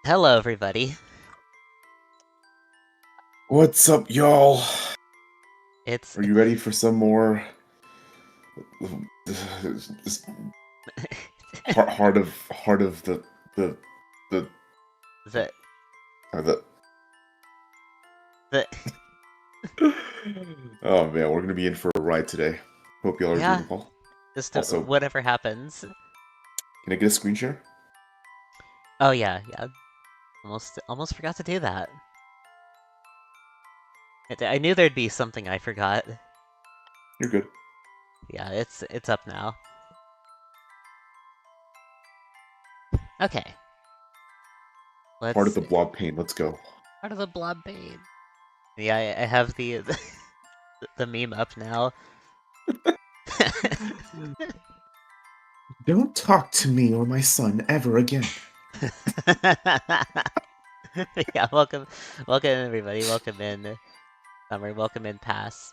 Hello, everybody. What's up, y'all? It's Are you ready for some more this heart of the the the the Oh man, we're gonna be in for a ride today. Hope y'all are yeah, doing well. just Also, whatever happens. can I get a screen share? Oh yeah. Almost forgot to do that. I knew there'd be something I forgot. You're good. Yeah, it's up now. Okay, Heart of let's the blob pain. Let's go. out of the blob bane. Yeah, I have the meme up now. Don't talk to me or my son ever again. Yeah, welcome everybody. Welcome in, Summer. Welcome in, Pass.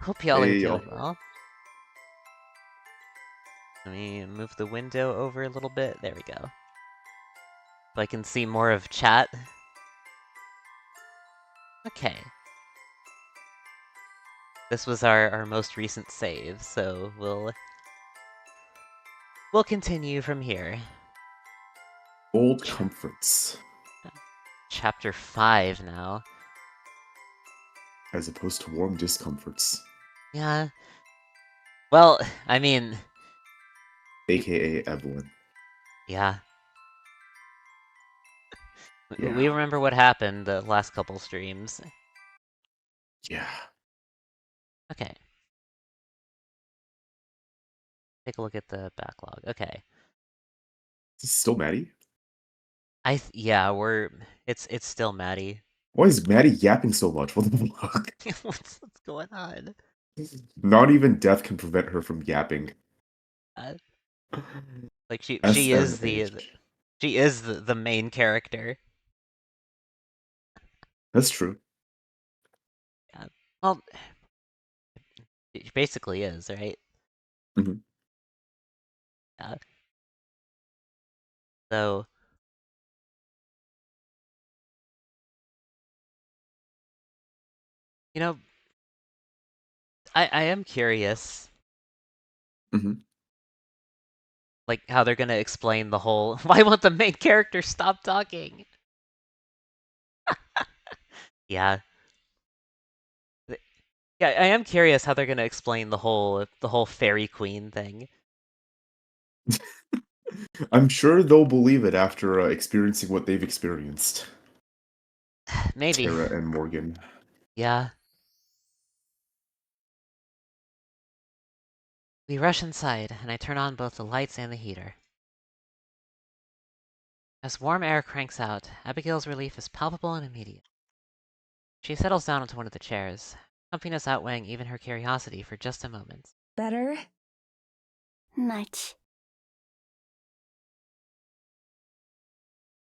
Hope y'all are Hey y'all. doing well. Let me move the window over a little bit. There we go. So I can see more of chat. Okay. This was our most recent save, so we'll continue from here. Old comforts. Chapter 5 now. As opposed to warm discomforts. Yeah. Well, I mean, AKA Evelyn. yeah. Yeah. We remember what happened the last couple streams. Yeah. Okay. Take a look at the backlog. Okay. Is this still Maddie? Yeah, it's still Maddie. Why is Maddie yapping so much? What the fuck? what's going on? Not even death can prevent her from yapping. Like she is SMH. the main character. That's true. Yeah. Well, she basically is, right? Mhm. Yeah. So you know, I am curious, Mhm. like how they're gonna explain the whole. Why won't the main character stop talking? Yeah. Yeah, I am curious how they're gonna explain the whole fairy queen thing. I'm sure they'll believe it after experiencing what they've experienced. Maybe. Tara and Morgan. Yeah. We rush inside, and I turn on both the lights and the heater. As warm air cranks out, Abigail's relief is palpable and immediate. She settles down into one of the chairs, comfiness outweighing even her curiosity for just a moment. Better? Much.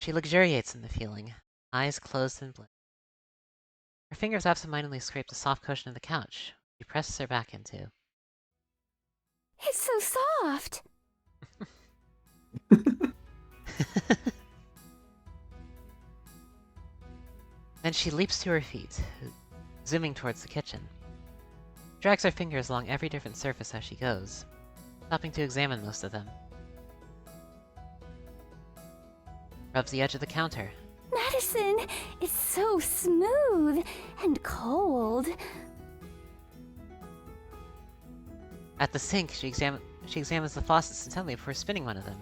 She luxuriates in the feeling, eyes closed and blinking. Her fingers absentmindedly scrape the soft cushion of the couch she presses her back into. It's so soft. Then she leaps to her feet, zooming towards the kitchen. She drags her fingers along every different surface as she goes, stopping to examine most of them. Rubs the edge of the counter. Madison, it's so smooth and cold. At the sink, she examines the faucets intently before spinning one of them.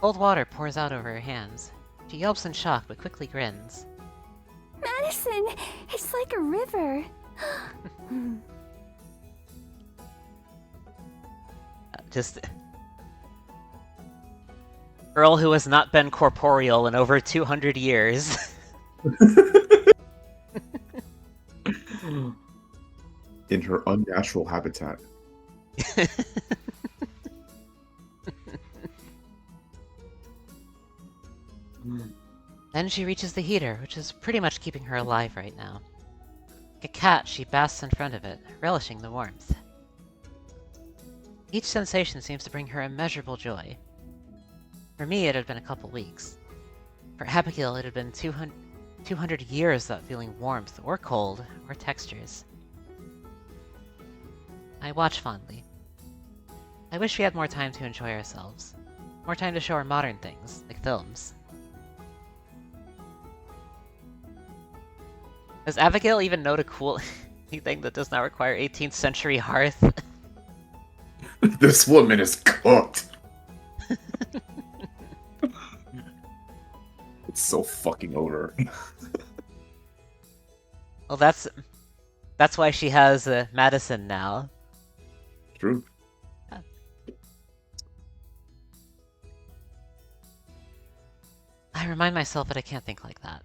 Cold water pours out over her hands. She yelps in shock, but quickly grins. Madison, it's like a river. Just... Girl who has not been corporeal in over 200 years. In her unnatural habitat. Then she reaches the heater, which is pretty much keeping her alive right now. Like a cat, she basks in front of it, relishing the warmth. Each sensation seems to bring her immeasurable joy. For me, it had been a couple weeks. For Abigail, it had been 200 years without feeling warmth, or cold, or textures. I watch fondly. I wish we had more time to enjoy ourselves. More time to show our modern things, like films. Does Abigail even know to cool anything that does not require 18th century hearth? This woman is cooked. It's so fucking over. Well, that's why she has Madison now. True. I remind myself that I can't think like that.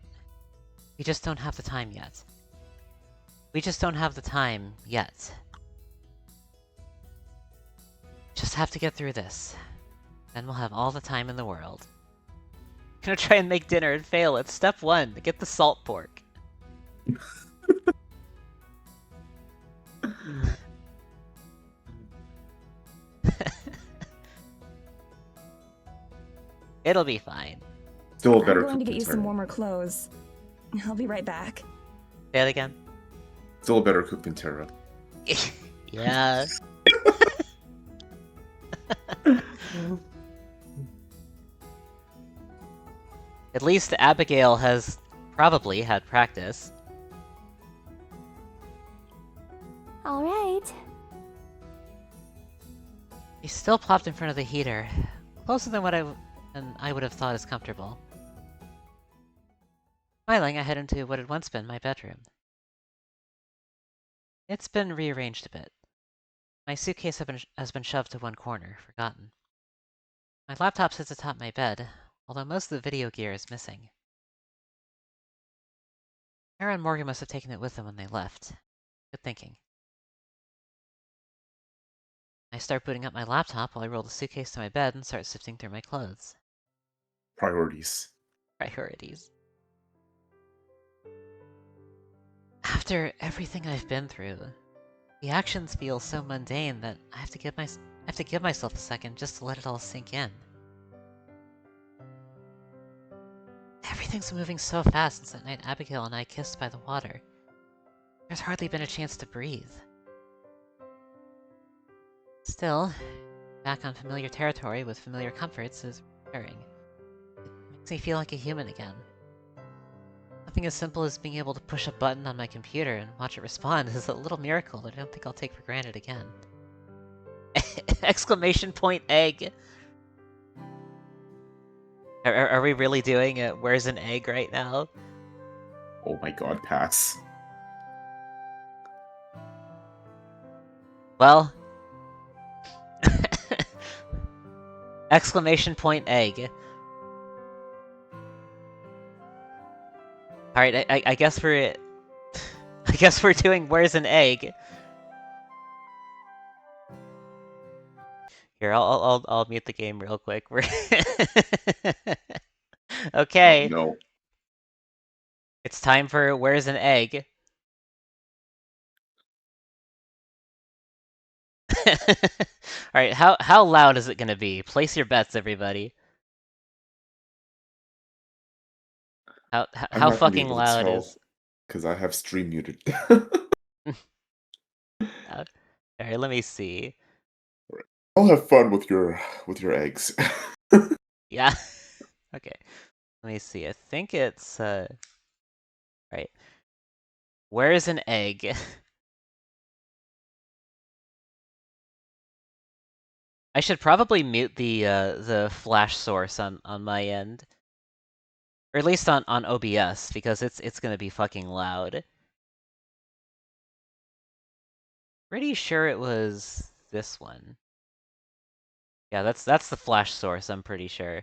We just don't have the time yet. We just don't have the time yet. Just have to get through this. Then we'll have all the time in the world. I'm gonna try and make dinner and fail at step 1, get the salt pork. It'll be fine. Still a better I'm going to cook get you than some Terra. warmer clothes. I'll be right back. Say it again. Still a better cook than Terra. Yeah. At least Abigail has probably had practice. All right. He's still plopped in front of the heater, closer than what I would have thought is comfortable. Smiling, I head into what had once been my bedroom. It's been rearranged a bit. My suitcase has been shoved to one corner, forgotten. My laptop sits atop my bed, although most of the video gear is missing. Sarah and Morgan must have taken it with them when they left. Good thinking. I start booting up my laptop while I roll the suitcase to my bed and start sifting through my clothes. Priorities. Priorities. After everything I've been through, the actions feel so mundane that I have to give myself a second just to let it all sink in. Everything's moving so fast since that night Abigail and I kissed by the water. There's hardly been a chance to breathe. Still, back on familiar territory with familiar comforts is reassuring. It makes me feel like a human again. Something as simple as being able to push a button on my computer and watch it respond is a little miracle that I don't think I'll take for granted again. Exclamation point egg! Are we really doing a where's an egg right now? Oh my god, pass. Well... exclamation point egg. Alright, I guess we're... I guess we're doing where's an egg. Here, I'll mute the game real quick. We're okay. Oh, no. It's time for where's an egg. Alright, how loud is it gonna be? Place your bets, everybody. How fucking loud is... Because I have stream muted. Alright, let me see. I'll have fun with your eggs. Yeah. Okay. Let me see. I think it's right. Where's an egg? I should probably mute the flash source on my end. Or at least on OBS, because it's gonna be fucking loud. Pretty sure it was this one. Yeah, that's the flash source, I'm pretty sure.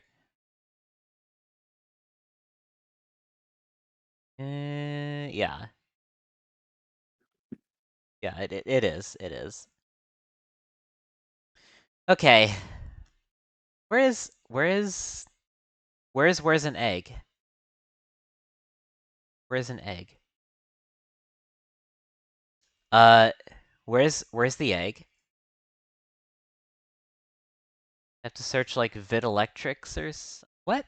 Yeah. Yeah, it is. Okay. Where's an egg? Where's an egg? Where's the egg? have to search like Vid Electrics or what?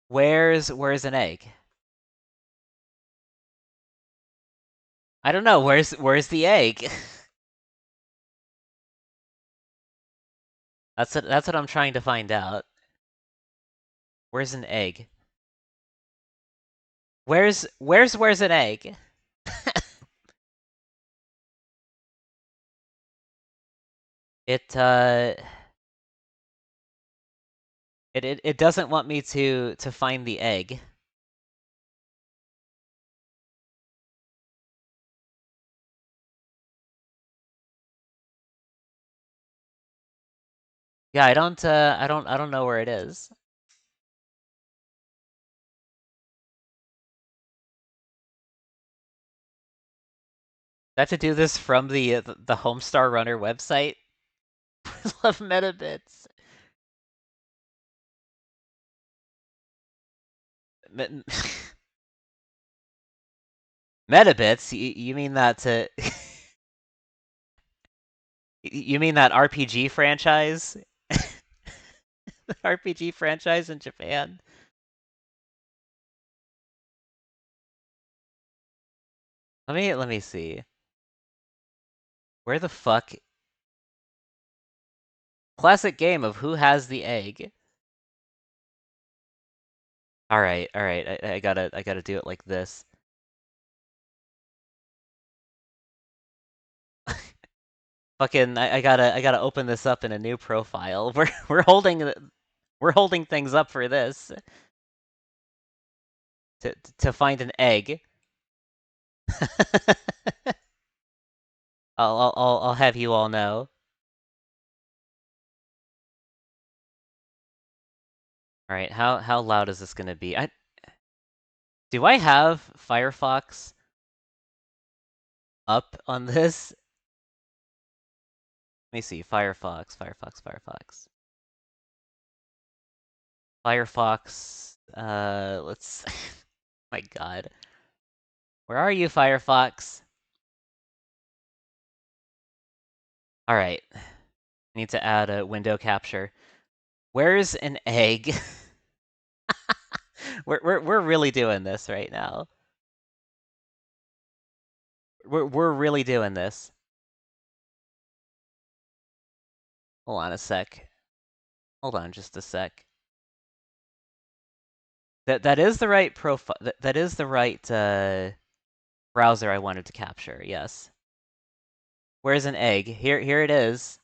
Where's an egg? I don't know. Where's the egg? That's what I'm trying to find out. Where's an egg? Where's an egg? It doesn't want me to find the egg. Yeah, I don't know where it is. I have to do this from the Homestar Runner website. I love metabits. Metabits? You mean that you mean that RPG franchise? The RPG franchise in Japan? Let me see. Where the fuck? Classic game of who has the egg. All right. I gotta do it like this. Fucking, I gotta open this up in a new profile. We're holding things up for this to find an egg. I'll have you all know. All right, how loud is this gonna be? Do I have Firefox up on this? Let me see. Firefox. Let's. My God. Where are you, Firefox? All right. Need to add a window capture. Where's an egg? We're really doing this right now. We're really doing this. Hold on a sec. Hold on just a sec. That is the right profile. That is the right browser I wanted to capture. Yes. Where's an egg? Here it is.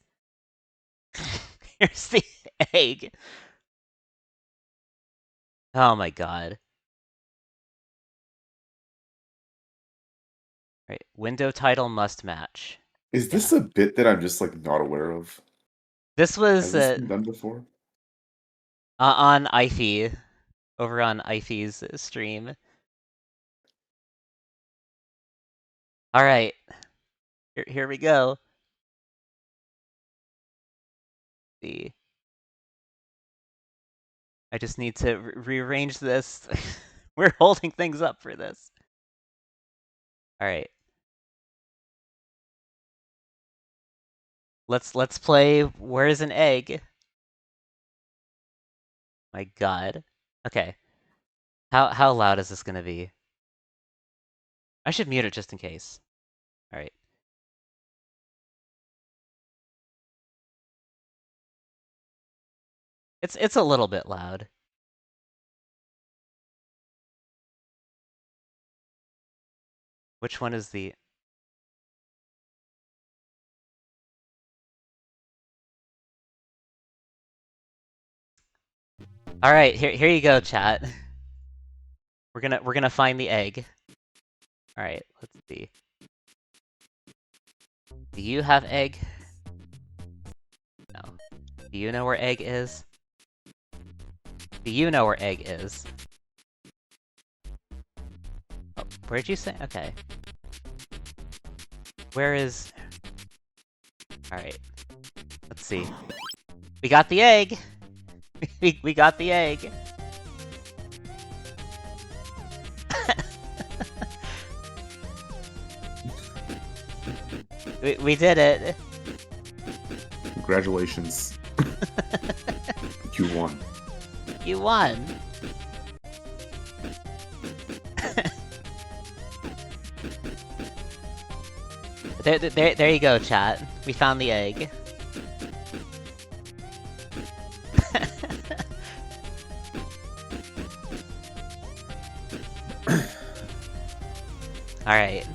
Here's the egg. Oh my God. Right. Window title must match. Is this a bit that I'm just like not aware of? This was Has this been done before? on Ify, over on Ify's stream. All right, here we go. See, I just need to rearrange this. We're holding things up for this. All right. Let's play Where's an Egg? My God. Okay. How loud is this gonna be? I should mute it just in case. All right. It's a little bit loud. Which one is the... All right, here you go, chat. We're gonna find the egg. All right, let's see. Do you have egg? No. Do you know where egg is? Do you know where egg is? Oh, where'd you say? Okay. Where is... Alright. Let's see. We got the egg! we got the egg! we did it! Congratulations. You won. You won! There you go, chat. We found the egg. Alright.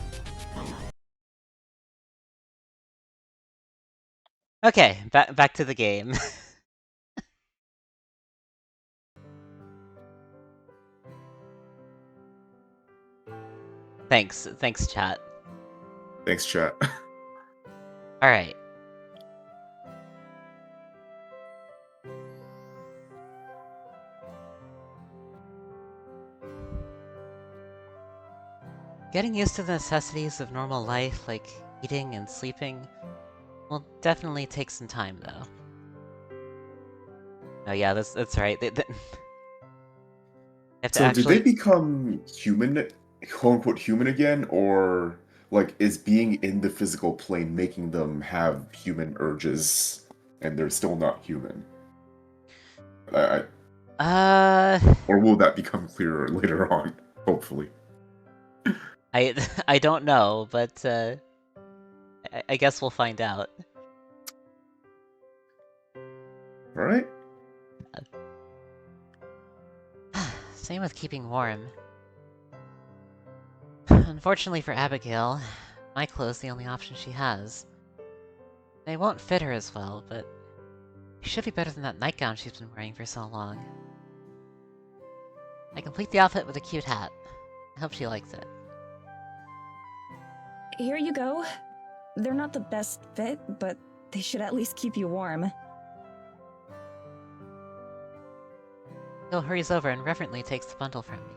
Okay, back to the game. Thanks, chat. Thanks, chat. Alright. Getting used to the necessities of normal life, like eating and sleeping, will definitely take some time, though. Oh yeah, that's right. They have to So actually... did they become human, quote-unquote human again, or like is being in the physical plane making them have human urges, and they're still not human? Or will that become clearer later on, hopefully? I don't know, but I guess we'll find out. Alright. Same with keeping warm. Unfortunately for Abigail, my clothes the only option she has. They won't fit her as well, but it should be better than that nightgown she's been wearing for so long. I complete the outfit with a cute hat. I hope she likes it. Here you go. They're not the best fit, but they should at least keep you warm. Bill hurries over and reverently takes the bundle from me.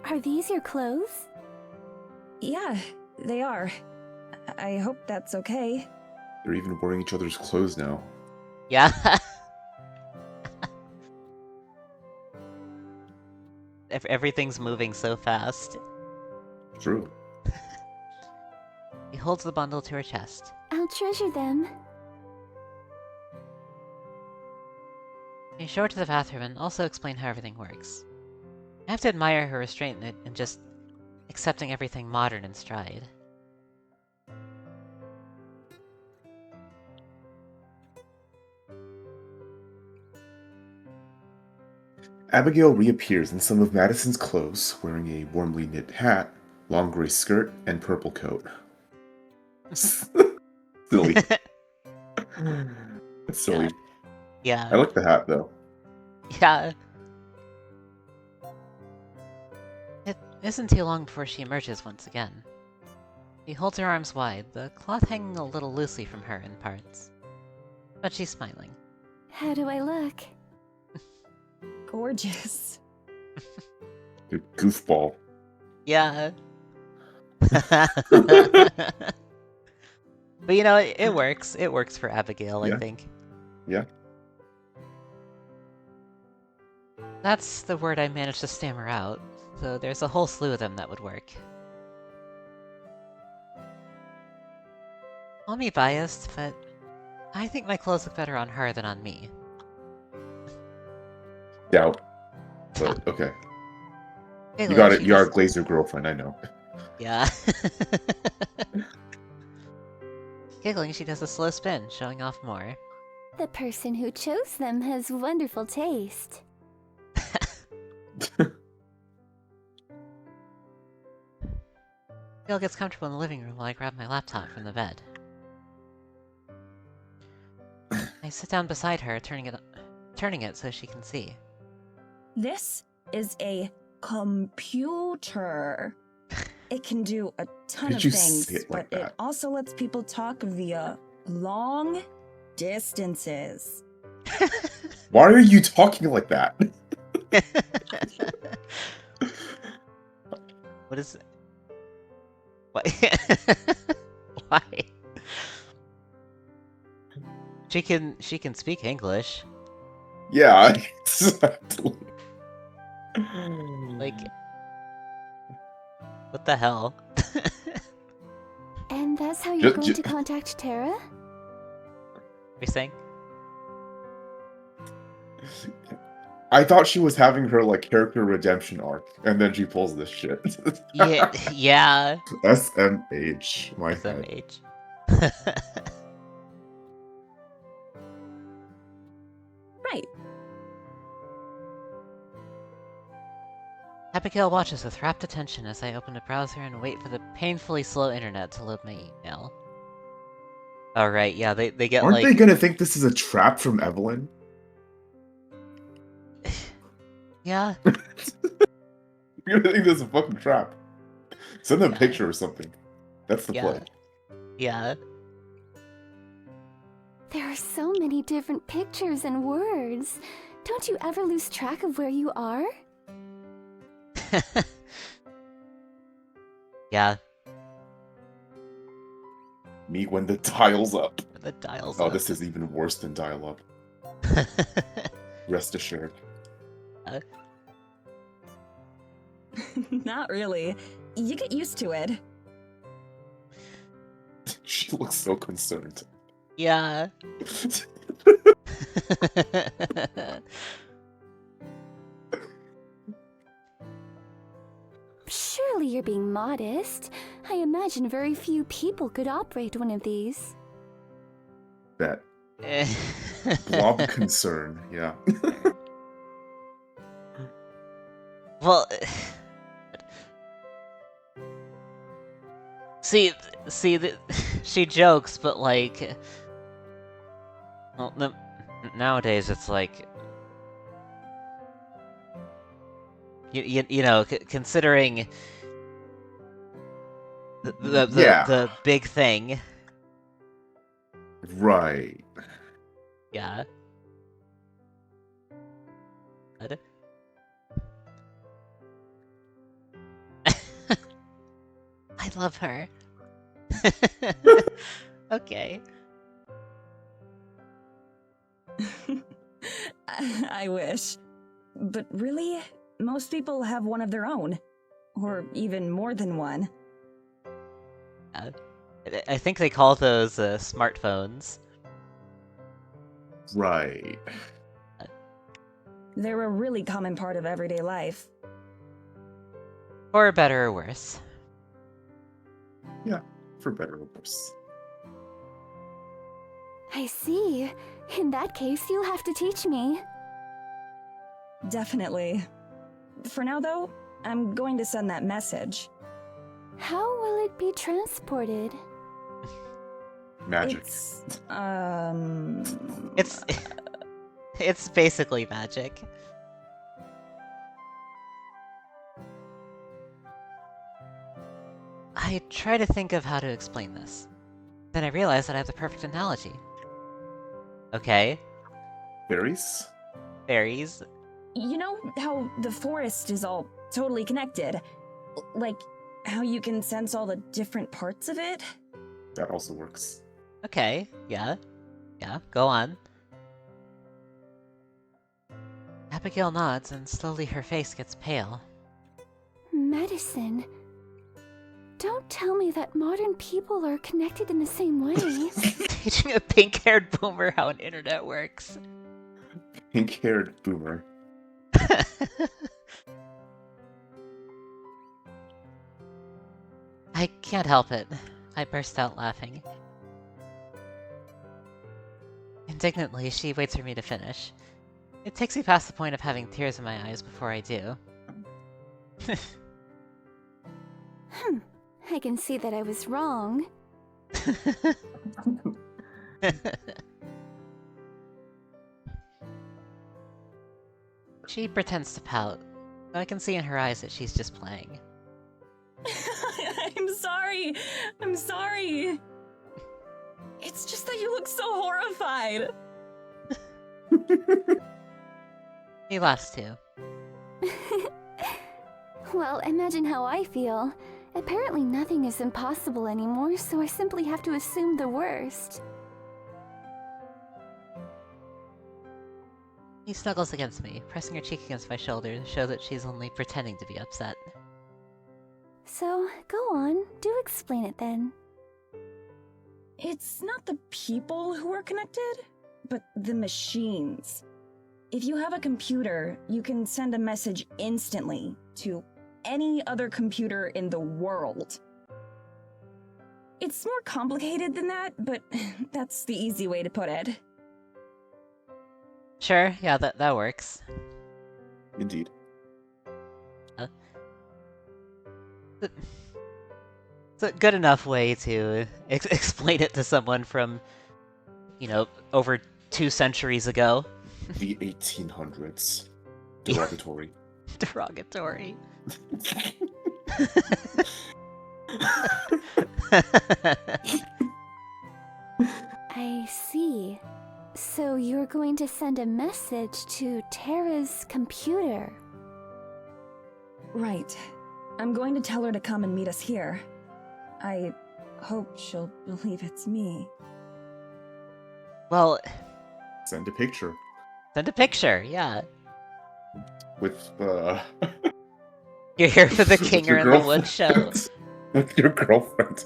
Are these your clothes? Yeah, they are. I hope that's okay. They're even wearing each other's clothes now. Yeah. Everything's moving so fast. True. He holds the bundle to her chest. I'll treasure them. I show her to the bathroom and also explain how everything works. I have to admire her restraint in just accepting everything modern in stride. Abigail reappears in some of Madison's clothes, wearing a warmly knit hat, long gray skirt, and purple coat. Silly. It's silly. Yeah. I like the hat, though. Yeah. It isn't too long before she emerges once again. She holds her arms wide, the cloth hanging a little loosely from her in parts. But she's smiling. How do I look? Gorgeous. You're goofball. Yeah. But you know, it works. It works for Abigail, Yeah. I think. Yeah. That's the word I managed to stammer out, so there's a whole slew of them that would work. I'll be biased, but I think my clothes look better on her than on me. Doubt. But, okay. Hey, You got Lily, it. she You are a just- Glazer girlfriend, I know. Yeah. Giggling, she does a slow spin, showing off more. The person who chose them has wonderful taste. Gail gets comfortable in the living room while I grab my laptop from the bed. I sit down beside her, turning it so she can see. This is a computer. It can do a ton Did of you things, say it like but that? it also lets people talk via long distances. Why are you talking like that? What is it? What? Why? She can speak English. Yeah, exactly. Like, what the hell? And that's how you're Ju- going ju- to contact Tara? You're saying? I thought she was having her like character redemption arc, and then she pulls this shit. Yeah, yeah. SMH, my head. SMH. Right. Abigail watches with rapt attention as I open a browser and wait for the painfully slow internet to load my email. Alright, yeah, they get Aren't like... they gonna think this is a trap from Evelyn? Yeah. You're gonna think this is a fucking trap. Send them a Yeah. picture or something. That's the Yeah. play. Yeah. There are so many different pictures and words. Don't you ever lose track of where you are? Yeah. Me when the dial's up. The dials Oh, up. this is even worse than dial up. Rest assured. Not really. You get used to it. She looks so concerned. Yeah. Surely you're being modest. I imagine very few people could operate one of these. That blob concern, yeah. Well, see, she jokes, but like, well, nowadays it's like, you know, considering the big thing, Right. yeah. What? I love her. Okay. I wish. But really, most people have one of their own. Or even more than one. I think they call those smartphones. Right. They're a really common part of everyday life. For better or worse. Yeah, for better or worse. I see. In that case, you'll have to teach me. Definitely. For now, though, I'm going to send that message. How will it be transported? Magic. It's basically magic. I try to think of how to explain this. Then I realize that I have the perfect analogy. Okay, Berries? fairies. You know how the forest is all totally connected? Like, how you can sense all the different parts of it? That also works. Okay, yeah. Yeah, go on. Abigail nods, and slowly her face gets pale. Medicine. Don't tell me that modern people are connected in the same way. Teaching a pink-haired boomer how an internet works. Pink-haired boomer. I can't help it. I burst out laughing. Indignantly, she waits for me to finish. It takes me past the point of having tears in my eyes before I do. I can see that I was wrong. She pretends to pout, though I can see in her eyes that she's just playing. I'm sorry. I'm sorry. It's just that you look so horrified. He laughs too. Well, imagine how I feel. Apparently nothing is impossible anymore, so I simply have to assume the worst. He snuggles against me, pressing her cheek against my shoulder to show that she's only pretending to be upset. So, go on. Do explain it then. It's not the people who are connected, but the machines. if you have a computer, you can send a message instantly to any other computer in the world. It's more complicated than that, but that's the easy way to put it. Sure, yeah, that works. Indeed. It's a good enough way to explain it to someone from, over 2 centuries ago. The 1800s. Derogatory. Derogatory. I see. So you're going to send a message to Tara's computer. Right. I'm going to tell her to come and meet us here. I hope she'll believe it's me. Well, Send a picture. send a picture, yeah. With, You're here for the with Kinger your in the Woods show. girlfriend. With your girlfriend.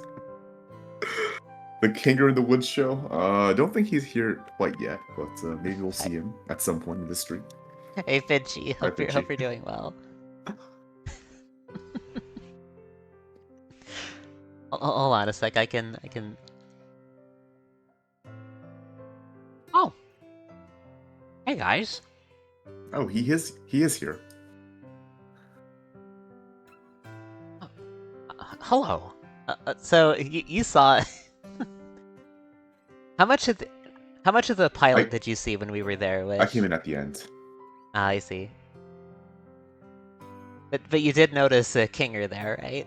The Kinger in the Woods show? I don't think he's here quite yet, but maybe we'll see him at some point in the stream. Hey, Finchie, hope Finchie. you're doing well. Hold on a sec, I can... Oh! Hey, guys. Oh, he is here. Hello. So, you saw... How much of the pilot did you see when we were there? I came in at the end. Ah, I see. But you did notice a Kinger there, right?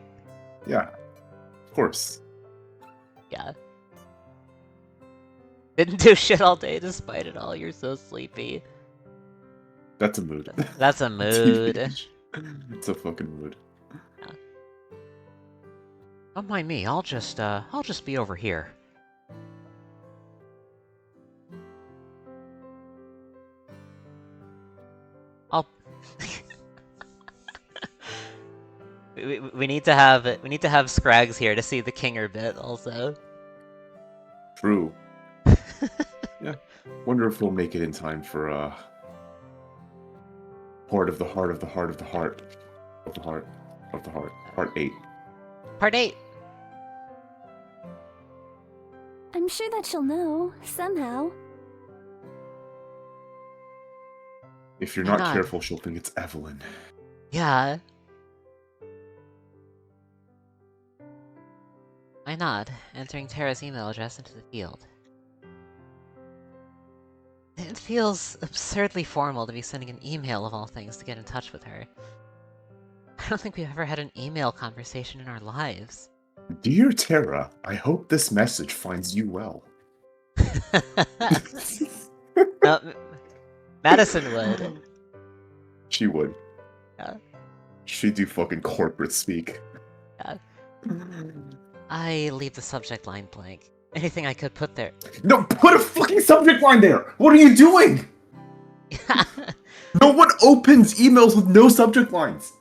Yeah. Of course. Yeah. Didn't do shit all day despite it all, you're so sleepy. That's a mood. That's a mood. It's a fucking mood. Don't mind me, I'll just be over here. I'll... we need to have Scrags here to see the Kinger bit also. True. Yeah. Wonder if we'll make it in time for part of the heart of the heart of the heart of the heart of the heart. Part 8. Part 8. I'm sure that she'll know, somehow. If you're Why not not? careful, she'll think it's Evelyn. Yeah. Why not? Entering Tara's email address into the field. It feels absurdly formal to be sending an email of all things to get in touch with her. I don't think we've ever had an email conversation in our lives. Dear Tara, I hope this message finds you well. Madison would. She would. Yeah. She'd do fucking corporate speak. Yeah. I leave the subject line blank. Anything I could put there. No, put a fucking subject line there! What are you doing? No one opens emails with no subject lines.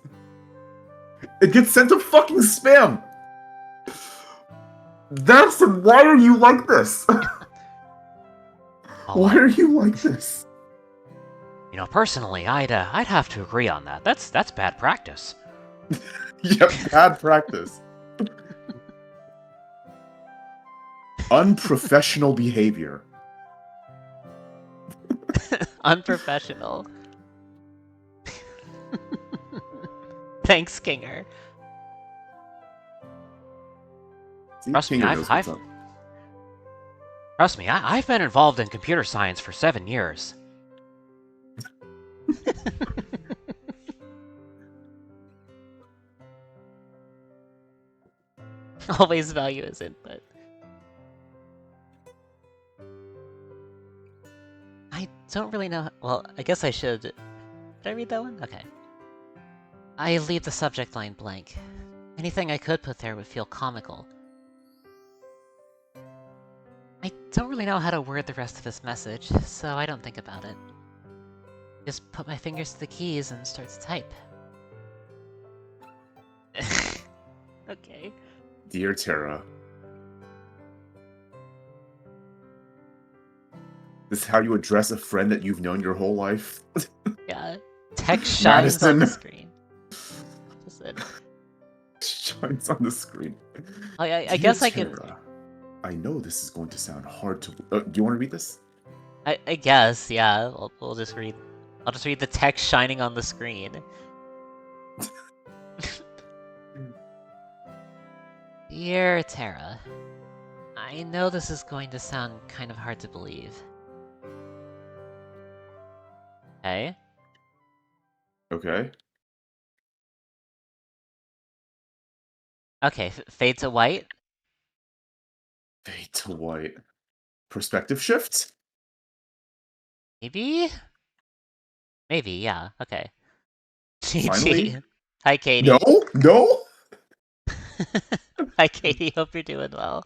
It gets sent to fucking spam. Why are you like this? Why are you like this? Personally, I'd have to agree on that. That's bad practice. Yep, bad practice. Unprofessional behavior. Unprofessional. Thanks, Kinger. See, Trust me, Kinger knows what's up. Trust me, I've been involved in computer science for 7 years. Always value his input. I don't really know. Well, I guess I should. Did I read that one? Okay. I leave the subject line blank. Anything I could put there would feel comical. I don't really know how to word the rest of this message, so I don't think about it. Just put my fingers to the keys and start to type. Okay. Dear Tara, this how you address a friend that you've known your whole life. Yeah. Text shines on the Madison. screen. Just it. Shines on the screen. I Dear guess I can. Tara, I know this is going to sound hard to. Do you want to read this? I guess, yeah. We'll just read. I'll just read the text shining on the screen. Dear Tara, I know this is going to sound kind of hard to believe. Okay. Okay. Okay, fade to white. Fade to white. Perspective shift? Maybe? Maybe, yeah. Okay. Finally? GG. Hi, Katie. No? No? Hi, Katie. Hope you're doing well.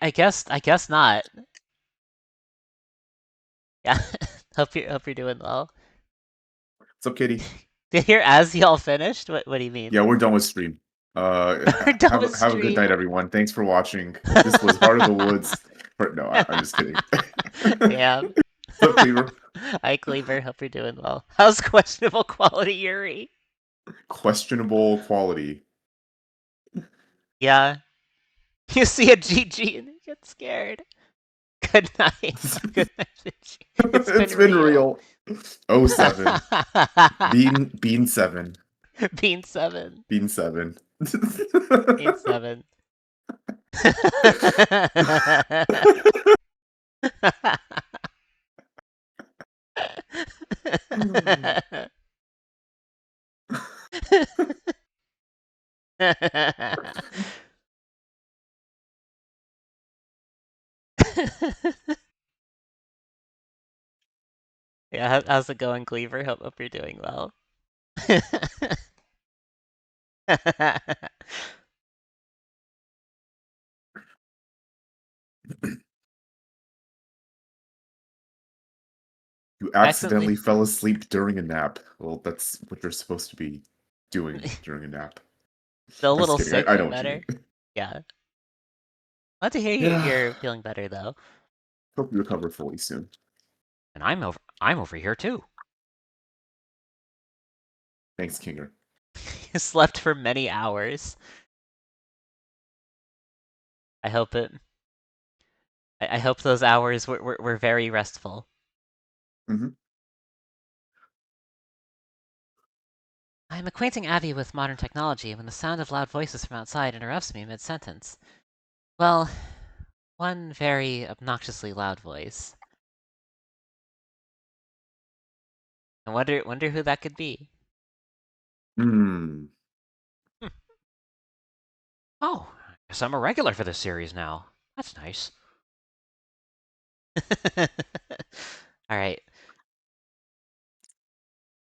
I guess not. Yeah. hope you're doing well. What's up, Katie? Did you hear as y'all finished? What do you mean? Yeah, we're done with stream. We're done with Have a good stream. night, everyone. Thanks for watching. This was Heart of the Woods. No, I'm just kidding. Yeah. What's up, Cleaver? Hi, Cleaver. Hope you're doing well. How's questionable quality, Yuri? Questionable quality. Yeah. You see a GG and you get scared. Good night. Good night, GG. It's been real. 07. Bean 7. Bean 7. Bean 7. Bean 7. Yeah, how's it going, Cleaver? Hope you're doing well. You accidentally fell asleep during a nap. Well, that's what you're supposed to be doing during a nap. Still a I'm little just kidding. sick, I but know what you better. mean. Yeah. Glad to hear Yeah. you're feeling better though. Hope you recover fully soon. And I'm over here too. Thanks, Kinger. You slept for many hours. I hope it. I hope those hours were very restful. Mm-hmm. I'm acquainting Abby with modern technology when the sound of loud voices from outside interrupts me mid-sentence. Well, one very obnoxiously loud voice. I wonder who that could be. Hmm. Oh, I guess I'm a regular for this series now. That's nice. Alright.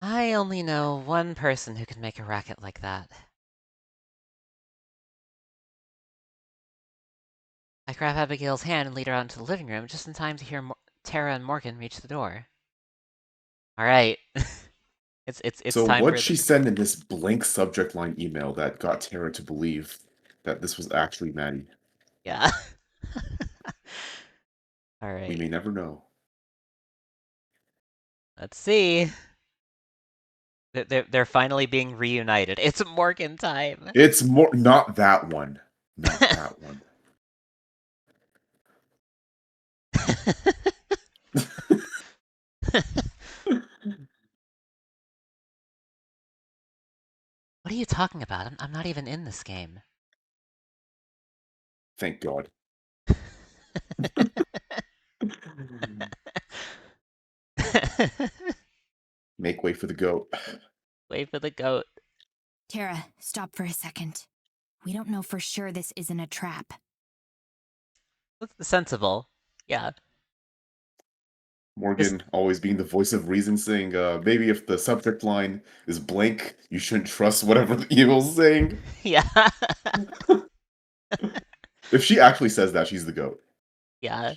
I only know one person who can make a racket like that. I grab Abigail's hand and lead her out into the living room just in time to hear Tara and Morgan reach the door. Alright. it's So time what'd for she the... send in this blank subject line email that got Tara to believe that this was actually Maddie? Yeah. We Alright. may never know. Let's see. They're finally being reunited. It's Morgan time. It's more not that one. Not that one. What are you talking about? I'm not even in this game. Thank God. Make way for the goat. Wait for the goat. Tara, stop for a second. We don't know for sure this isn't a trap. That's sensible. Yeah. Morgan always being the voice of reason, saying, maybe if the subject line is blank, you shouldn't trust whatever the evil's saying. Yeah. If she actually says that, she's the goat. Yeah.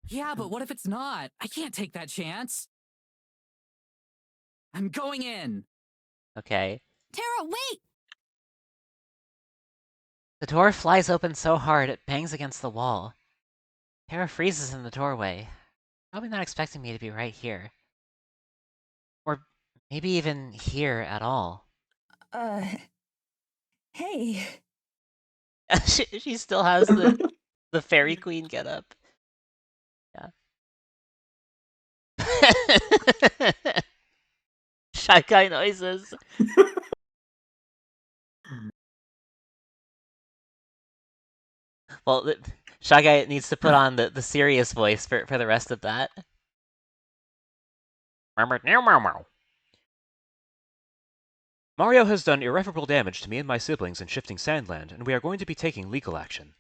Yeah, but what if it's not? I can't take that chance. I'm going in. Okay. Tara, wait! The door flies open so hard it bangs against the wall. Terra freezes in the doorway, probably not expecting me to be right here. Or maybe even here at all. Hey. She still has the fairy queen getup. Yeah. Shy guy noises. Well, Shy guy needs to put on the serious voice for the rest of that. Mario has done irreparable damage to me and my siblings in Shifting Sandland, and we are going to be taking legal action.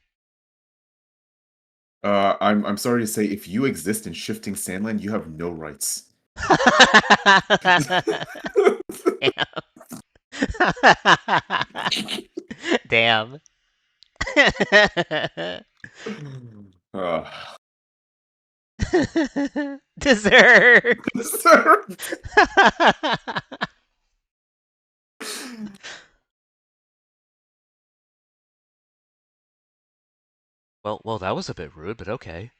I'm sorry to say, if you exist in Shifting Sandland, you have no rights. Damn. Uh, Dessert. Dessert. Well, that was a bit rude, but okay.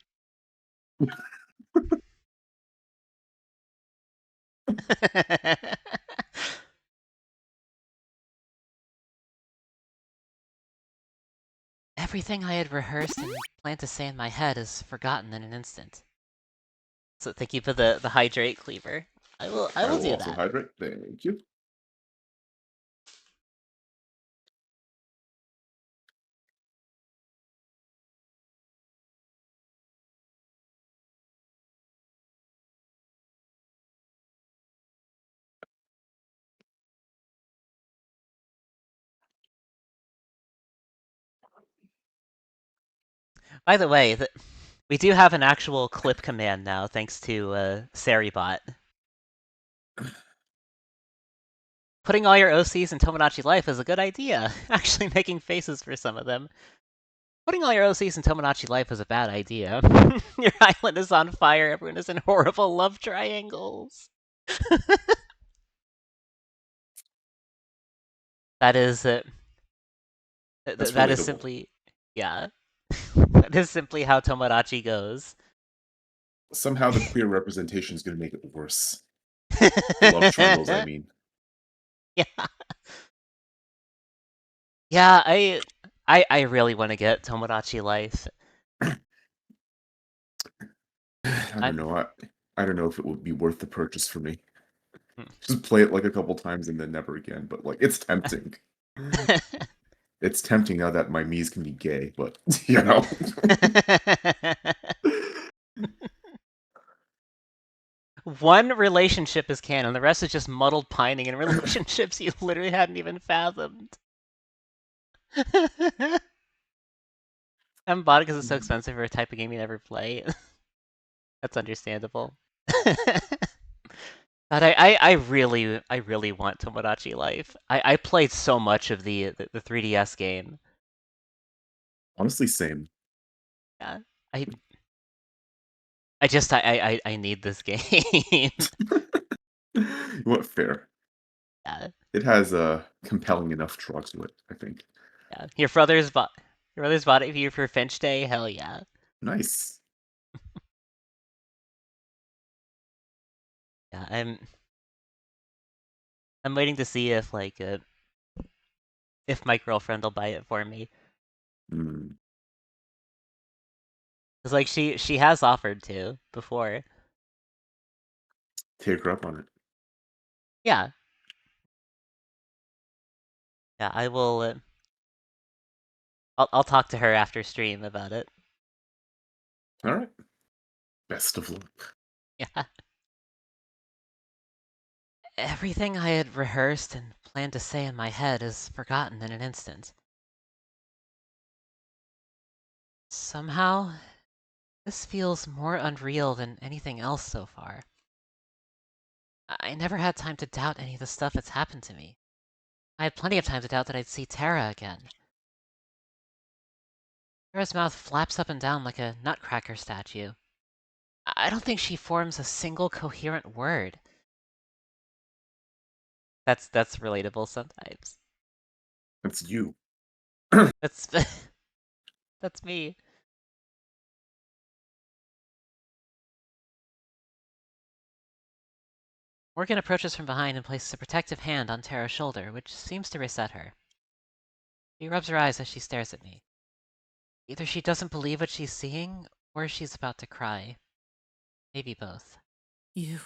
Everything I had rehearsed and planned to say in my head is forgotten in an instant. So thank you for the hydrate cleaver. I will do also that. hydrate. Thank you. By the way, we do have an actual clip command now, thanks to Saribot. Putting all your OCs in Tomodachi Life is a good idea. Actually making faces for some of them. Putting all your OCs in Tomodachi Life is a bad idea. Your island is on fire, everyone is in horrible love triangles. That is... that Relatable. is simply... Yeah. That is simply how Tomodachi goes. Somehow the queer representation is going to make it worse. The love triangles, I mean. Yeah. Yeah, I really want to get Tomodachi Life. I don't know. I don't know if it would be worth the purchase for me. Just play it like a couple times and then never again. But like, it's tempting. It's tempting now that my Miis can be gay, but you know. One relationship is canon, the rest is just muddled pining in relationships you literally hadn't even fathomed. I haven't bought it because it's so expensive for a type of game you never play. That's understandable. But I really want Tomodachi Life. I played so much of the 3DS game. Honestly, same. Yeah, I need this game. You want fair? Yeah. It has a compelling enough draw to it, I think. Yeah. Your brother's bought it for you for Finch Day. Hell yeah. Nice. Yeah, I'm waiting to see if like if my girlfriend will buy it for me. Mm. Cause like she has offered to before. Take her up on it. Yeah. Yeah, I will. I'll talk to her after stream about it. All right. Best of luck. Yeah. Everything I had rehearsed and planned to say in my head is forgotten in an instant. Somehow, this feels more unreal than anything else so far. I never had time to doubt any of the stuff that's happened to me. I had plenty of time to doubt that I'd see Terra again. Terra's mouth flaps up and down like a nutcracker statue. I don't think she forms a single coherent word. That's relatable sometimes. That's you. That's that's me. Morgan approaches from behind and places a protective hand on Tara's shoulder, which seems to reset her. She rubs her eyes as she stares at me. Either she doesn't believe what she's seeing, or she's about to cry. Maybe both. You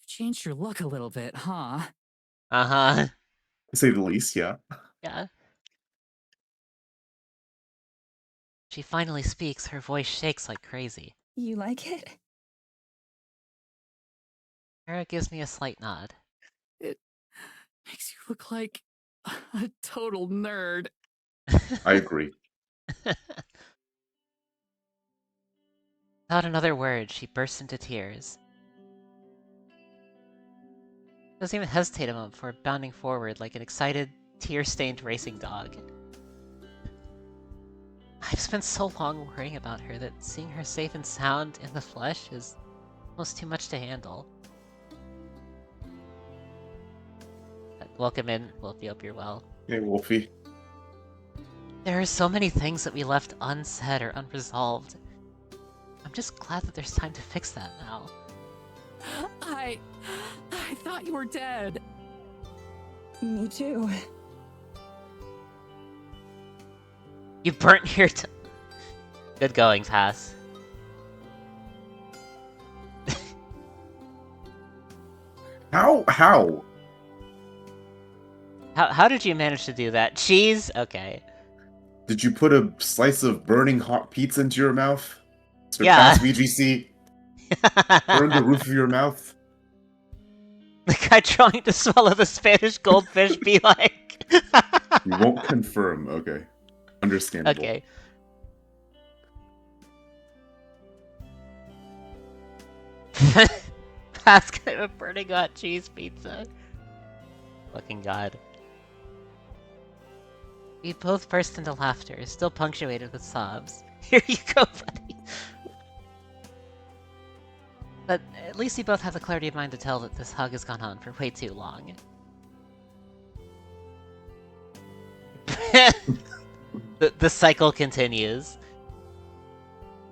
changed your look a little bit, huh? Uh-huh. To say the least, yeah. Yeah. She finally speaks, her voice shakes like crazy. You like it? Tara gives me a slight nod. It makes you look like a total nerd. I agree. Without another word, she bursts into tears. Doesn't even hesitate a moment before bounding forward like an excited, tear-stained racing dog. I've spent so long worrying about her that seeing her safe and sound in the flesh is almost too much to handle. Welcome in, Wolfie, hope you're well. Hey, Wolfie. There are so many things that we left unsaid or unresolved. I'm just glad that there's time to fix that now. I thought you were dead. Me too. You burnt your Good going, Pass. How? How did you manage to do that? Cheese? Okay. Did you put a slice of burning hot pizza into your mouth? Yeah. Surpass VGC? Burn the roof of your mouth? The guy trying to swallow the Spanish goldfish be like... You won't confirm. Okay. Understandable. Okay. Basket of burning hot cheese pizza. Fucking god. We both burst into laughter, still punctuated with sobs. Here you go, buddy. But at least we both have the clarity of mind to tell that this hug has gone on for way too long. The cycle continues.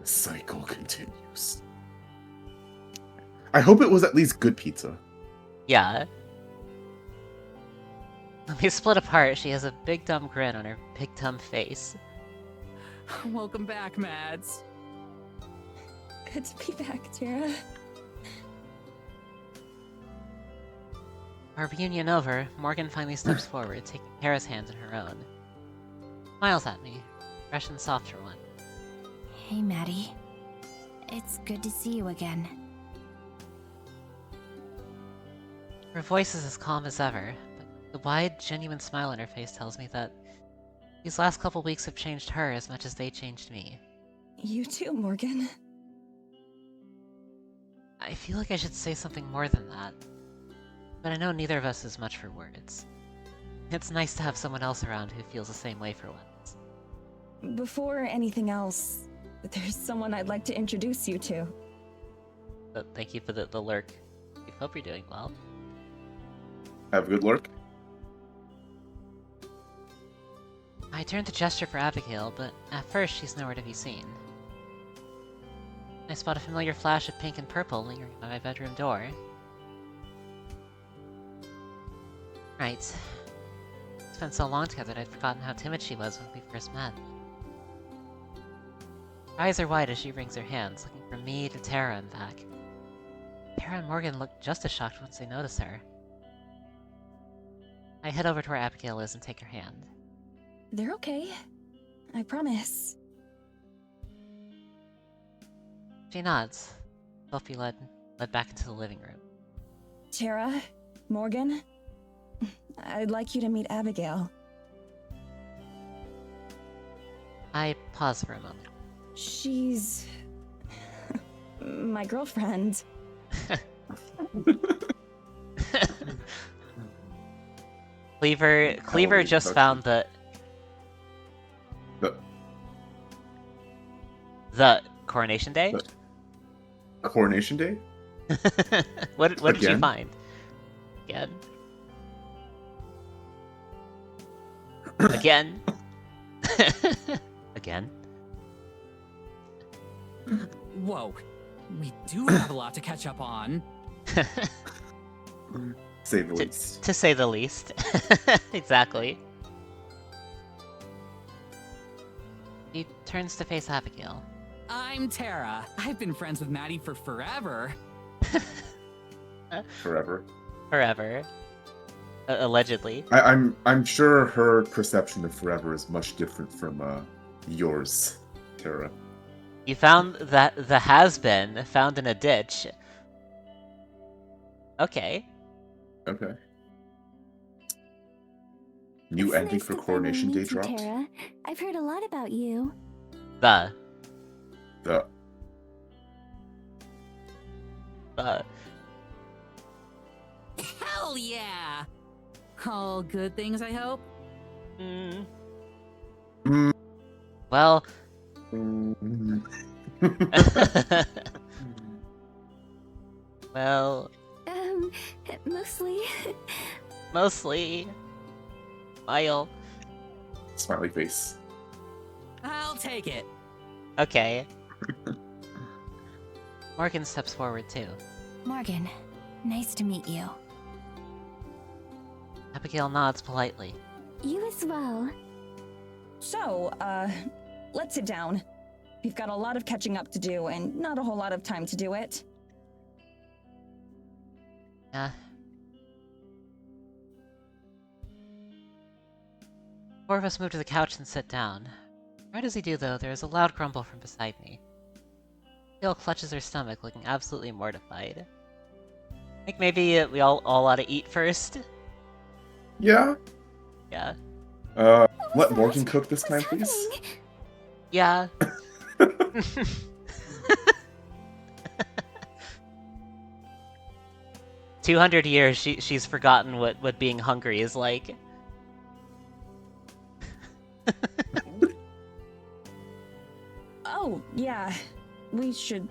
The cycle continues. I hope it was at least good pizza. Yeah. When we split apart, she has a big dumb grin on her big dumb face. Welcome back, Mads. Good to be back, Tara. Our reunion over, Morgan finally steps forward, taking Tara's hand in her own. Smiles at me, fresh and soft for one. Hey, Maddie. It's good to see you again. Her voice is as calm as ever, but the wide, genuine smile on her face tells me that these last couple weeks have changed her as much as they changed me. You too, Morgan. I feel like I should say something more than that, but I know neither of us is much for words. It's nice to have someone else around who feels the same way for once. Before anything else, there's someone I'd like to introduce you to. But thank you for the lurk. We hope you're doing well. Have a good lurk. I turn to gesture for Abigail, but at first she's nowhere to be seen. I spot a familiar flash of pink and purple lingering by my bedroom door. Right. It's been so long together that I'd forgotten how timid she was when we first met. Her eyes are wide as she wrings her hands, looking from me to Tara and back. Tara and Morgan look just as shocked once they notice her. I head over to where Abigail is and take her hand. They're okay. I promise. She nods. Both be led back into the living room. Tara, Morgan, I'd like you to meet Abigail. I pause for a moment. She's my girlfriend. Cleaver just found the Coronation Day? Coronation Day? What did you Again? find? Again? Again? Again. Whoa. We do have a lot to catch up on. Say the least. To say the least. Exactly. He turns to face Abigail. I'm Tara. I've been friends with Maddie for forever. Forever. Forever. Allegedly. I'm sure her perception of forever is much different from yours, Tara. You found that the has-been found in a ditch. Okay. Okay. New It's ending nice for to finally Coronation Day meet you, dropped. Tara. I've heard a lot about you. The. Hell yeah! All good things, I hope? Mm. Mm. Well. Mm. Well. Mostly. Mostly. Smile. Smiley face. I'll take it. Okay. Morgan steps forward too. Morgan, nice to meet you. Abigail nods politely. You as well. So, let's sit down. We've got a lot of catching up to do and not a whole lot of time to do it. Yeah. Four of us move to the couch and sit down. Right as he do, though, there is a loud grumble from beside me. Abigail clutches her stomach, looking absolutely mortified. I think maybe we all ought to eat first. Yeah. Yeah. Let Morgan cook this time, please. Yeah. 200 years, she's forgotten what being hungry is like. Oh, yeah. We should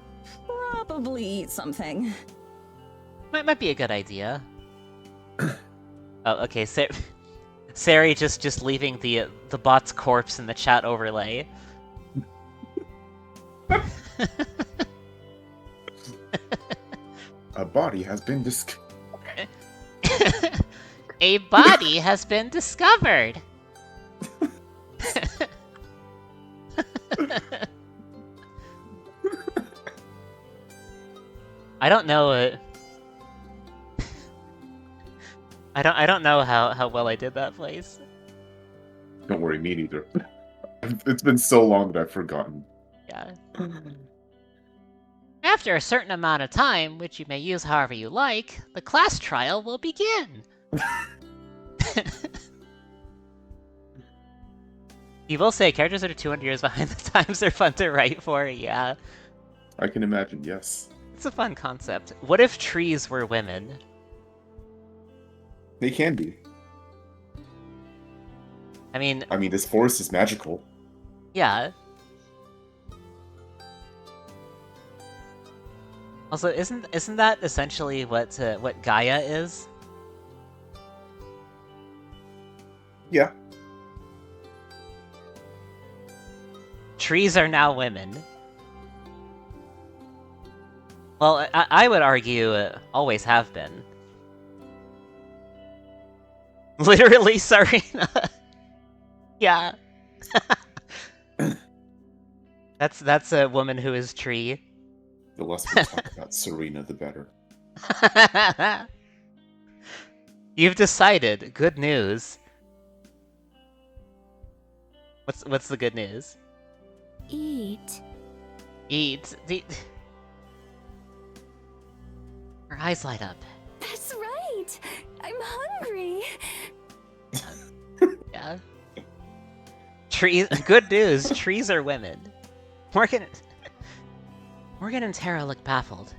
probably eat something. Might be a good idea. Oh, okay. Sari just leaving the bot's corpse in the chat overlay. A body has been discovered. A body has been discovered. I don't know. I don't know how well I did that voice. Don't worry, me neither. It's been so long that I've forgotten. Yeah. After a certain amount of time, which you may use however you like, the class trial will begin. You will say characters that are 200 years behind the times are fun to write for, yeah. I can imagine, yes. It's a fun concept. What if trees were women? They can be. I mean, this forest is magical. yeah. Also, isn't that essentially what Gaia is? Yeah. Trees are now women. Well, I would argue always have been. Literally, Serena. Yeah. That's a woman who is tree. The less we talk about Serena, the better. You've decided. Good news. What's the good news? Eat. Eat. Her eyes light up. That's right. I'm hungry. Yeah. Trees. Good news. Trees are women. Morgan and Tara look baffled.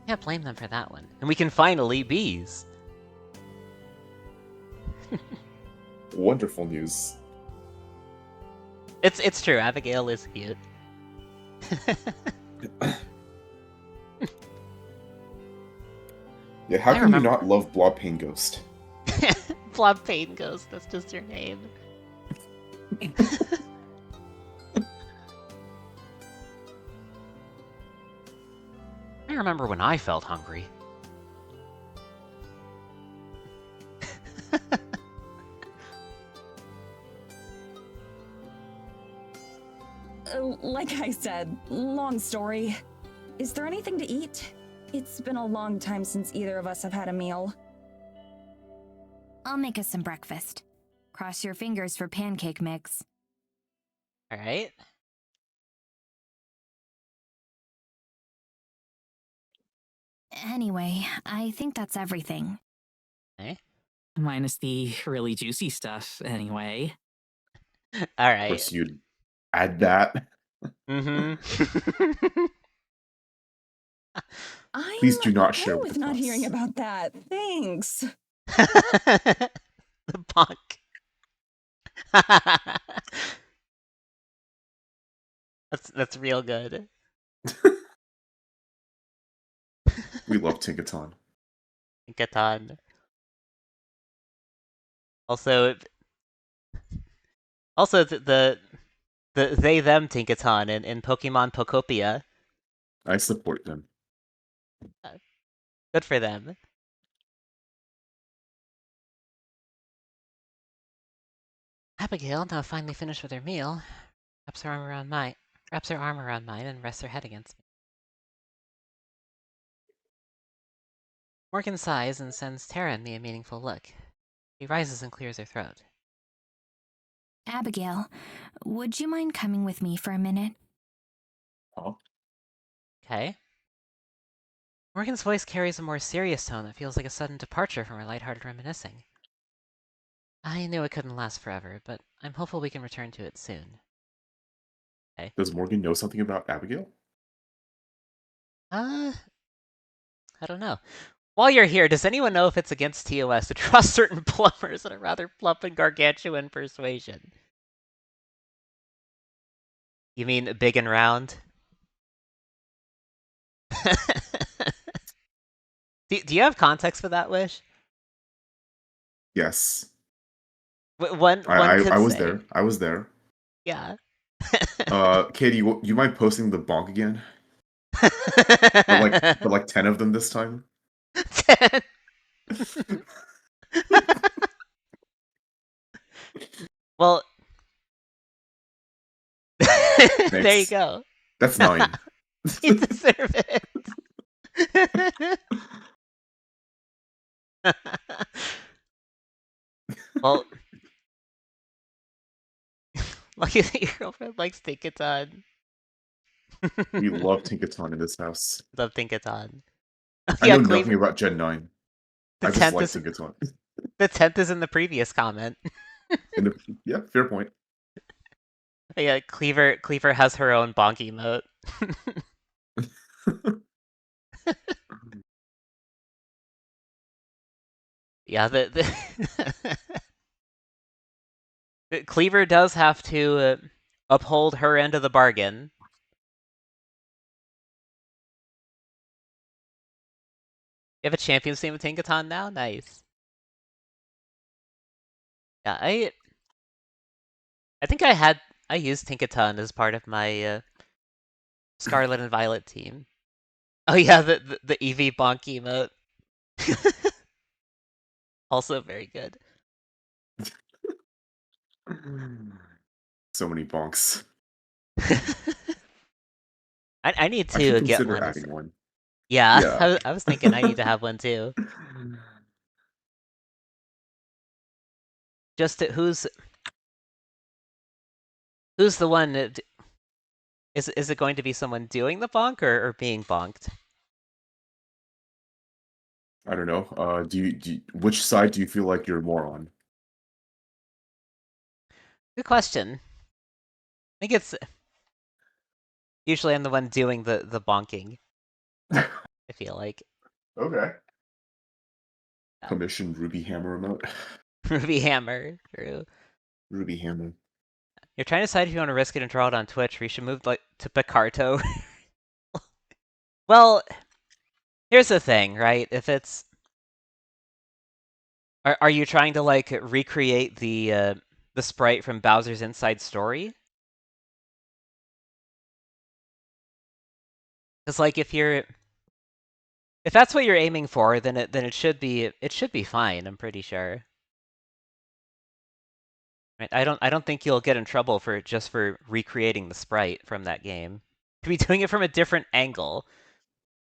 Can't blame them for that one. And we can finally bees. Wonderful news. It's true. Abigail is cute. Yeah, how I can remember- you not love Blob Pain Ghost? Blob Pain Ghost. That's just your name. I remember when I felt hungry. Like I said, long story. Is there anything to eat? It's been a long time since either of us have had a meal. I'll make us some breakfast. Cross your fingers for pancake mix. Alright. Anyway, I think that's everything. Okay. Minus the really juicy stuff, anyway. Of Alright. course, you'd add that. Mm-hmm. I'm Please do not okay share with with not us. hearing about that. Thanks. The bonk. That's real good. We love Tinkaton. Tinkaton. Also, the they them Tinkaton in Pokemon Pokopia. I support them. Good for them. Abigail, now finally finished with her meal, wraps her arm around mine and rests her head against me. Morgan sighs and sends Tara and me a meaningful look. She rises and clears her throat. Abigail, would you mind coming with me for a minute? Oh, Okay. Morgan's voice carries a more serious tone that feels like a sudden departure from her lighthearted reminiscing. I knew it couldn't last forever, but I'm hopeful we can return to it soon. does Morgan know something about Abigail? I don't know. While you're here, does anyone know if it's against TOS to trust certain plumbers that are rather plump and gargantuan persuasion? You mean big and round? Do you have context for that, Wish? Yes. One could I was say. there. I was there. Yeah. Katie, you mind posting the bonk again? But like 10 of them this time? 10. Well, there you go. That's 9. You deserve it. Well, lucky that your girlfriend likes Tinkaton. We love Tinkaton in this house. Love Tinkaton. I know nothing about Gen 9. The I just 10th like is Tinkaton. the 10th is in the previous comment. Yeah, fair point. Yeah, Cleaver has her own bonk emote. Yeah, Cleaver does have to uphold her end of the bargain. You have a champions team with Tinkaton now? Nice. Yeah, I think I used Tinkaton as part of my Scarlet and Violet team. Oh yeah, the Eevee bonk emote. Also very good. So many bonks. I need I should to get consider one. adding one. Yeah, Yeah. I was thinking I need to have one too. Just who's the one? Is it going to be someone doing the bonk or being bonked? I don't know. Which side do you feel like you're more on? Good question. I think it's usually I'm the one doing the bonking. I feel like. Okay. Yeah. Commission Ruby Hammer remote. Ruby Hammer, true. Ruby Hammer. You're trying to decide if you want to risk it and draw it on Twitch, or you should move to Picarto. Well, here's the thing, right? If it's are you trying to like recreate the the sprite from Bowser's Inside Story. Because like if that's what you're aiming for, then it should be fine. I'm pretty sure. Right? I don't think you'll get in trouble for recreating the sprite from that game. To be doing it from a different angle.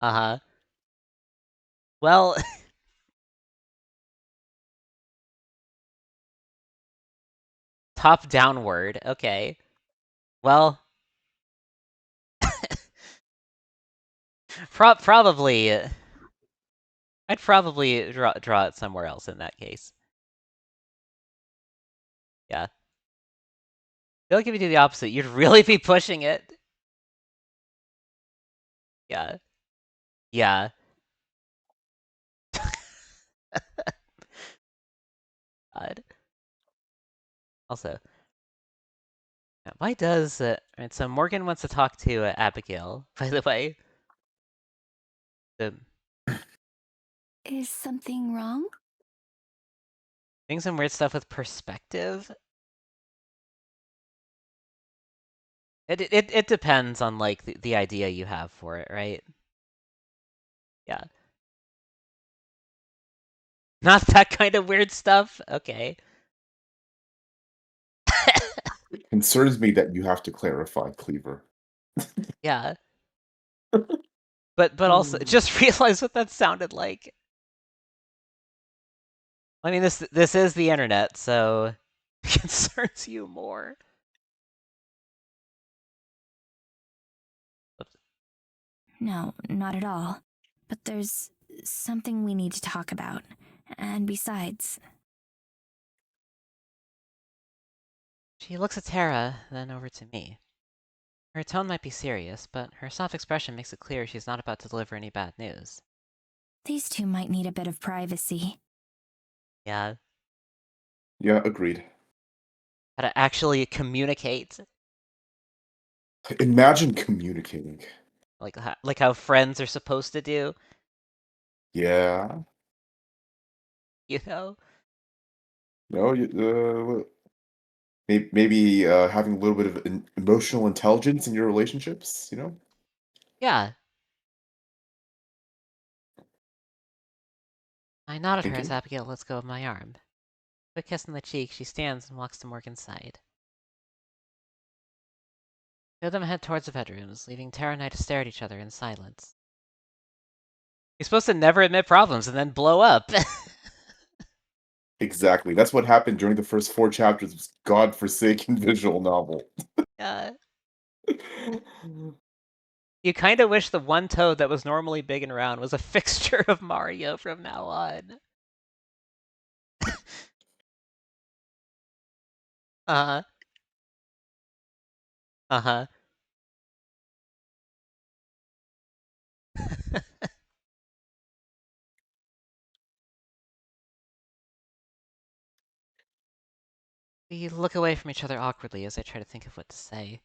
Uh-huh. Well, top downward. Okay. Well, probably. I'd probably draw it somewhere else in that case. Yeah. I feel like if you do the opposite, you'd really be pushing it. Yeah. Yeah. God. Also, why does right, so Morgan wants to talk to Abigail, by the way. Is something wrong? Doing some weird stuff with perspective. It depends on like the idea you have for it, right? Yeah. Not that kind of weird stuff? Okay. It concerns me that you have to clarify, Cleaver. Yeah. But also, just realize what that sounded like. I mean, this is the internet, so it concerns you more. No, not at all. But there's something we need to talk about. And besides... She looks at Tara, then over to me. Her tone might be serious, but her soft expression makes it clear she's not about to deliver any bad news. These two might need a bit of privacy. Yeah. Yeah, agreed. How to actually communicate. Imagine communicating. Like how friends are supposed to do. Yeah. You know? No, maybe having a little bit of emotional intelligence in your relationships, you know? Yeah. I nod at her as Thinking? Abigail lets go of my arm. Quick kiss on the cheek, she stands and walks to Morgan's side. The two of them head towards the bedrooms, leaving Tara and I to stare at each other in silence. You're supposed to never admit problems and then blow up. Exactly. That's what happened during the first 4 chapters of this godforsaken visual novel. Yeah. You kind of wish the one toad that was normally big and round was a fixture of Mario from now on. Uh-huh. Uh-huh. We look away from each other awkwardly as I try to think of what to say.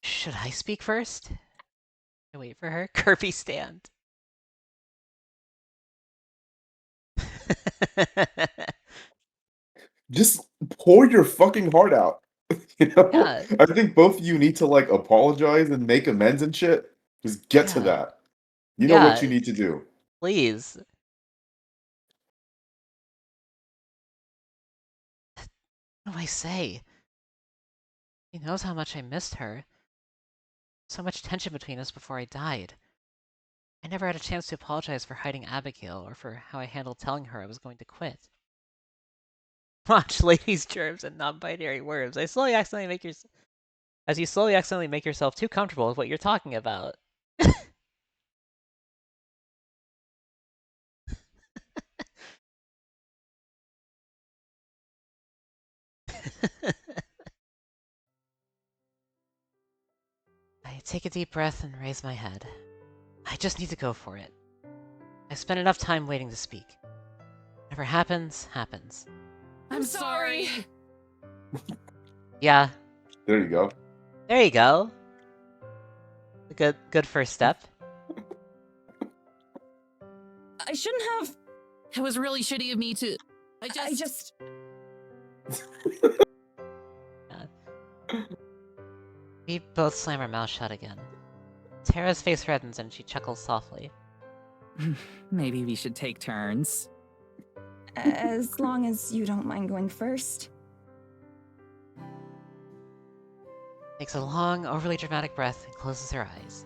Should I speak first? I wait for her. Kirby stand. Just pour your fucking heart out. You know? Yeah. I think both of you need to like apologize and make amends and shit. Just get to Yeah. that. You know what you need to do. Please. What do I say? He knows how much I missed her. So much tension between us before I died. I never had a chance to apologize for hiding Abigail or for how I handled telling her I was going to quit. Watch ladies' germs and non-binary words. As you slowly accidentally make yourself too comfortable with what you're talking about. I take a deep breath and raise my head. I just need to go for it. I've spent enough time waiting to speak. Whatever happens, happens. I'm sorry. Yeah. There you go. There you go. A good first step. I shouldn't have. It was really shitty of me to. I just. We both slam our mouths shut again. Tara's face reddens and she chuckles softly. Maybe we should take turns. As long as you don't mind going first. Takes a long, overly dramatic breath and closes her eyes.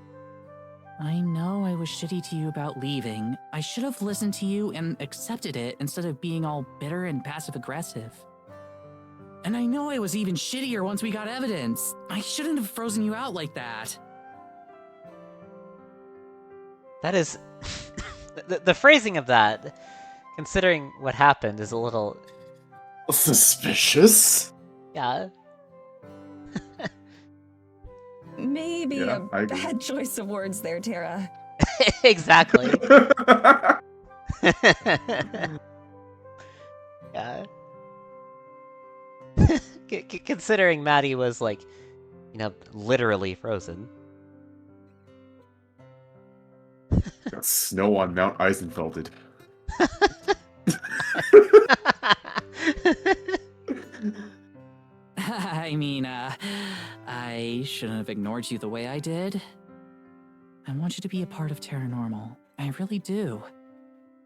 I know I was shitty to you about leaving. I should have listened to you and accepted it instead of being all bitter and passive-aggressive. And I know I was even shittier once we got evidence. I shouldn't have frozen you out like that. That is... the phrasing of that, considering what happened, is a little... Suspicious? Yeah. Maybe Yeah, I a agree. bad choice of words there, Tara. Exactly. Yeah. Considering Maddie was, like, you know, literally frozen. Got snow on Mount Eisenfelded. I mean, I shouldn't have ignored you the way I did. I want you to be a part of Terranormal. I really do.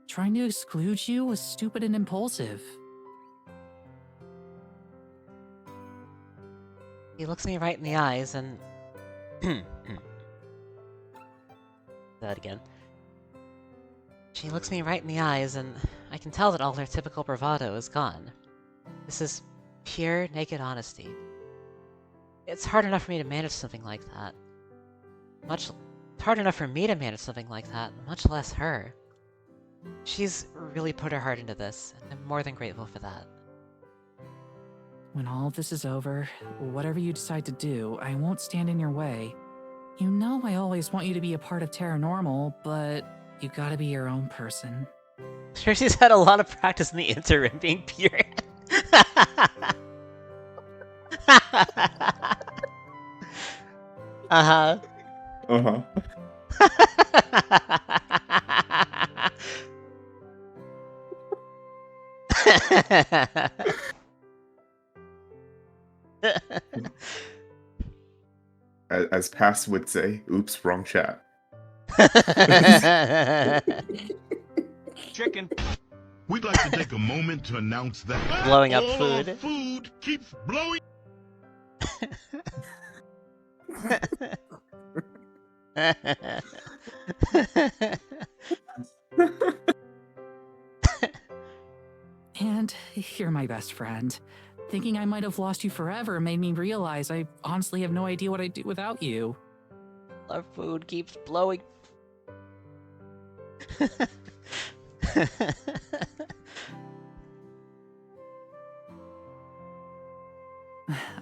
Trying to exclude you was stupid and impulsive. He looks me right in the eyes and... that again. She looks me right in the eyes and I can tell that all her typical bravado is gone. This is pure, naked honesty. It's hard enough for me to manage something like that. It's hard enough for me to manage something like that, much less her. She's really put her heart into this, and I'm more than grateful for that. When all of this is over, whatever you decide to do, I won't stand in your way. You know I always want you to be a part of Terranormal, but you gotta be your own person. Sure, she's had a lot of practice in the interim being pure. Uh-huh. Uh-huh. As Pass would say, oops, wrong chat. Chicken. We'd like to take a moment to announce that Blowing up all our food. food keeps blowing. And you're my best friend. Thinking I might have lost you forever made me realize I honestly have no idea what I'd do without you. Our food keeps blowing.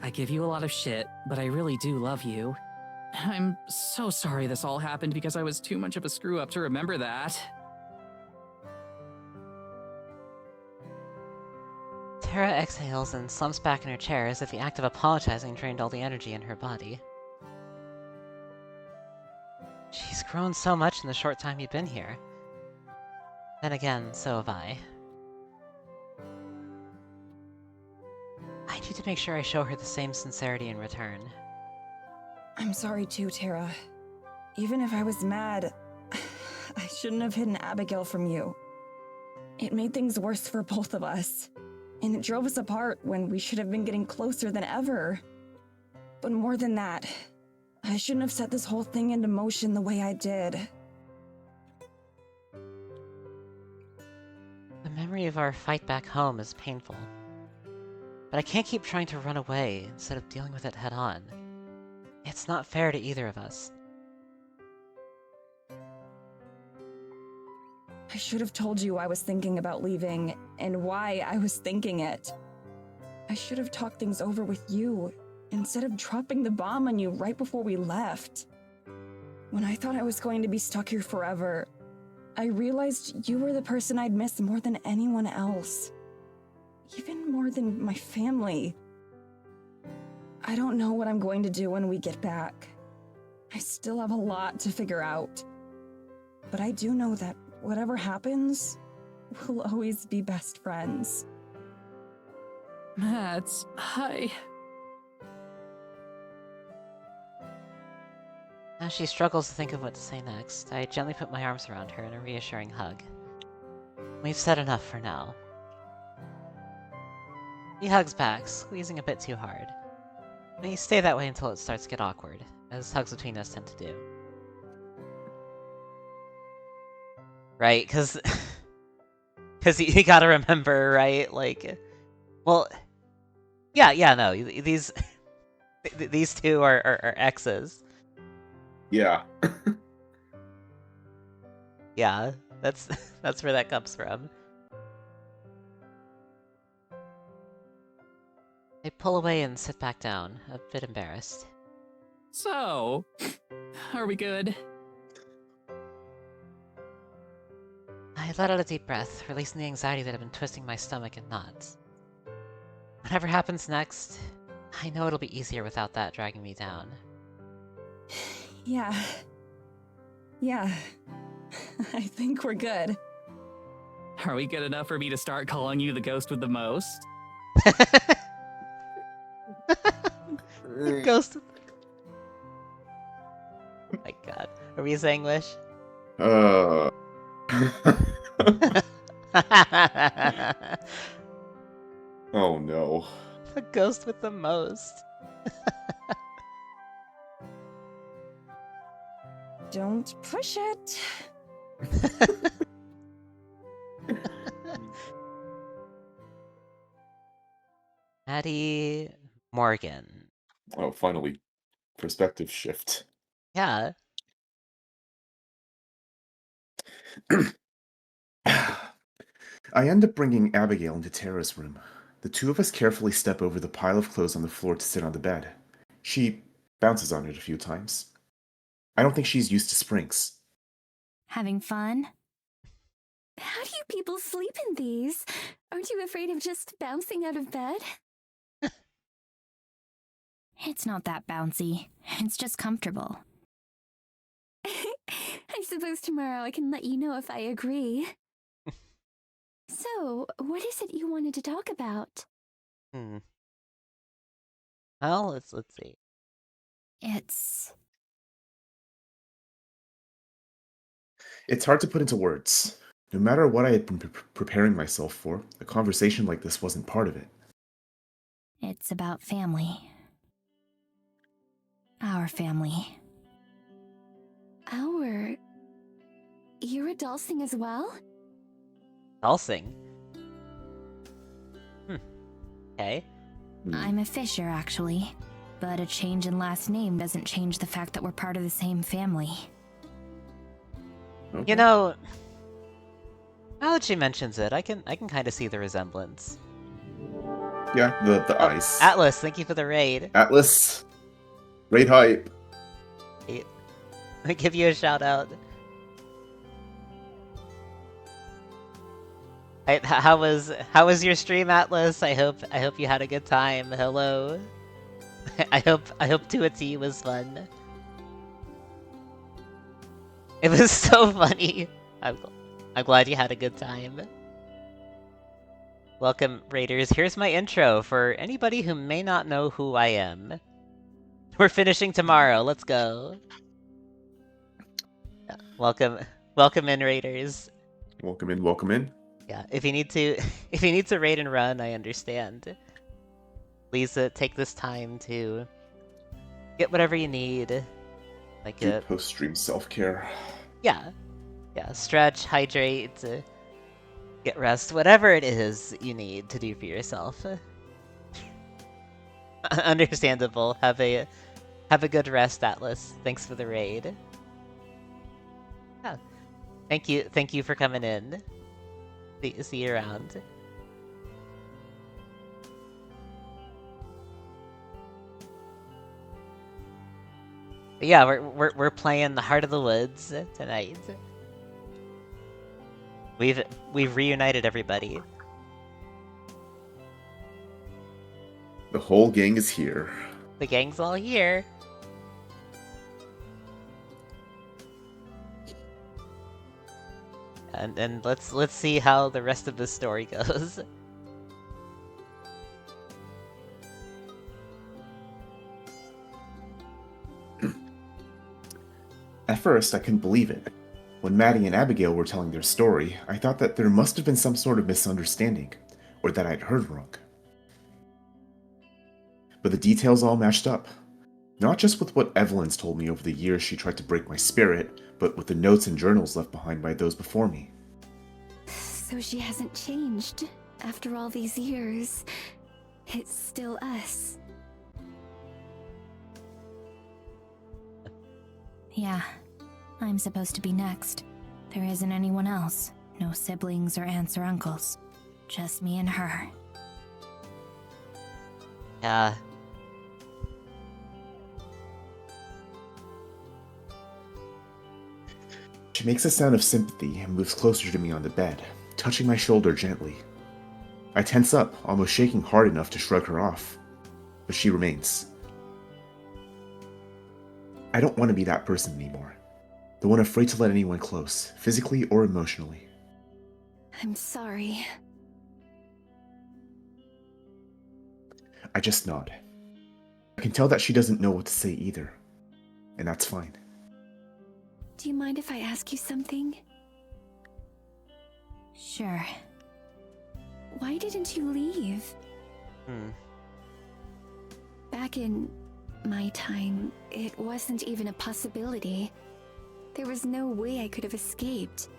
I give you a lot of shit, but I really do love you. I'm so sorry this all happened because I was too much of a screw-up to remember that. Tara exhales and slumps back in her chair as if the act of apologizing drained all the energy in her body. She's grown so much in the short time you've been here. Then again, so have I. I need to make sure I show her the same sincerity in return. I'm sorry too, Tara. Even if I was mad, I shouldn't have hidden Abigail from you. It made things worse for both of us. And it drove us apart when we should have been getting closer than ever. But more than that, I shouldn't have set this whole thing into motion the way I did. The memory of our fight back home is painful. But I can't keep trying to run away instead of dealing with it head on. It's not fair to either of us. I should have told you I was thinking about leaving and why I was thinking it. I should have talked things over with you instead of dropping the bomb on you right before we left. When I thought I was going to be stuck here forever, I realized you were the person I'd miss more than anyone else. Even more than my family. I don't know what I'm going to do when we get back. I still have a lot to figure out. But I do know that whatever happens, we'll always be best friends. Mads, hi. As she struggles to think of what to say next, I gently put my arms around her in a reassuring hug. We've said enough for now. He hugs back, squeezing a bit too hard. We stay that way until it starts to get awkward, as hugs between us tend to do. Right, cause you gotta remember, right, like, well, yeah, no, these two are exes. Yeah. Yeah, that's where that comes from. I pull away and sit back down, a bit embarrassed. So, are we good? I let out a deep breath, releasing the anxiety that had been twisting my stomach in knots. Whatever happens next, I know it'll be easier without that dragging me down. Yeah. I think we're good. Are we good enough for me to start calling you the ghost with the most? The ghost. Oh my god. Are we saying English? Oh no. The ghost with the most. Don't push it. Maddie Morgan. Oh, finally. Perspective shift. Yeah. I end up bringing Abigail into Tara's room. The two of us carefully step over the pile of clothes on the floor to sit on the bed. She bounces on it a few times. I don't think she's used to springs. Having fun? How do you people sleep in these? Aren't you afraid of just bouncing out of bed? It's not that bouncy. It's just comfortable. I suppose tomorrow I can let you know if I agree. So, what is it you wanted to talk about? Well, let's see. It's hard to put into words. No matter what I had been preparing myself for, a conversation like this wasn't part of it. It's about family. Our family. Our... You're a Dulcing as well? Dulcing? Okay. I'm a Fisher, actually. But a change in last name doesn't change the fact that we're part of the same family. Okay. You know, now that she mentions it, I can kind of see the resemblance. Yeah, the ice. Atlas, thank you for the raid. Atlas. Raid hype. I give you a shout out. How was your stream, Atlas? I hope you had a good time. Hello. I hope Tuati was fun. It was so funny. I'm glad you had a good time. Welcome, Raiders. Here's my intro for anybody who may not know who I am. We're finishing tomorrow. Let's go. Yeah, welcome in, Raiders. Welcome in. Yeah, if you need to raid and run, I understand. Please take this time to get whatever you need. Like Do post-stream self-care. Yeah, stretch, hydrate, get rest, whatever it is you need to do for yourself. Understandable. Have a good rest, Atlas. Thanks for the raid. Yeah. Thank you for coming in. See you around. But yeah, we're playing the Heart of the Woods tonight. We've reunited everybody. The whole gang is here. The gang's all here. And let's see how the rest of this story goes. At first, I couldn't believe it. When Maddie and Abigail were telling their story, I thought that there must have been some sort of misunderstanding, or that I'd heard wrong. But the details all matched up. Not just with what Evelyn's told me over the years she tried to break my spirit, but with the notes and journals left behind by those before me. So she hasn't changed. After all these years, it's still us. Yeah, I'm supposed to be next. There isn't anyone else. No siblings or aunts or uncles. Just me and her. Yeah. She makes a sound of sympathy and moves closer to me on the bed, touching my shoulder gently. I tense up, almost shaking hard enough to shrug her off. But she remains. I don't want to be that person anymore. The one afraid to let anyone close, physically or emotionally. I'm sorry. I just nod. I can tell that she doesn't know what to say either. And that's fine. Do you mind if I ask you something? Sure. Why didn't you leave? Back in my time, it wasn't even a possibility. There was no way I could have escaped.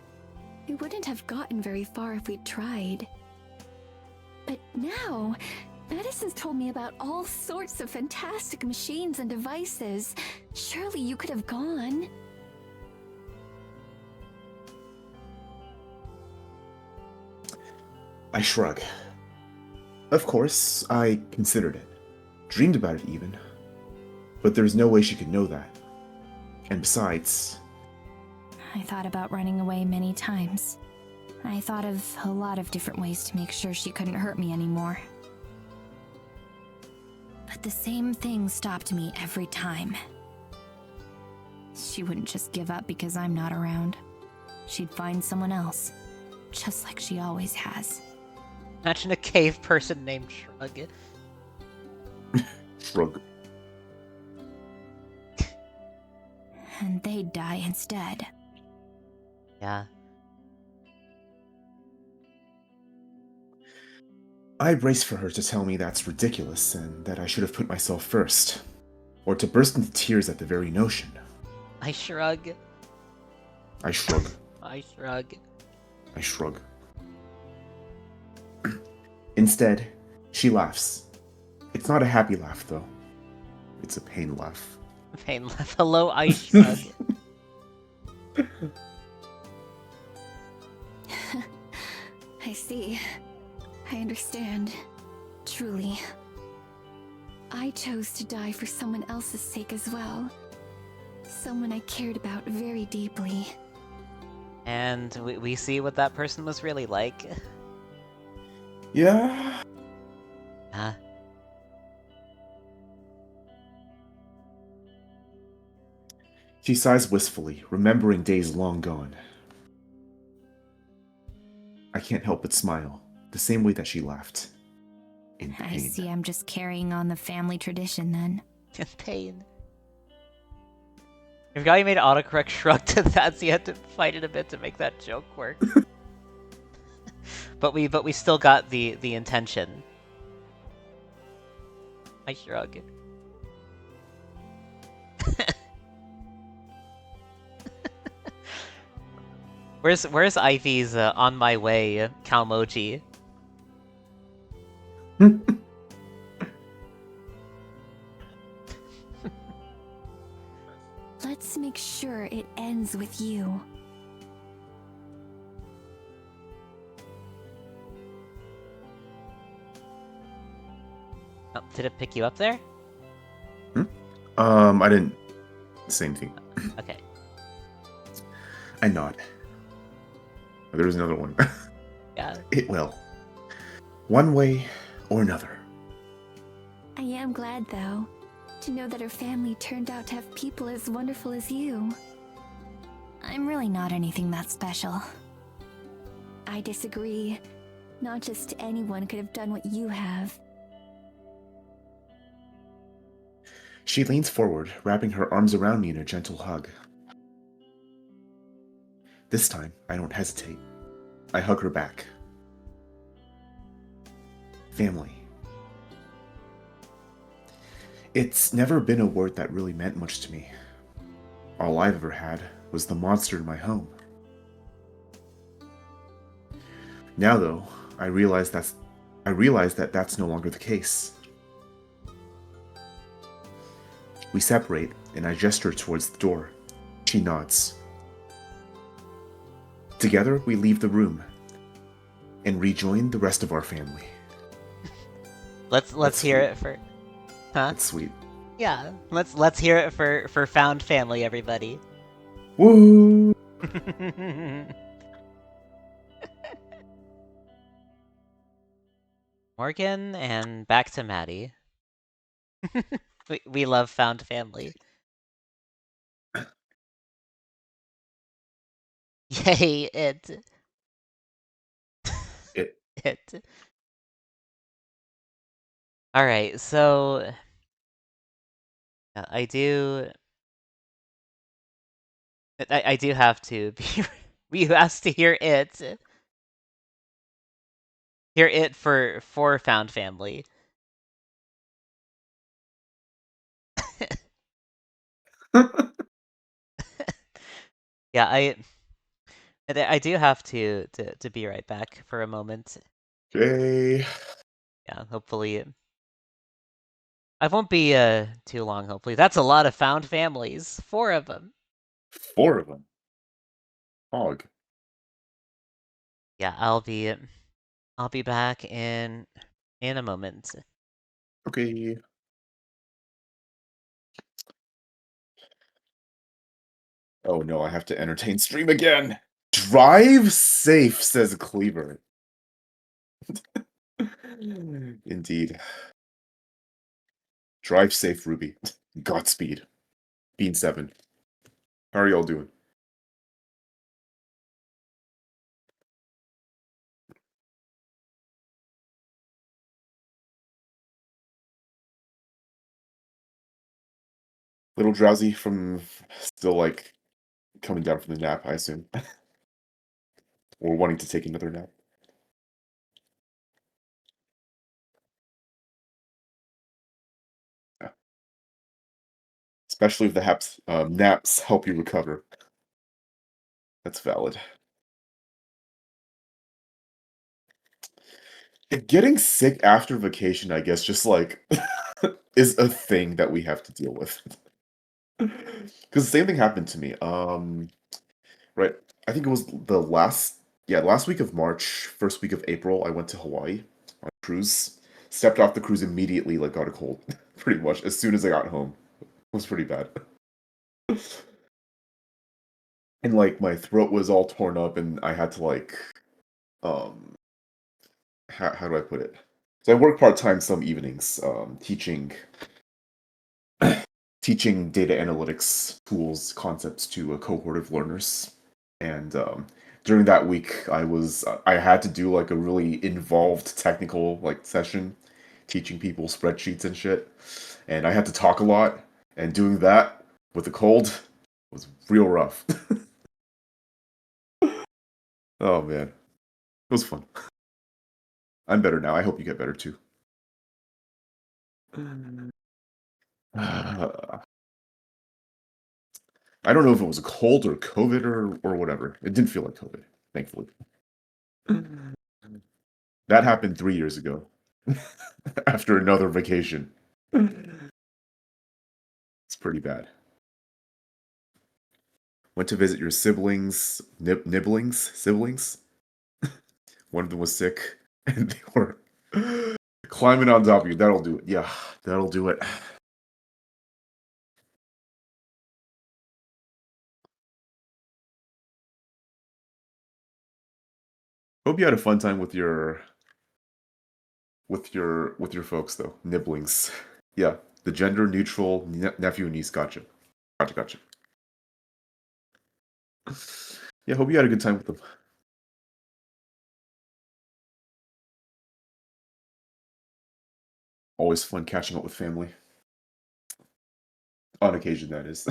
We wouldn't have gotten very far if we'd tried. But now, Madison's told me about all sorts of fantastic machines and devices. Surely you could have gone. I shrug. Of course, I considered it. Dreamed about it even. But there's no way she could know that. And besides... I thought about running away many times. I thought of a lot of different ways to make sure she couldn't hurt me anymore. But the same thing stopped me every time. She wouldn't just give up because I'm not around. She'd find someone else, just like she always has. Imagine a cave person named Shrug. Shrug. And they'd die instead. Yeah. I brace for her to tell me that's ridiculous and that I should have put myself first. Or to burst into tears at the very notion. I shrug. I shrug. I shrug. I shrug. Instead, she laughs. It's not a happy laugh, though. It's a pain laugh. Pain laugh. Hello, I shrug. I see. I understand. Truly. I chose to die for someone else's sake as well. Someone I cared about very deeply. And we see what that person was really like. Yeah. Huh? She sighs wistfully, remembering days long gone. I can't help but smile, the same way that she laughed. In pain. I see I'm just carrying on the family tradition then. In pain. If guy made autocorrect shrug to that, so you had to fight it a bit to make that joke work. but we still got the intention. I shrug. Where's Ivy's on my way Calmoji? Let's make sure it ends with you. Oh, did it pick you up there? I didn't say anything. Okay. I nod. There was another one. Yeah. It will. One way or another. I am glad, though, to know that her family turned out to have people as wonderful as you. I'm really not anything that special. I disagree. Not just anyone could have done what you have. She leans forward, wrapping her arms around me in a gentle hug. This time, I don't hesitate. I hug her back. Family. It's never been a word that really meant much to me. All I've ever had was the monster in my home. Now, though, I realize that that's no longer the case. We separate, and I gesture towards the door. She nods. Together, we leave the room and rejoin the rest of our family. Let's hear it for, huh? That's sweet. Yeah, let's hear it for found family, everybody. Woo! Morgan and back to Maddie. we love found family. Yay, it. It. It. Alright, so... I do have to be... You asked to hear it. Hear it for found family. Yeah, I do have to be right back for a moment. Okay. Yeah, hopefully I won't be too long, hopefully. That's a lot of found families. 4 of them. 4 of them. Hog. Yeah, I'll be back in a moment. Okay. Oh no, I have to entertain stream again. Drive safe, says Cleaver. Indeed. Drive safe, Ruby. Godspeed. Bean 7. How are y'all doing? Little drowsy from still like coming down from the nap, I assume. Or wanting to take another nap. Yeah. Especially if the naps help you recover. That's valid. Getting sick after vacation, I guess, just like is a thing that we have to deal with. Because the same thing happened to me. Right. I think it was last week of March, first week of April, I went to Hawaii on a cruise. Stepped off the cruise immediately, like got a cold. Pretty much as soon as I got home. It was pretty bad. And like my throat was all torn up and I had to like how do I put it? So I work part-time some evenings, teaching data analytics tools concepts to a cohort of learners. And during that week, I had to do like a really involved technical like session, teaching people spreadsheets and shit. And I had to talk a lot, and doing that with a cold was real rough. Oh man, it was fun. I'm better now. I hope you get better too. I don't know if it was a cold or COVID or whatever. It didn't feel like COVID, thankfully. That happened 3 years ago. After another vacation. It's pretty bad. Went to visit your siblings, siblings. One of them was sick, and they were climbing on top of you. That'll do it. Yeah, that'll do it. Hope you had a fun time with your folks though. Nibblings. Yeah, the gender neutral nephew and niece. Gotcha. Gotcha. Yeah, hope you had a good time with them. Always fun catching up with family. On occasion, that is.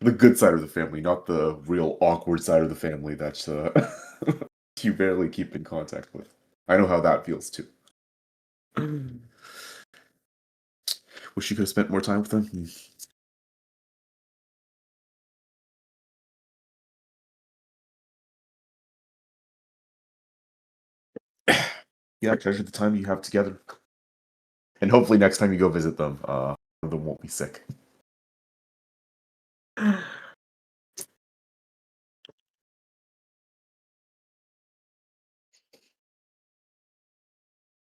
The good side of the family, not the real awkward side of the family that you barely keep in contact with. I know how that feels too. Wish you could have spent more time with them. Yeah, treasure the time you have together. And hopefully next time you go visit them, one of them won't be sick.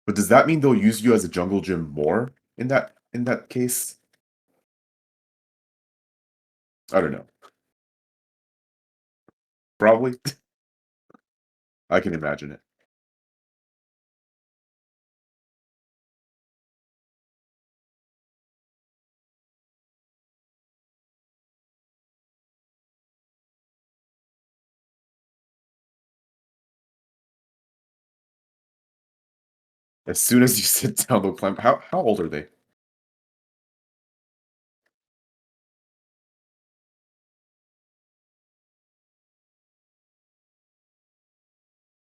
But does that mean they'll use you as a jungle gym more in that case? I don't know. Probably. I can imagine it. As soon as you sit down, they'll climb. How old are they?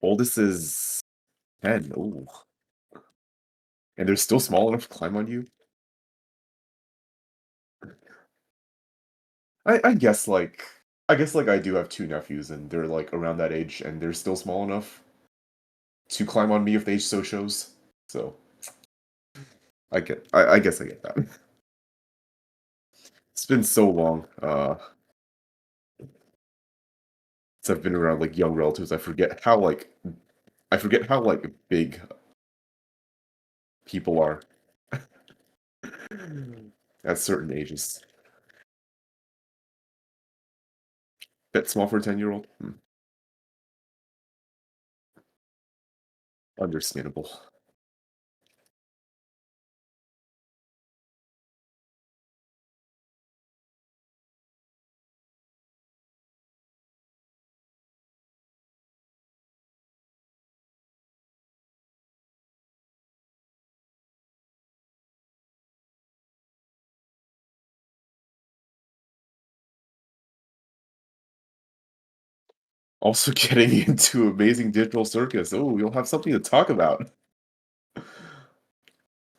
Oldest is 10. Ooh. And they're still small enough to climb on you? I guess like I do have two nephews and they're like around that age and they're still small enough to climb on me if they so shows. So I guess I get that. It's been so long, since I've been around like young relatives, I forget how like big people are at certain ages. Bit small for a 10-year-old? Understandable. Also getting into Amazing Digital Circus. Oh, you'll have something to talk about.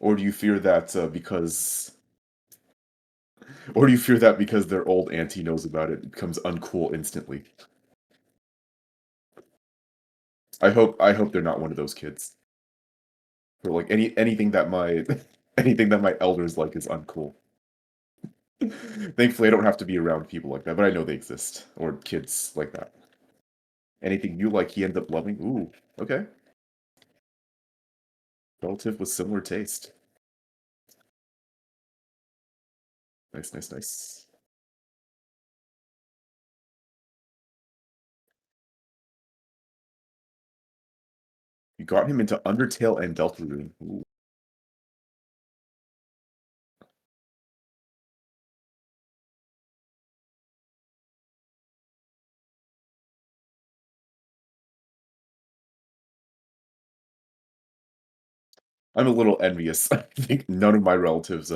Or do you fear that because their old auntie knows about it, it becomes uncool instantly? I hope they're not one of those kids. Or like anything that my anything that my elders like is uncool. Thankfully, I don't have to be around people like that, but I know they exist. Or kids like that. Anything you like, he ends up loving. Ooh, okay. Relative with similar taste. Nice, nice, nice. You got him into Undertale and Deltarune. Ooh. I'm a little envious. I think none of my relatives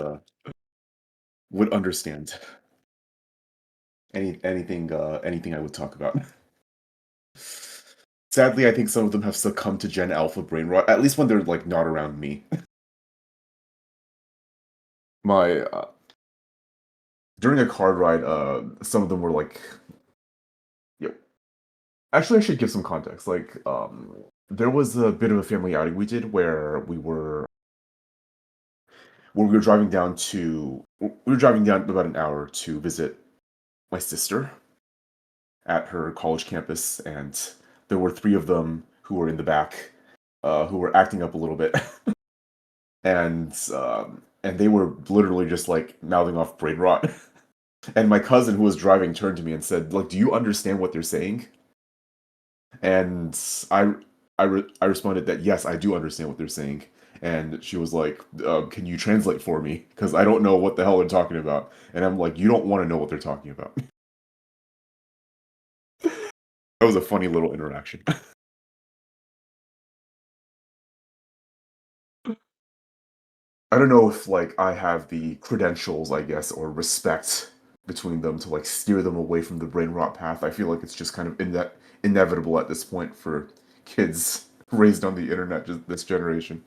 would understand anything I would talk about. Sadly, I think some of them have succumbed to Gen Alpha brain rot, at least when they're like not around me. My during a card ride, some of them were like, yep. Actually, I should give some context. Like, there was a bit of a family outing we did where we were driving down about an hour to visit my sister at her college campus, and there were three of them who were in the back, who were acting up a little bit, and they were literally just like mouthing off brain rot. And my cousin who was driving turned to me and said, "Like, do you understand what they're saying?" And I responded that yes, I do understand what they're saying. And she was like, "Can you translate for me? Because I don't know what the hell they're talking about." And I'm like, "You don't want to know what they're talking about." That was a funny little interaction. I don't know if like I have the credentials, I guess, or respect between them to like steer them away from the brain rot path. I feel like it's just kind of inevitable at this point for kids raised on the internet just this generation.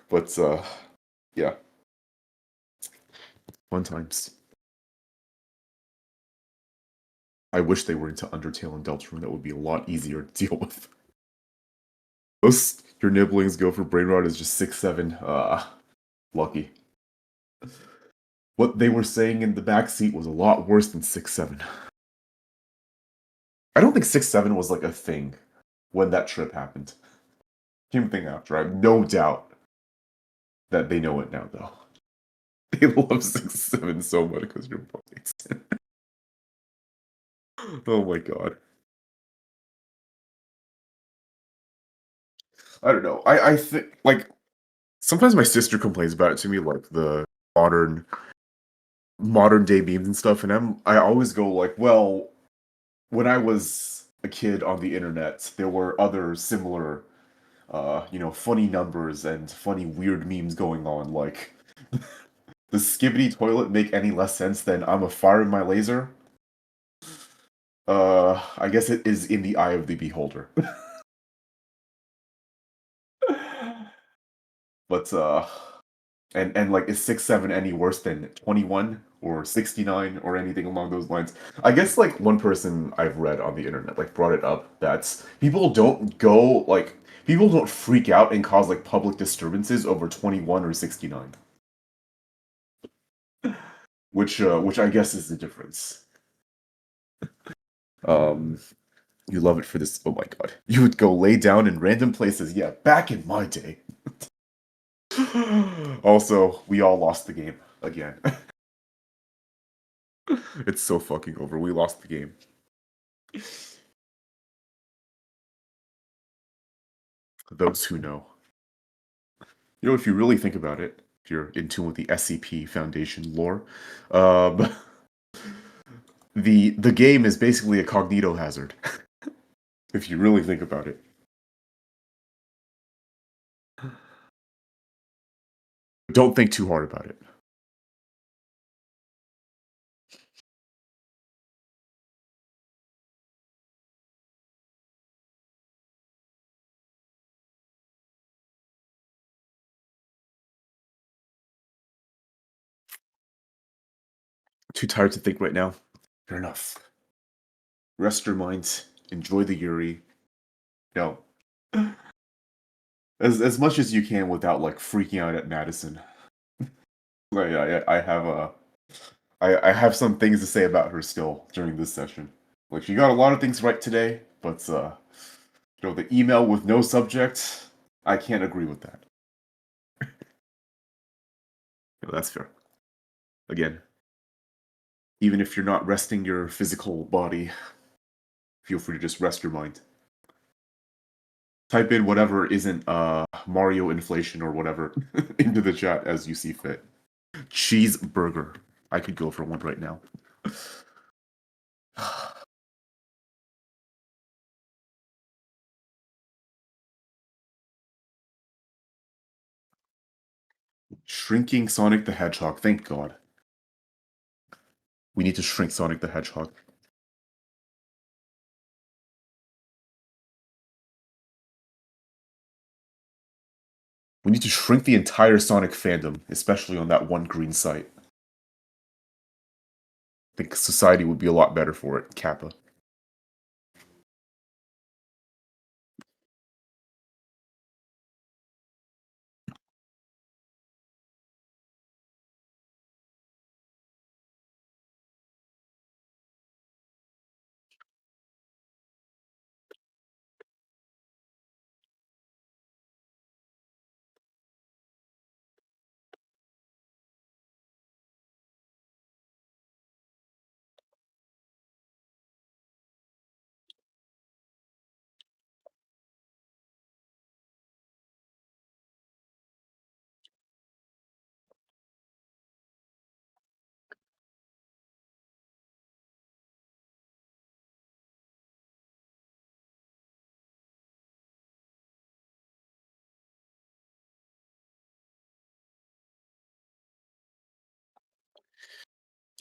But yeah, fun times. I wish they were into Undertale and Deltarune. That would be a lot easier to deal with. Most your nibblings go for brain rot is just 6-7. Lucky. What they were saying in the backseat was a lot worse than 6-7. I don't think 6-7 was like a thing when that trip happened. Same thing after. I have no doubt that they know it now, though. They love 6-7 so much because you're boys. Oh my god. I don't know. I think, like, sometimes my sister complains about it to me, like, the modern day memes and stuff, and I always go like, well, when I was a kid on the internet, there were other similar, funny numbers and funny weird memes going on, like, does Skibbity Toilet make any less sense than I'm a fire in my laser? I guess it is in the eye of the beholder. But, and like, is 6-7 any worse than 21 or 69 or anything along those lines? I guess, like, one person I've read on the internet, like, brought it up that people don't freak out and cause, like, public disturbances over 21 or 69. Which I guess is the difference. You love it for this. Oh my god. You would go lay down in random places. Yeah, back in my day. Also, we all lost the game again. It's so fucking over. We lost the game. Those who know. You know, if you really think about it, if you're in tune with the SCP Foundation lore, um, the game is basically a cognito hazard. If you really think about it. Don't think too hard about it. Too tired to think right now. Fair enough. Rest your mind. Enjoy the Yuri. No. As much as you can without like freaking out at Madison. I have some things to say about her still during this session. Like she got a lot of things right today, but the email with no subject, I can't agree with that. That's fair. Again, even if you're not resting your physical body, feel free to just rest your mind. Type in whatever isn't Mario inflation or whatever into the chat as you see fit. Cheeseburger. I could go for one right now. Shrinking Sonic the Hedgehog. Thank God. We need to shrink Sonic the Hedgehog. We need to shrink the entire Sonic fandom, especially on that one green site. I think society would be a lot better for it, Kappa.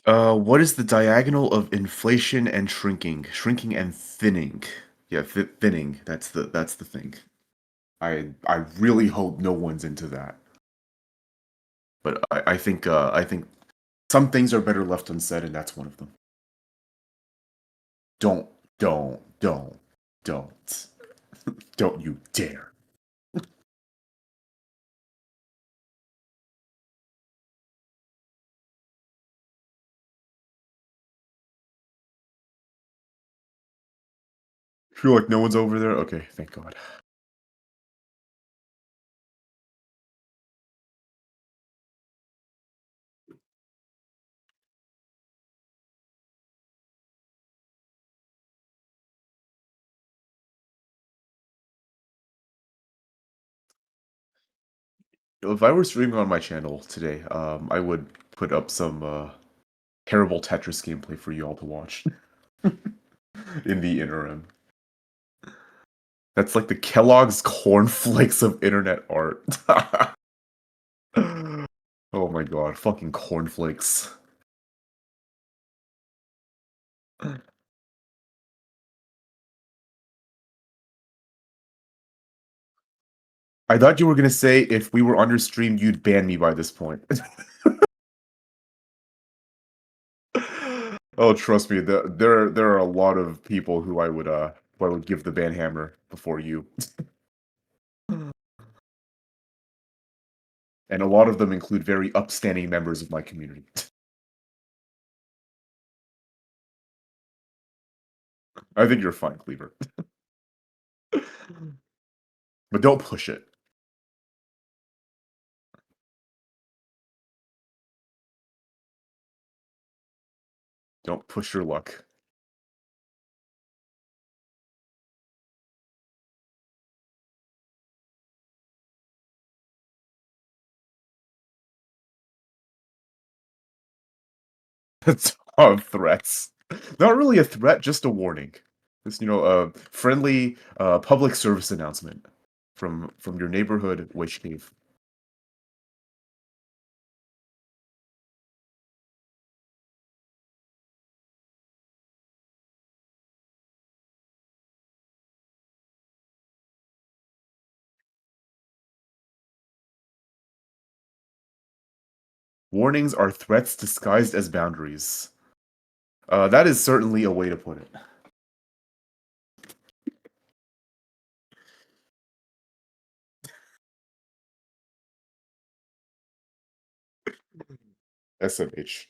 What is the diagonal of inflation and shrinking? Shrinking and thinning. Yeah, thinning. That's the thing. I really hope no one's into that. But I think some things are better left unsaid, and that's one of them. Don't, don't you dare. Feel like no one's over there? Okay, thank God. If I were streaming on my channel today, I would put up some terrible Tetris gameplay for you all to watch in the interim. That's like the Kellogg's cornflakes of internet art. Oh my god, fucking cornflakes. I thought you were gonna say if we were under stream, you'd ban me by this point. Oh, trust me, there are a lot of people who I would give the ban hammer before you. And a lot of them include very upstanding members of my community. I think you're fine, Cleaver. But don't push it. Don't push your luck. Threats. Not really a threat, just a warning. Just, a friendly public service announcement from your neighborhood witch cave. Warnings are threats disguised as boundaries. That is certainly a way to put it. SMH.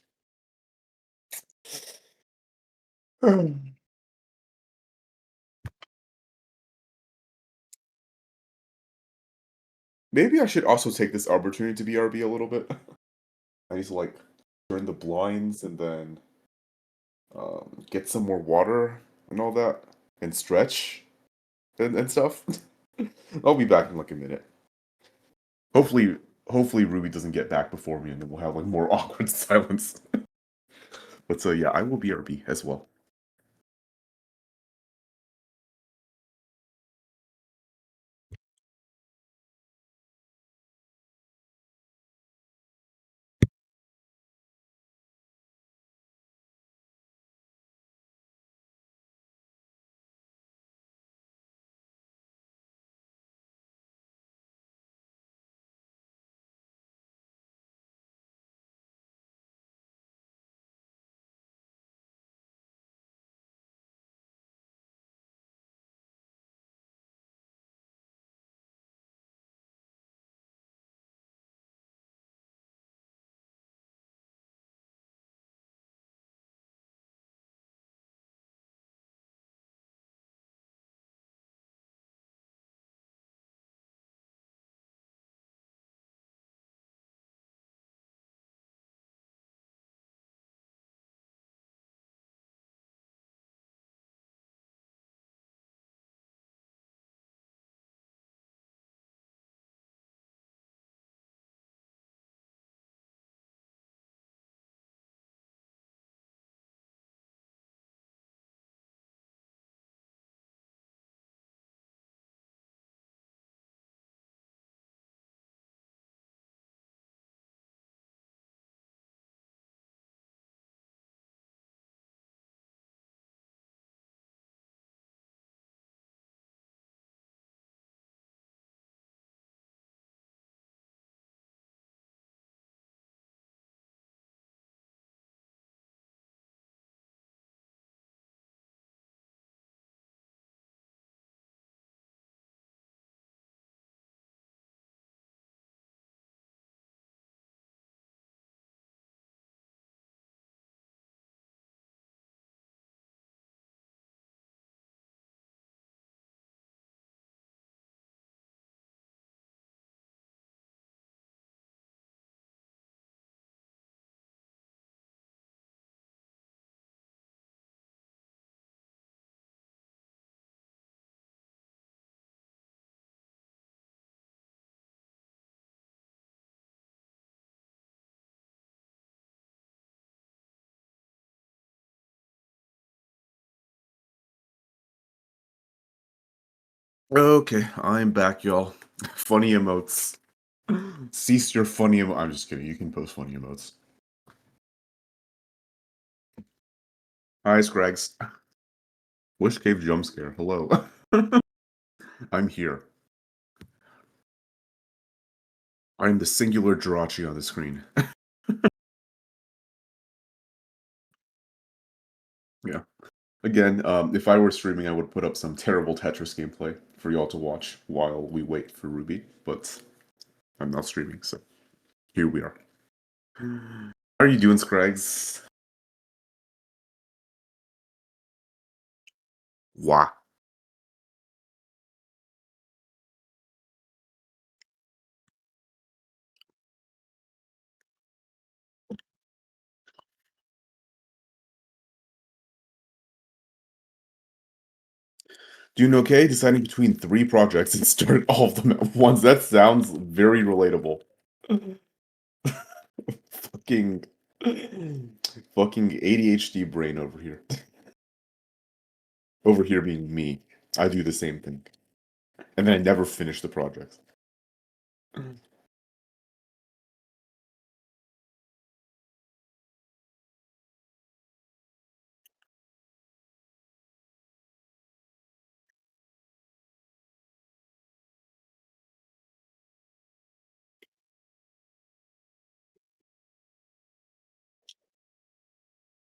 Maybe I should also take this opportunity to BRB a little bit. I need to like turn the blinds and then get some more water and all that, and stretch and stuff. I'll be back in like a minute. Hopefully, hopefully Ruby doesn't get back before me, and then we'll have like more awkward silence. But so yeah, I will BRB as well. Okay, I'm back, y'all. Funny emotes. Cease your funny emo- I'm just kidding. You can post funny emotes. Hi, Scrags. Wish Cave jump scare. Hello. I'm here. I'm the singular Jirachi on the screen. Yeah. Again, if I were streaming, I would put up some terrible Tetris gameplay for y'all to watch while we wait for Ruby, but I'm not streaming, so here we are. How are you doing, Scrags? Wah. Doing okay? Deciding between 3 projects and start all of them at once. That sounds very relatable. Fucking fucking ADHD brain over here. Over here being me. I do the same thing. And then I never finish the projects.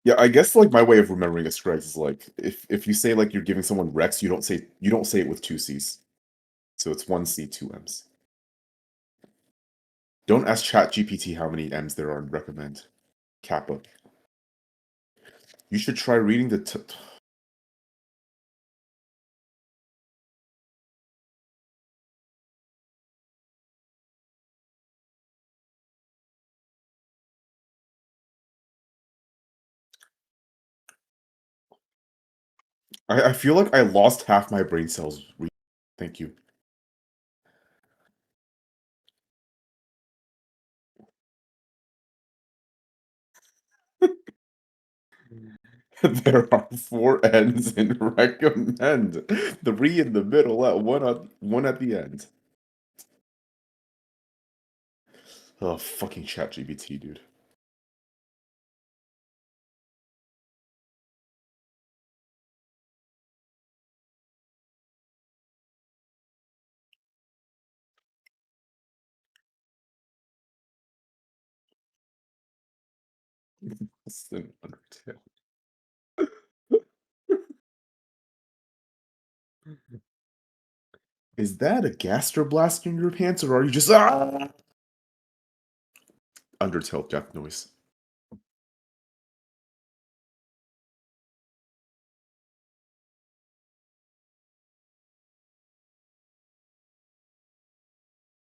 Yeah, I guess like my way of remembering a Scruggs is like if you say like you're giving someone Rex, you don't say it with 2 C's. So it's 1 C, 2 M's. Don't ask ChatGPT how many M's there are and recommend. Kappa. You should try reading the I feel like I lost half my brain cells. Thank you. There are 4 N's in recommend. 3 in the middle, one at the end. Oh, fucking ChatGPT, dude. Listen, Undertale. Is that a gastroblast in your pants, or are you just Undertale death noise?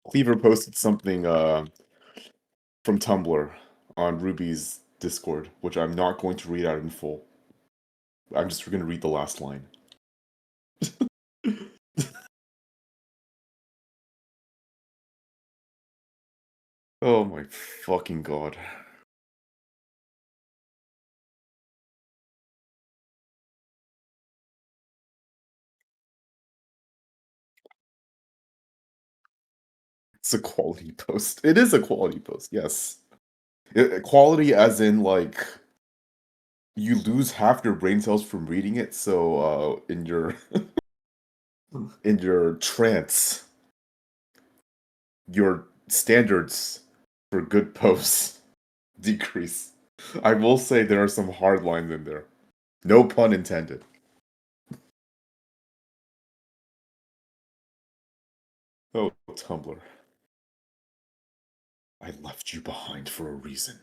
Cleaver posted something from Tumblr on Ruby's Discord, which I'm not going to read out in full. I'm just going to read the last line. Oh my fucking god. It's a quality post. It is a quality post, yes. Quality as in, like, you lose half your brain cells from reading it, so, in your in your trance, your standards for good posts decrease. I will say there are some hard lines in there. No pun intended. Oh, Tumblr. I left you behind for a reason.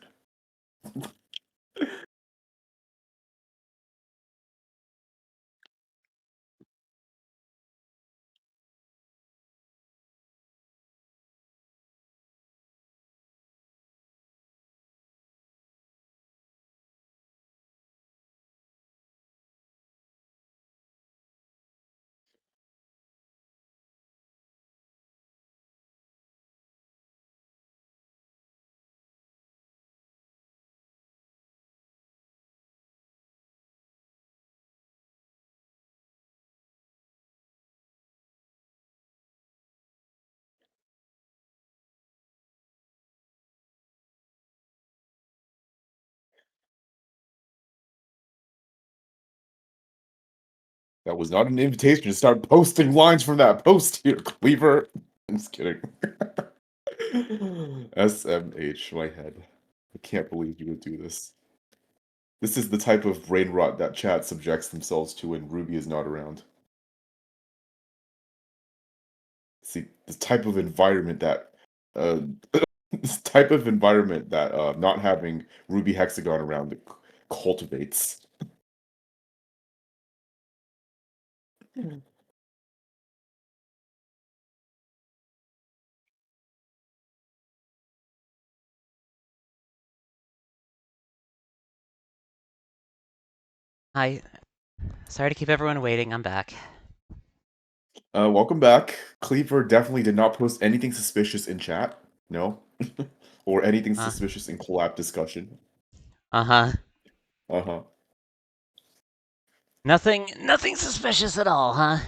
That was not an invitation to start posting lines from that post here, Cleaver. I'm just kidding. SMH, my head. I can't believe you would do this. This is the type of brain rot that chat subjects themselves to when Ruby is not around. See, the type of environment that this type of environment that not having Ruby Hexagon around cultivates. Hi. Sorry to keep everyone waiting, I'm back. Welcome back. Cleaver definitely did not post anything suspicious in chat. No. Or anything suspicious in collab discussion. Uh-huh. Uh-huh. Nothing suspicious at all, huh?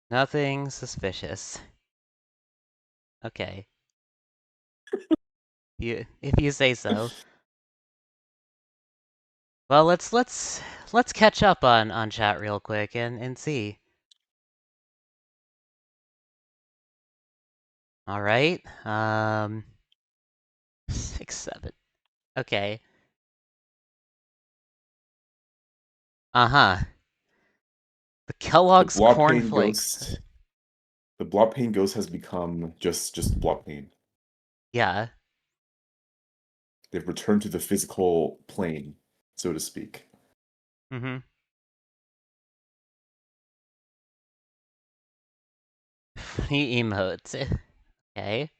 Nothing suspicious. Okay. If you say so. Well, let's catch up on chat real quick and see. All right. 6, 7. Okay. Uh-huh. The Kellogg's The Blob Pain cornflakes. Ghost. The Blob Pain Ghost has become just Blob Pain. Yeah. They've returned to the physical plane, so to speak. Mm-hmm. Funny emotes. Okay.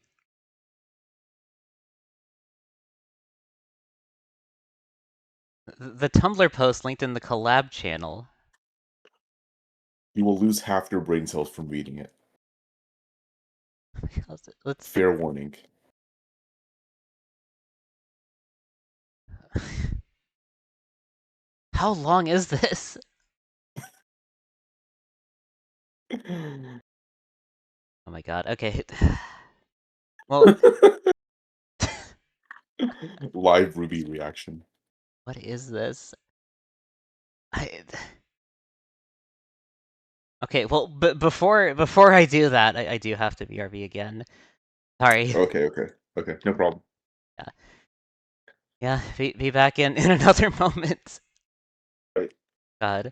The Tumblr post linked in the collab channel. You will lose half your brain cells from reading it. Let's... Fair warning. How long is this? Oh my god, okay. Well... Live Ruby reaction. What is this? Okay, well, but before I do that, I do have to BRB again. Sorry. Okay, no problem. Yeah, be back in another moment. Right. God.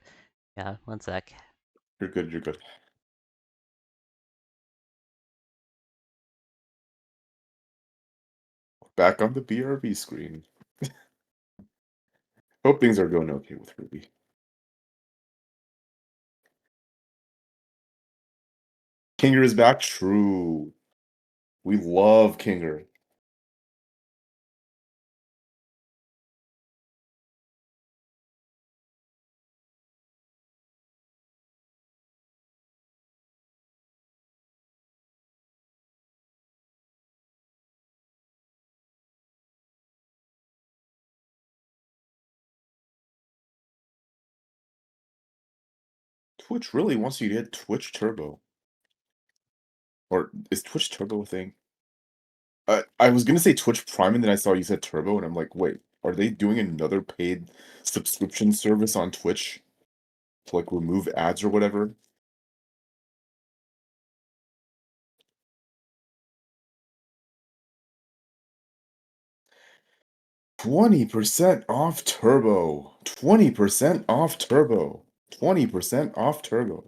Yeah, one sec. You're good. Back on the BRB screen. Hope things are going okay with Ruby. Kinger is back? True. We love Kinger. Twitch really wants you to get Twitch Turbo. Or is Twitch Turbo a thing? I was gonna say Twitch Prime, and then I saw you said Turbo, and I'm like, wait, are they doing another paid subscription service on Twitch to like remove ads or whatever? $20% off Turbo. 20% off Turbo. 20% off Turbo.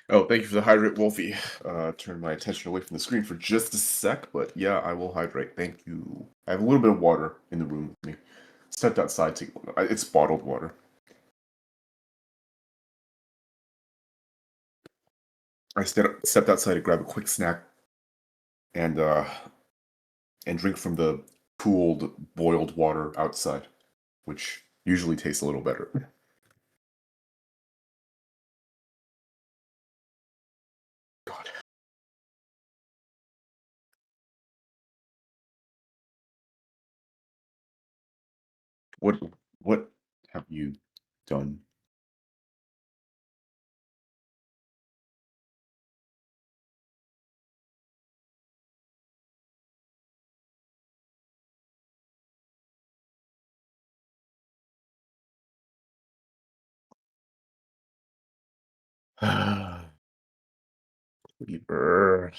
Oh, thank you for the hydrate, Wolfie. Turn my attention away from the screen for just a sec, but yeah, I will hydrate. Thank you. I have a little bit of water in the room with me. Stepped outside to. It's bottled water. I stepped outside to grab a quick snack and drink from the cooled, boiled water outside, which usually tastes a little better. God. What have you done? Cleaver.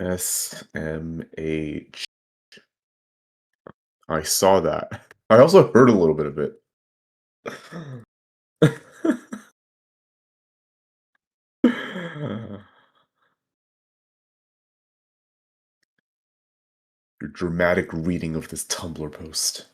SMH. I saw that. I also heard a little bit of it. Your dramatic reading of this Tumblr post.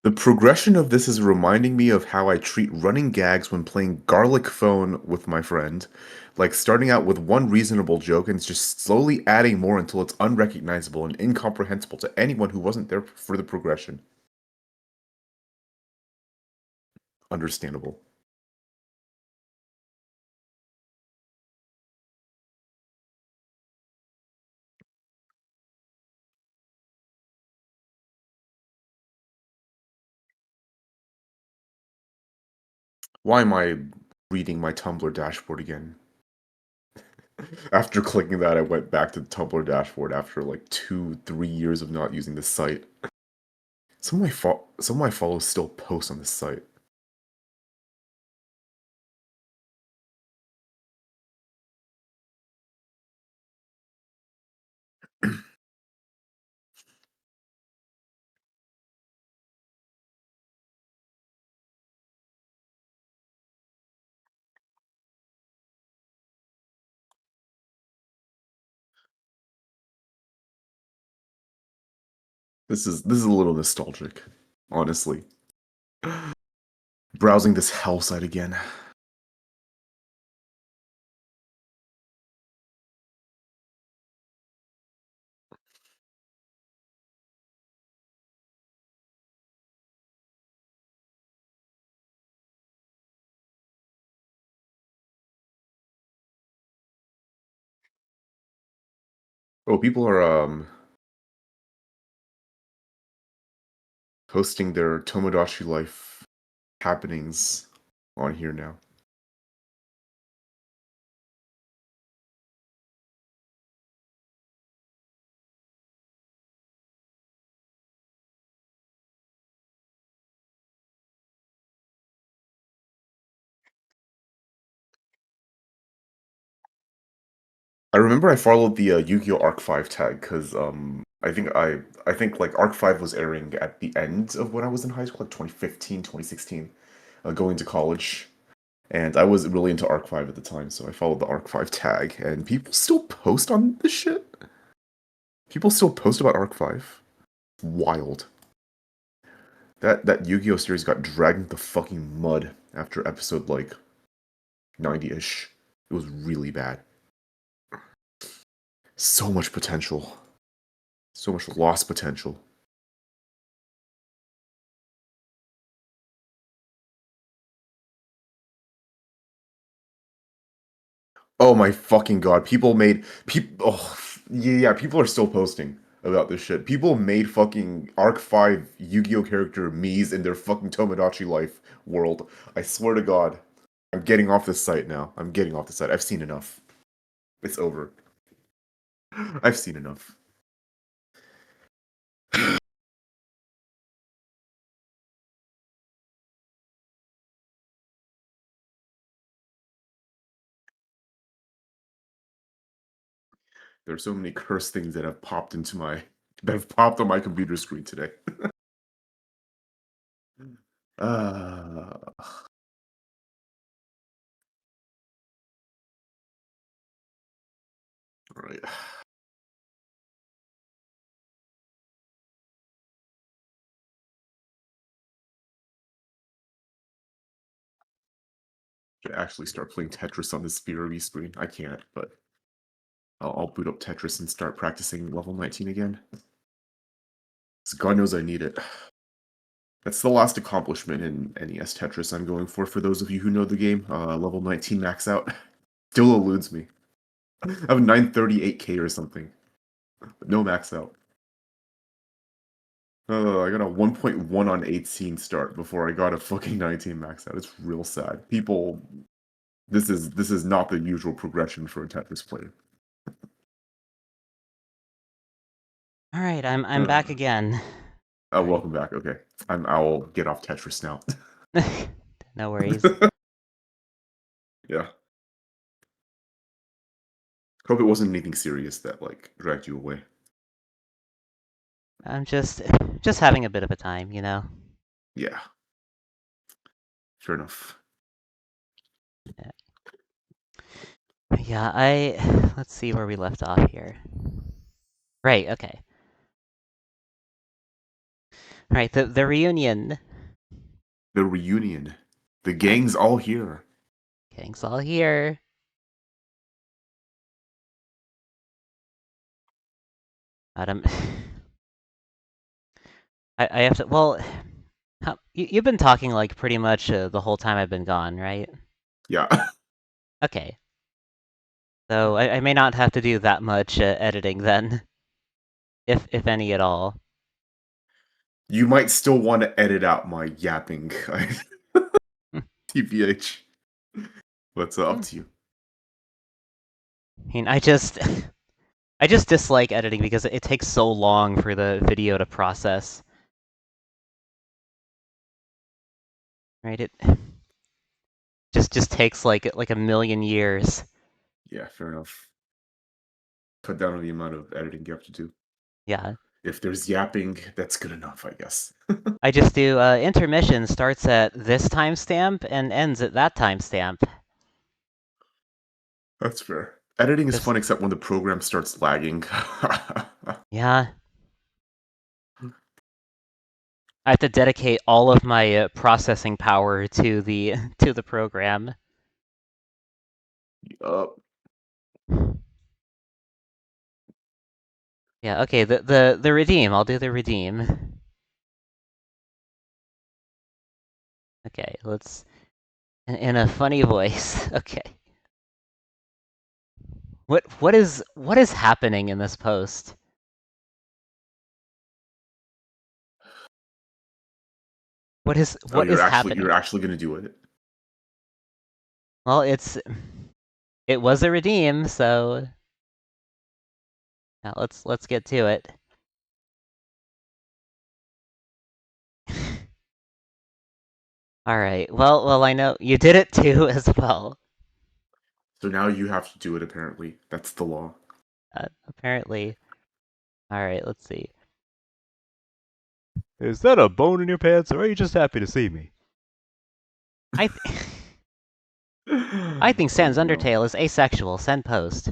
The progression of this is reminding me of how I treat running gags when playing Garlic Phone with my friend. Like starting out with one reasonable joke and just slowly adding more until it's unrecognizable and incomprehensible to anyone who wasn't there for the progression. Understandable. Why am I reading my Tumblr dashboard again? After clicking that, I went back to the Tumblr dashboard after like 2-3 years of not using the site. Some of my followers still post on this site. This is a little nostalgic, honestly. Browsing this hell site again. Oh, people are posting their Tomodachi life happenings on here now. I remember I followed the Yu-Gi-Oh! Arc 5 tag because I think like Arc 5 was airing at the end of when I was in high school, like 2015, 2016, going to college. And I was really into Arc 5 at the time, so I followed the Arc 5 tag, and people still post on this shit? People still post about Arc 5? Wild. That Yu-Gi-Oh! Series got dragged into the fucking mud after episode, like, 90-ish. It was really bad. So much potential. So much lost potential. Oh my fucking god, people are still posting about this shit. People made fucking Arc 5 Yu-Gi-Oh! Character Miis in their fucking Tomodachi life world. I swear to god. I'm getting off this site now. I'm getting off the site. I've seen enough. It's over. I've seen enough. There are so many cursed things that have popped on my computer screen today. uh, all right. Should actually start playing Tetris on this BRB screen. I can't, but I'll boot up Tetris and start practicing level 19 again. So God knows I need it. That's the last accomplishment in NES Tetris I'm going for those of you who know the game. Level 19 max out. Still eludes me. I have 938k or something. But no max out. I got a 1.1 on 18 start before I got a fucking 19 max out. It's real sad. People, this is not the usual progression for a Tetris player. All right, I'm back again. Oh, welcome back. Okay, I'll get off Tetris now. No worries. Yeah. Hope it wasn't anything serious that like dragged you away. I'm just having a bit of a time, you know. Yeah. Fair enough. Yeah, let's see where we left off here. Right, okay. Right, the reunion. The reunion. The gang's all here. Gang's all here. Adam, I have to. Well, you've been talking like pretty much the whole time I've been gone, right? Yeah. Okay. So I may not have to do that much editing then, if any at all. You might still want to edit out my yapping. TBH. What's up to you? I mean, I just dislike editing because it takes so long for the video to process. Right? It just takes like a million years. Yeah, fair enough. Cut down on the amount of editing you have to do. Yeah. If there's yapping, that's good enough, I guess. I just do intermission starts at this timestamp and ends at that timestamp. That's fair. Editing is fun except when the program starts lagging. Yeah. I have to dedicate all of my processing power to the program. Yup. Yeah, okay, the redeem. I'll do the redeem. Okay, let's in a funny voice. Okay. What is happening in this post? What is happening? You're actually gonna do it? Well, it was a redeem, so now let's get to it. All right. Well, I know you did it too as well. So now you have to do it. Apparently, that's the law. Apparently. All right. Let's see. Is that a bone in your pants, or are you just happy to see me? I think Sans Undertale is asexual. Send post.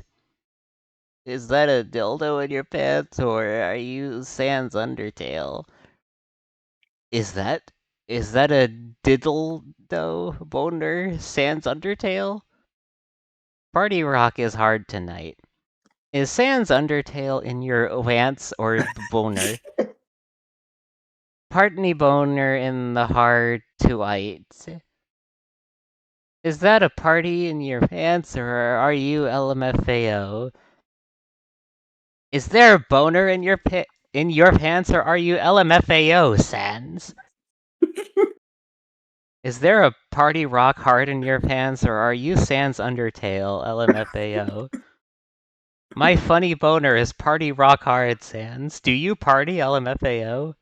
Is that a dildo in your pants, or are you Sans Undertale? Is that a diddle-do boner Sans Undertale? Party rock is hard tonight. Is Sans Undertale in your pants or boner? Partney boner in the heart to it. Is that a party in your pants, or are you LMFAO? Is there a boner in your pants, or are you LMFAO, Sans? Is there a party rock hard in your pants, or are you Sans Undertale, LMFAO? My funny boner is party rock hard, Sans. Do you party, LMFAO?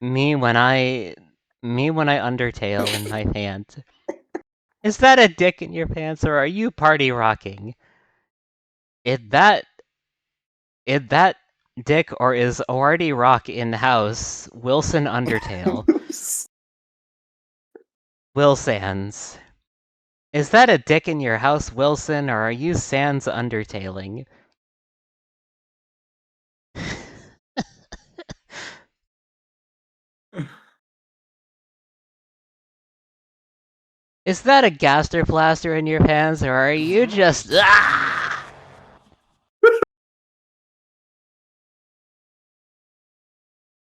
Me when I Undertale in my pants. Is that a dick in your pants, or are you party rocking? Is that that Dick or is Oardy Rock in house? Wilson Undertale. Will Sans. Is that a dick in your house, Wilson, or are you Sans undertailing? Is that a gaster plaster in your pants, or are you just... Ah!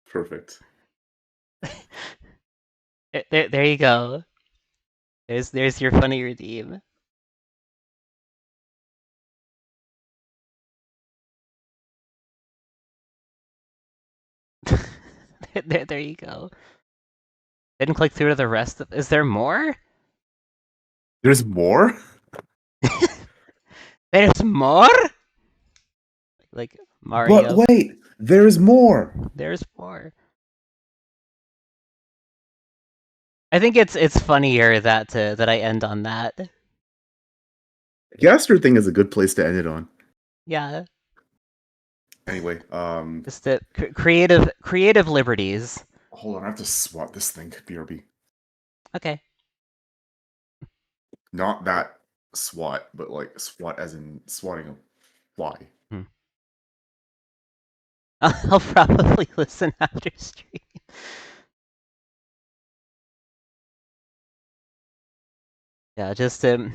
Perfect. There you go. There's your funny redeem. There you go. Didn't click through to the rest of... Is there more? There's more? There's more? Like Mario. But wait, there's more! There's more. I think it's funnier that I end on that. Gaster thing is a good place to end it on. Yeah. Anyway, Just the creative liberties. hold on, I have to swat this thing, BRB. Okay. Not that swat, but like swat as in swatting a fly. I'll probably listen after stream. Yeah, just don't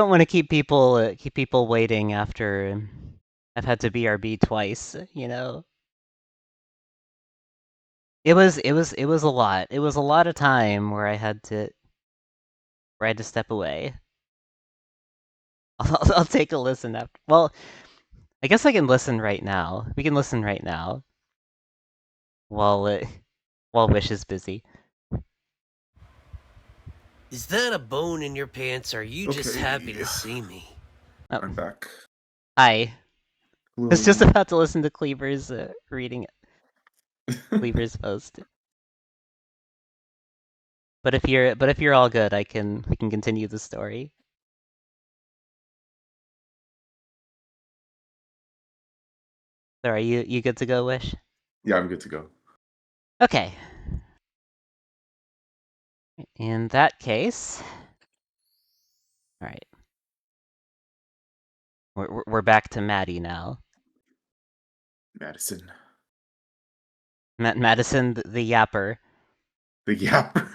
want to keep people waiting after I've had to BRB twice, you know. It was a lot. It was a lot of time where I had to step away. I'll take a listen after. Well, I guess I can listen right now. We can listen right now. While Wish is busy. Is that a bone in your pants, or are you just Okay. happy to see me? Oh. I'm back. Hi. I was just Hello. about to listen to Cleaver's reading Cleaver's post. But if you're all good, we can continue the story. So are you good to go, Wish? Yeah, I'm good to go. Okay. In that case, all right. We're back to Maddie now. Madison. Madison the yapper. The yapper.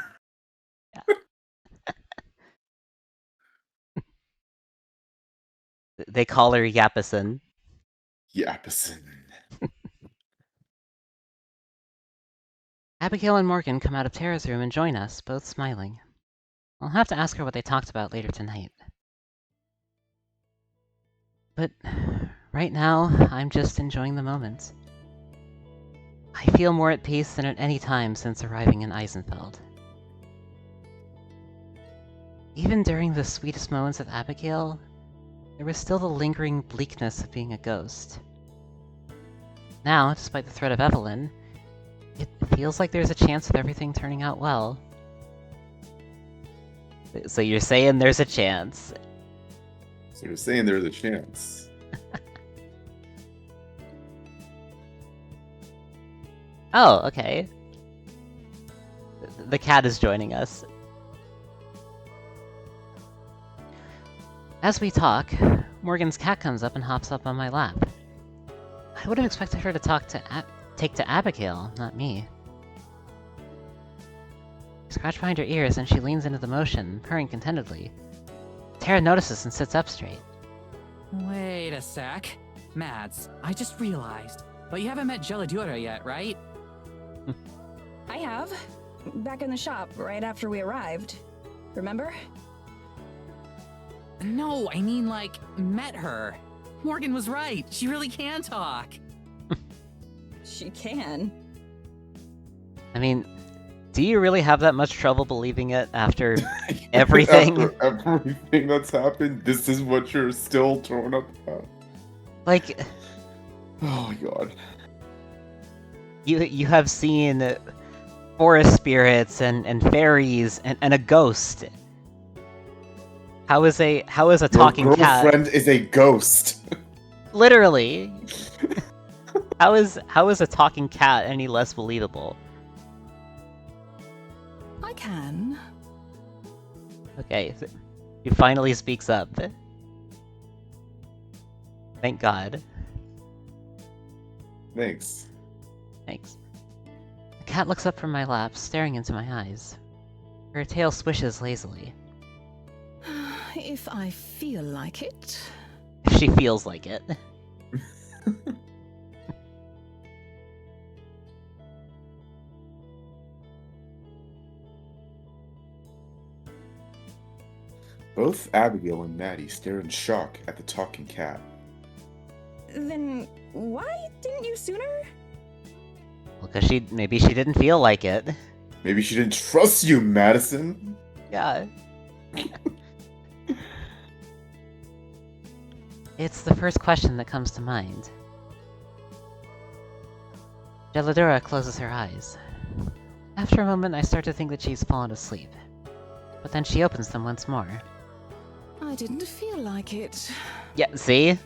They call her Yapison. Yapison. Abigail and Morgan come out of Tara's room and join us, both smiling. I'll have to ask her what they talked about later tonight. But right now, I'm just enjoying the moment. I feel more at peace than at any time since arriving in Eisenfeld. Even during the sweetest moments with Abigail, there was still the lingering bleakness of being a ghost. Now, despite the threat of Evelyn, it feels like there's a chance of everything turning out well. So you're saying there's a chance? So you're saying there's a chance? Oh, okay. The cat is joining us. As we talk, Morgan's cat comes up and hops up on my lap. I would have expected her to take to Abigail, not me. I scratch behind her ears and she leans into the motion, purring contentedly. Tara notices and sits up straight. Wait a sec. Mads, I just realized. But you haven't met Geladura yet, right? I have. Back in the shop, right after we arrived. Remember? No, I mean, like, met her. Morgan was right. She really can talk. She can. I mean, do you really have that much trouble believing it after everything? After everything that's happened, this is what you're still torn up about? Like... Oh my god. You have seen forest spirits and fairies and a ghost. How is a talking Your cat? girlfriend is a ghost. Literally. How is a talking cat any less believable? I can. Okay, he finally speaks up. Thank God. Thanks. Thanks. The cat looks up from my lap, staring into my eyes. Her tail swishes lazily. If I feel like it. If she feels like it. Both Abigail and Maddie stare in shock at the talking cat. Then why didn't you sooner? Well, because maybe she didn't feel like it. Maybe she didn't trust you, Madison. Yeah. It's the first question that comes to mind. Geladura closes her eyes. After a moment, I start to think that she's fallen asleep. But then she opens them once more. I didn't feel like it. Yeah, see?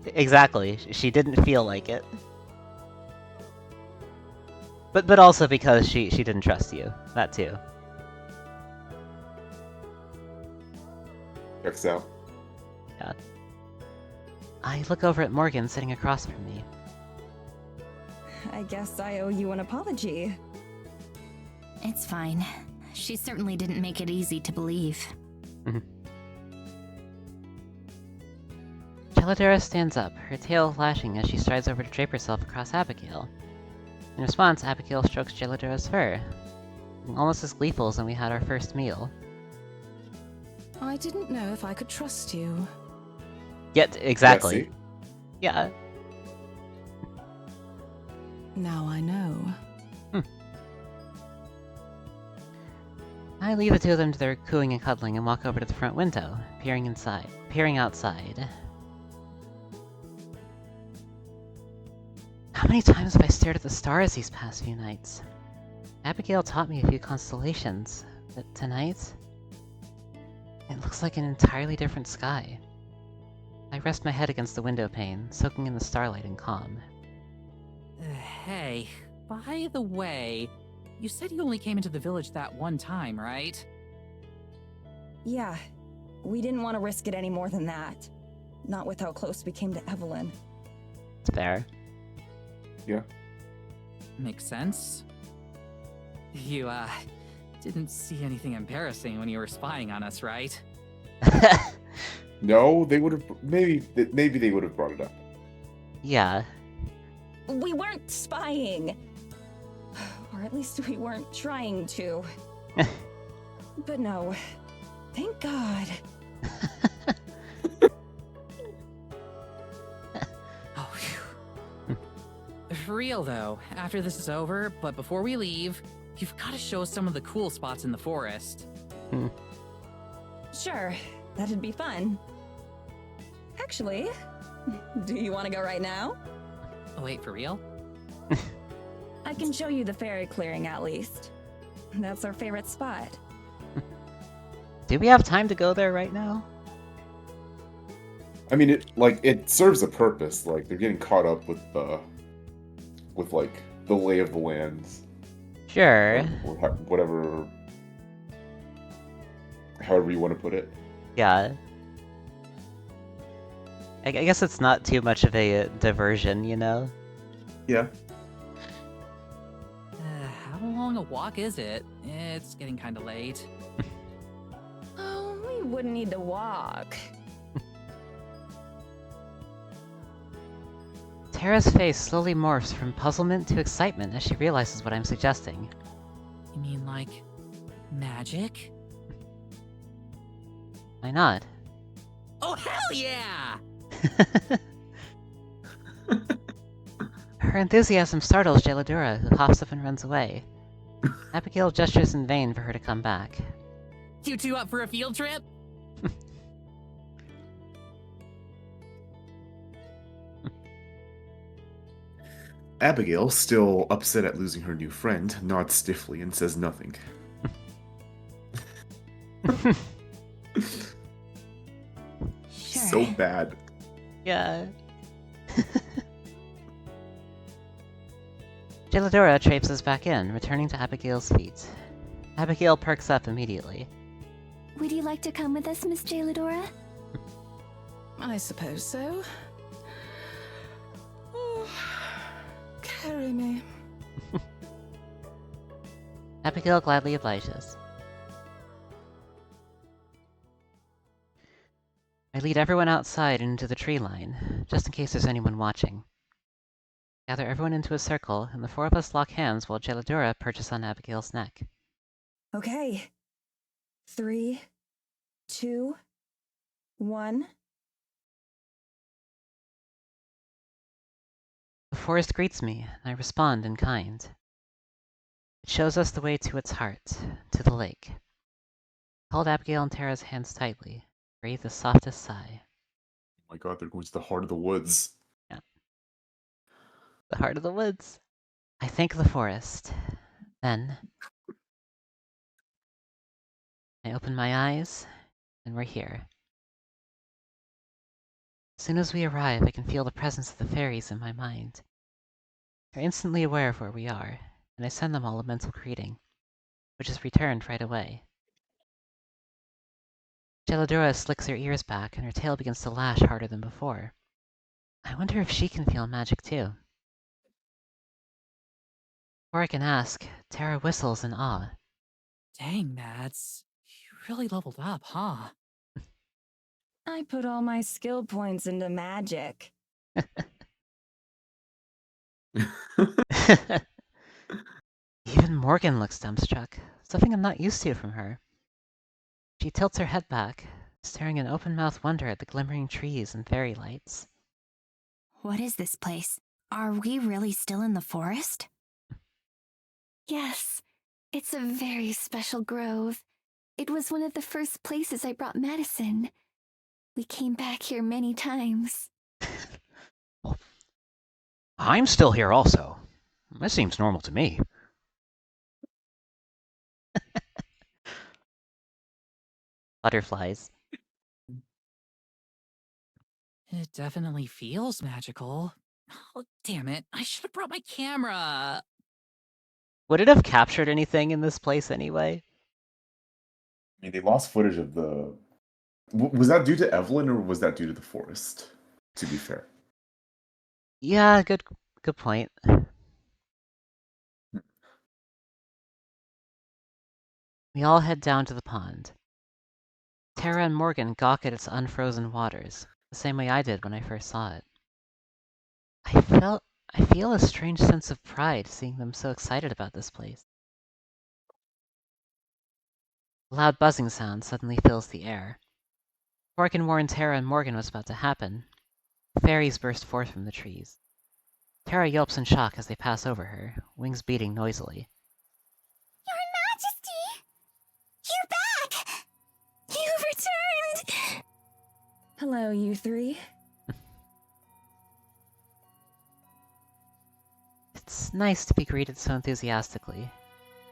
Exactly. She didn't feel like it. But also because she didn't trust you. That too. Checks out. Yeah. I look over at Morgan sitting across from me. I guess I owe you an apology. It's fine. She certainly didn't make it easy to believe. Geladura stands up, her tail lashing as she strides over to drape herself across Abigail. In response, Abigail strokes Geladura's fur, almost as gleeful as when we had our first meal. I didn't know if I could trust you. Yet, exactly. Yeah, Yeah. Now I know. I leave the two of them to their cooing and cuddling and walk over to the front window, peering outside. How many times have I stared at the stars these past few nights? Abigail taught me a few constellations, but tonight, it looks like an entirely different sky. I rest my head against the window pane, soaking in the starlight and calm. Hey, by the way, you said you only came into the village that one time, right? Yeah, we didn't want to risk it any more than that. Not with how close we came to Evelyn. It's fair. Yeah. Makes sense. You, didn't see anything embarrassing when you were spying on us, right? No, they would have. Maybe they would have brought it up. Yeah. We weren't spying! Or at least we weren't trying to. But no. Thank God. Oh, phew. For real though, after this is over, but before we leave, you've got to show us some of the cool spots in the forest. Sure, that'd be fun. Actually, do you want to go right now? Oh wait, for real? I can show you the fairy clearing at least. That's our favorite spot. Do we have time to go there right now? I mean, it serves a purpose. Like they're getting caught up with like the lay of the lands. Sure. Or whatever. However you want to put it. Yeah. I guess it's not too much of a diversion, you know? Yeah. How long a walk is it? It's getting kind of late. Oh, we wouldn't need to walk. Tara's face slowly morphs from puzzlement to excitement as she realizes what I'm suggesting. You mean like magic? I nod. Oh, hell yeah! Her enthusiasm startles Geladura, who hops up and runs away. Abigail gestures in vain for her to come back. You two up for a field trip? Abigail, still upset at losing her new friend, nods stiffly and says nothing. so bad. Yeah. Gelidora traipses back in, returning to Abigail's feet. Abigail perks up immediately. Would you like to come with us, Miss Gelidora? I suppose so. Oh, carry me. Abigail gladly obliges. I lead everyone outside and into the tree line, just in case there's anyone watching. Gather everyone into a circle, and the four of us lock hands while Gelidora perches on Abigail's neck. Okay. 3, 2, 1. The forest greets me, and I respond in kind. It shows us the way to its heart, to the lake. I hold Abigail and Tara's hands tightly, breathe the softest sigh. Oh my god, they're going to the heart of the woods. Yeah. The heart of the woods. I thank the forest. Then I open my eyes, and we're here. As soon as we arrive, I can feel the presence of the fairies in my mind. They're instantly aware of where we are, and I send them all a mental greeting, which is returned right away. Gelidora slicks her ears back, and her tail begins to lash harder than before. I wonder if she can feel magic too. Before I can ask, Tara whistles in awe. Dang, Mads. You really leveled up, huh? I put all my skill points into magic. Even Morgan looks dumbstruck, something I'm not used to from her. She tilts her head back, staring in open-mouthed wonder at the glimmering trees and fairy lights. What is this place? Are we really still in the forest? Yes, it's a very special grove. It was one of the first places I brought medicine. We came back here many times. Well, I'm still here also. That seems normal to me. Butterflies. It definitely feels magical. Oh, damn it. I should have brought my camera. Would it have captured anything in this place anyway? I mean, they lost footage of the... Was that due to Evelyn, or was that due to the forest, to be fair? Yeah, good point. We all head down to the pond. Tara and Morgan gawk at its unfrozen waters, the same way I did when I first saw it. I feel a strange sense of pride seeing them so excited about this place. A loud buzzing sound suddenly fills the air. Before I can warn Tara and Morgan what's about to happen, fairies burst forth from the trees. Tara yelps in shock as they pass over her, wings beating noisily. Your Majesty! You're back! You returned! Hello, you three. It's nice to be greeted so enthusiastically,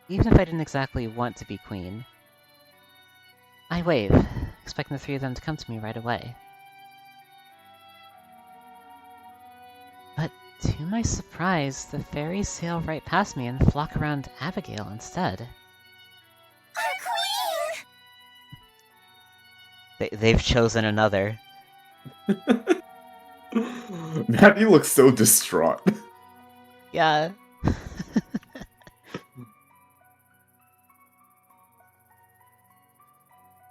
even if I didn't exactly want to be queen. I wave, expecting the three of them to come to me right away. But to my surprise, the fairies sail right past me and flock around Abigail instead. Our queen! They've chosen another. Matthew looks so distraught. Yeah.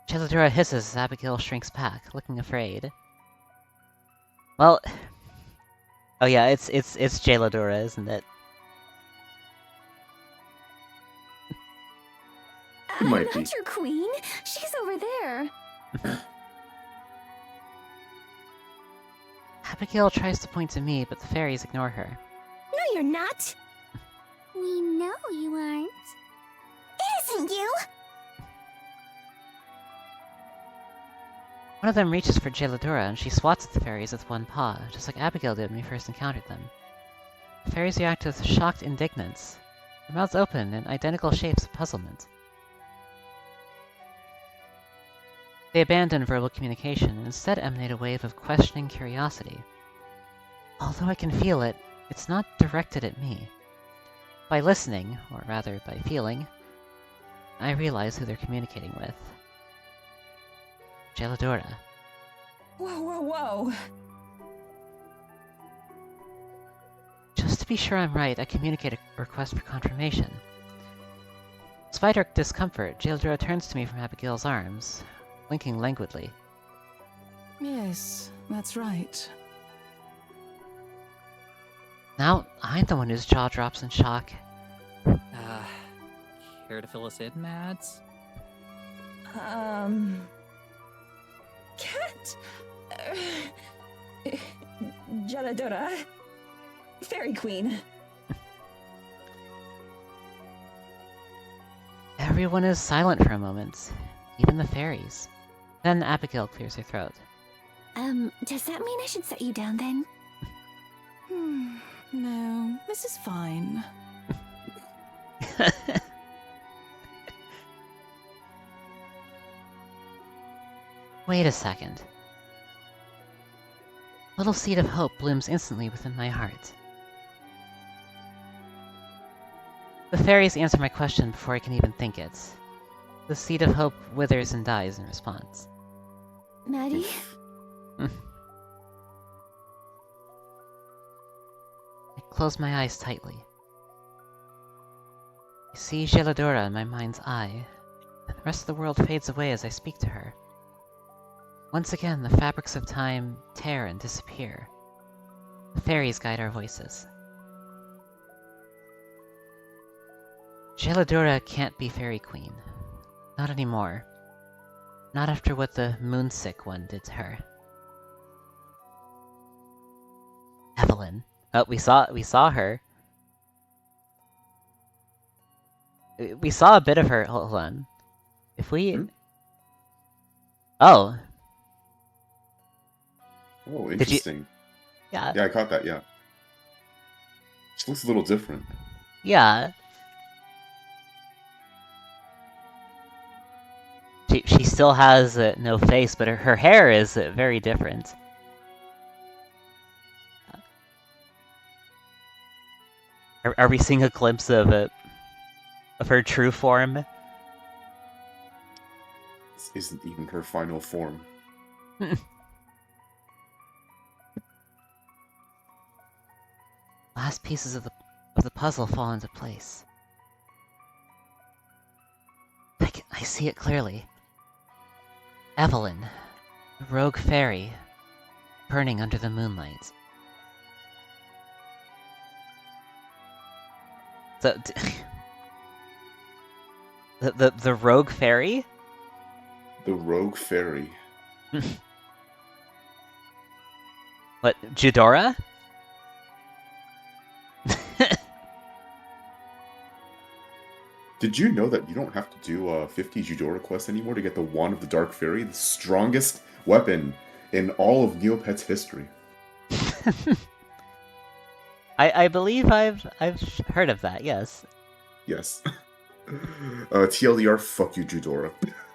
Gelidora hisses as Abigail shrinks back, looking afraid. Well... Oh yeah, it's Gelidora, isn't it? It might I'm be. not your queen. She's over there. Abigail tries to point to me, but the fairies ignore her. No, you're not. We know you aren't. It isn't you. One of them reaches for Gelidora, and she swats at the fairies with one paw, just like Abigail did when we first encountered them. The fairies react with shocked indignance, their mouths open in identical shapes of puzzlement. They abandon verbal communication and instead emanate a wave of questioning curiosity. Although I can feel it, it's not directed at me. By listening, or rather by feeling, I realize who they're communicating with. Gelidora. Whoa, whoa, whoa. Just to be sure I'm right, I communicate a request for confirmation. Despite her discomfort, Gelidora turns to me from Abigail's arms, blinking languidly. Yes, that's right. Now, I'm the one whose jaw drops in shock. Care to fill us in, Mads? Cat? Gelidora? Fairy Queen. Everyone is silent for a moment, even the fairies. Then Abigail clears her throat. Does that mean I should set you down then? No, this is fine. Wait a second. A little seed of hope blooms instantly within my heart. The fairies answer my question before I can even think it. The seed of hope withers and dies in response. Maddie? I close my eyes tightly. I see Gelidora in my mind's eye, and the rest of the world fades away as I speak to her. Once again, the fabrics of time tear and disappear. The fairies guide our voices. Gelidora can't be Fairy Queen. Not anymore. Not after what the Moonsick one did to her. Evelyn. Oh, we saw her. We saw a bit of her. Hold on. If we... Oh. Oh, interesting. Yeah. Yeah, I caught that, yeah. She looks a little different. Yeah. She still has no face, but her hair is very different. Are we seeing a glimpse of her true form? This isn't even her final form. Last pieces of the puzzle fall into place. I see it clearly. Evelyn, the rogue fairy, burning under the moonlight. The rogue fairy? The rogue fairy. What, Judora? Did you know that you don't have to do 50 Judora quests anymore to get the Wand of the Dark Fairy, the strongest weapon in all of Neopet's history? I believe I've heard of that, yes. Yes. TLDR, fuck you, Judora.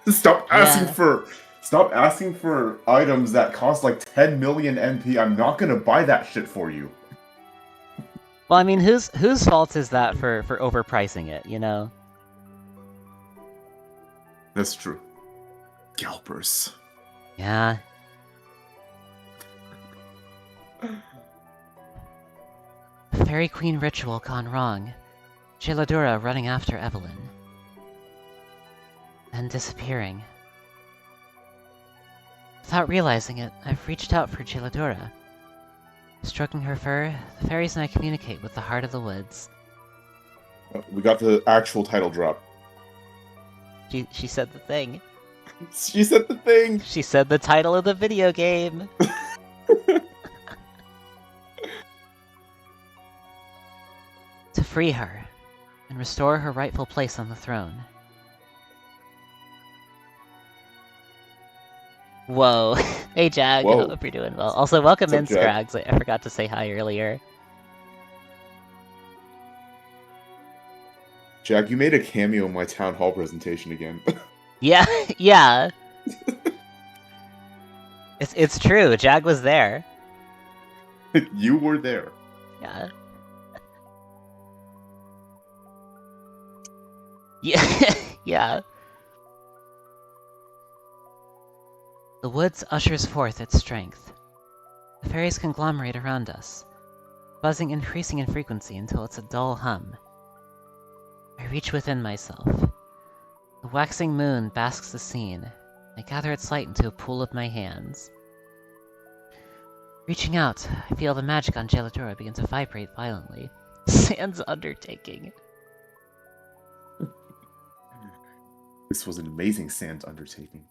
Stop asking for items that cost like 10 million MP. I'm not gonna buy that shit for you. Well, I mean, whose fault is that for overpricing it, you know? That's true. Galpers. Yeah. Fairy Queen ritual gone wrong. Gelidora running after Evelyn. Then disappearing. Without realizing it, I've reached out for Gelidora. Stroking her fur, the fairies and I communicate with the heart of the woods. We got the actual title drop. She said the thing. She said the thing! She said the title of the video game! To free her, and restore her rightful place on the throne. Whoa. Hey Jag, Whoa. hope you're doing well. Also, welcome in, What's up, Jag? Scrags. I forgot to say hi earlier. Jag, you made a cameo in my town hall presentation again. Yeah, yeah. It's true. Jag was there. You were there. Yeah. Yeah. Yeah. The woods ushers forth its strength. The fairies conglomerate around us, buzzing increasing in frequency until it's a dull hum. I reach within myself. The waxing moon basks the scene. I gather its light into a pool of my hands. Reaching out, I feel the magic on Geladora begin to vibrate violently. Sans undertaking. This was an amazing Sans undertaking.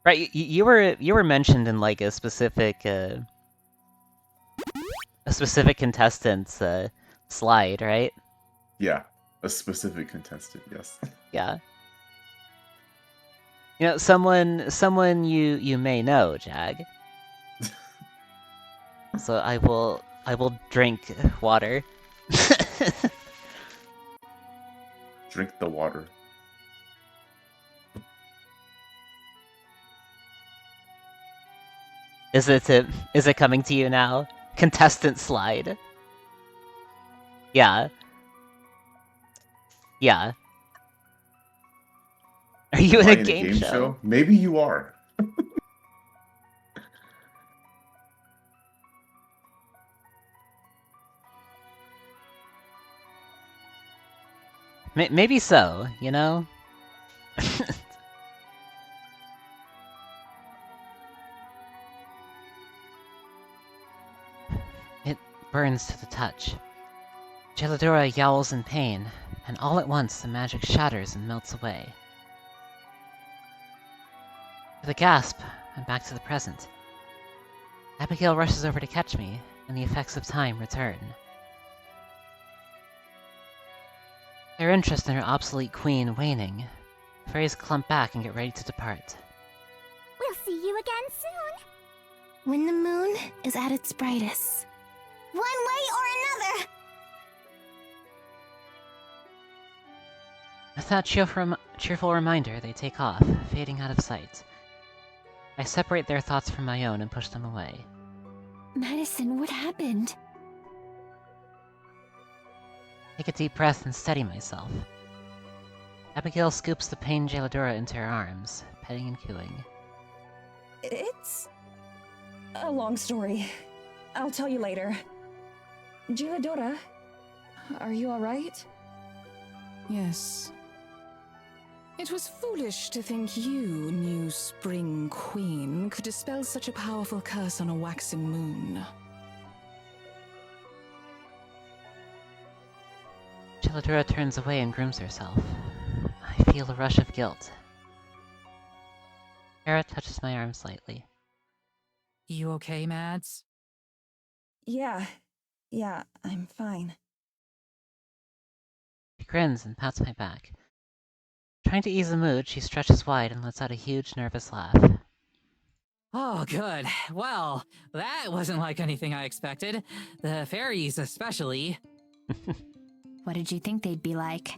Right, you were mentioned in like a specific contestant's slide, right? Yeah, a specific contestant. Yes. Yeah. You know, someone you may know, Jag. So I will drink water. Drink the water. Is it coming to you now? Contestant slide. Yeah. Yeah. Are you in a game show? Maybe you are. Maybe so, you know? It burns to the touch. Geladora yowls in pain, and all at once the magic shatters and melts away. With a gasp, I'm back to the present. Abigail rushes over to catch me, and the effects of time return. Their interest in her obsolete queen waning, the fairies clump back and get ready to depart. We'll see you again soon. When the moon is at its brightest. One way or another. With that cheerful reminder, they take off, fading out of sight. I separate their thoughts from my own and push them away. Madison, what happened? Take a deep breath and steady myself. Abigail scoops the pained Geladora into her arms, petting and cooing. It's a long story. I'll tell you later. Geladora, are you alright? Yes. It was foolish to think you, new Spring Queen, could dispel such a powerful curse on a waxing moon. Geladora turns away and grooms herself. I feel a rush of guilt. Hera touches my arm slightly. You okay, Mads? Yeah, I'm fine. She grins and pats my back. Trying to ease the mood, she stretches wide and lets out a huge, nervous laugh. Oh, good. Well, that wasn't like anything I expected. The fairies, especially. What did you think they'd be like?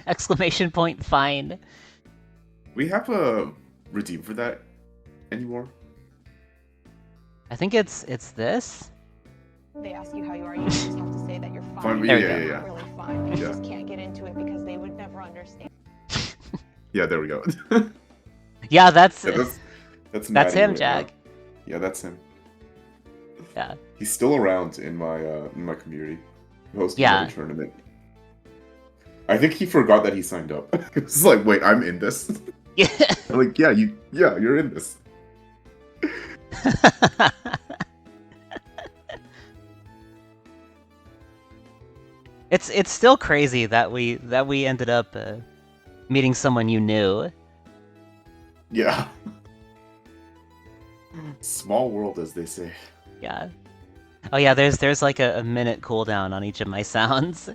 Exclamation point, fine. We have a redeem for that anymore? I think it's this? They ask you how you are, you just have to say that you're fine. Fine, There we yeah, go. yeah, yeah. Not really fine. You Yeah. just can't get into it because they would never understand. Yeah, there we go. Yeah, that's Yeah, that's that's Maddie him, right Jag. now. Yeah, that's him. Yeah. He's still around in my community. Hosting Yeah. another tournament. I think he forgot that he signed up. It's like, wait, I'm in this. Yeah. I'm like, yeah, you're in this. It's still crazy that we ended up meeting someone you knew. Yeah. Small world, as they say. Yeah. Oh yeah, there's like a minute cooldown on each of my sounds.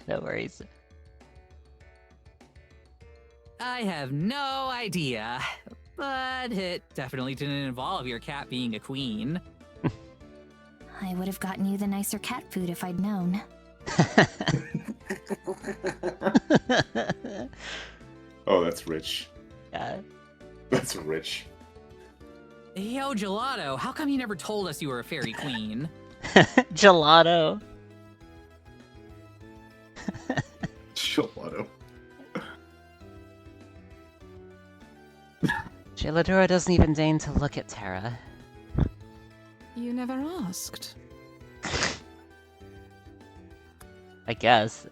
No worries. I have no idea, but it definitely didn't involve your cat being a queen. I would have gotten you the nicer cat food if I'd known. Oh, that's rich. Yeah. That's rich. Yo, Gelato, how come you never told us you were a fairy queen? Gelato. Gelato. Geladura doesn't even deign to look at Terra. You never asked. I guess.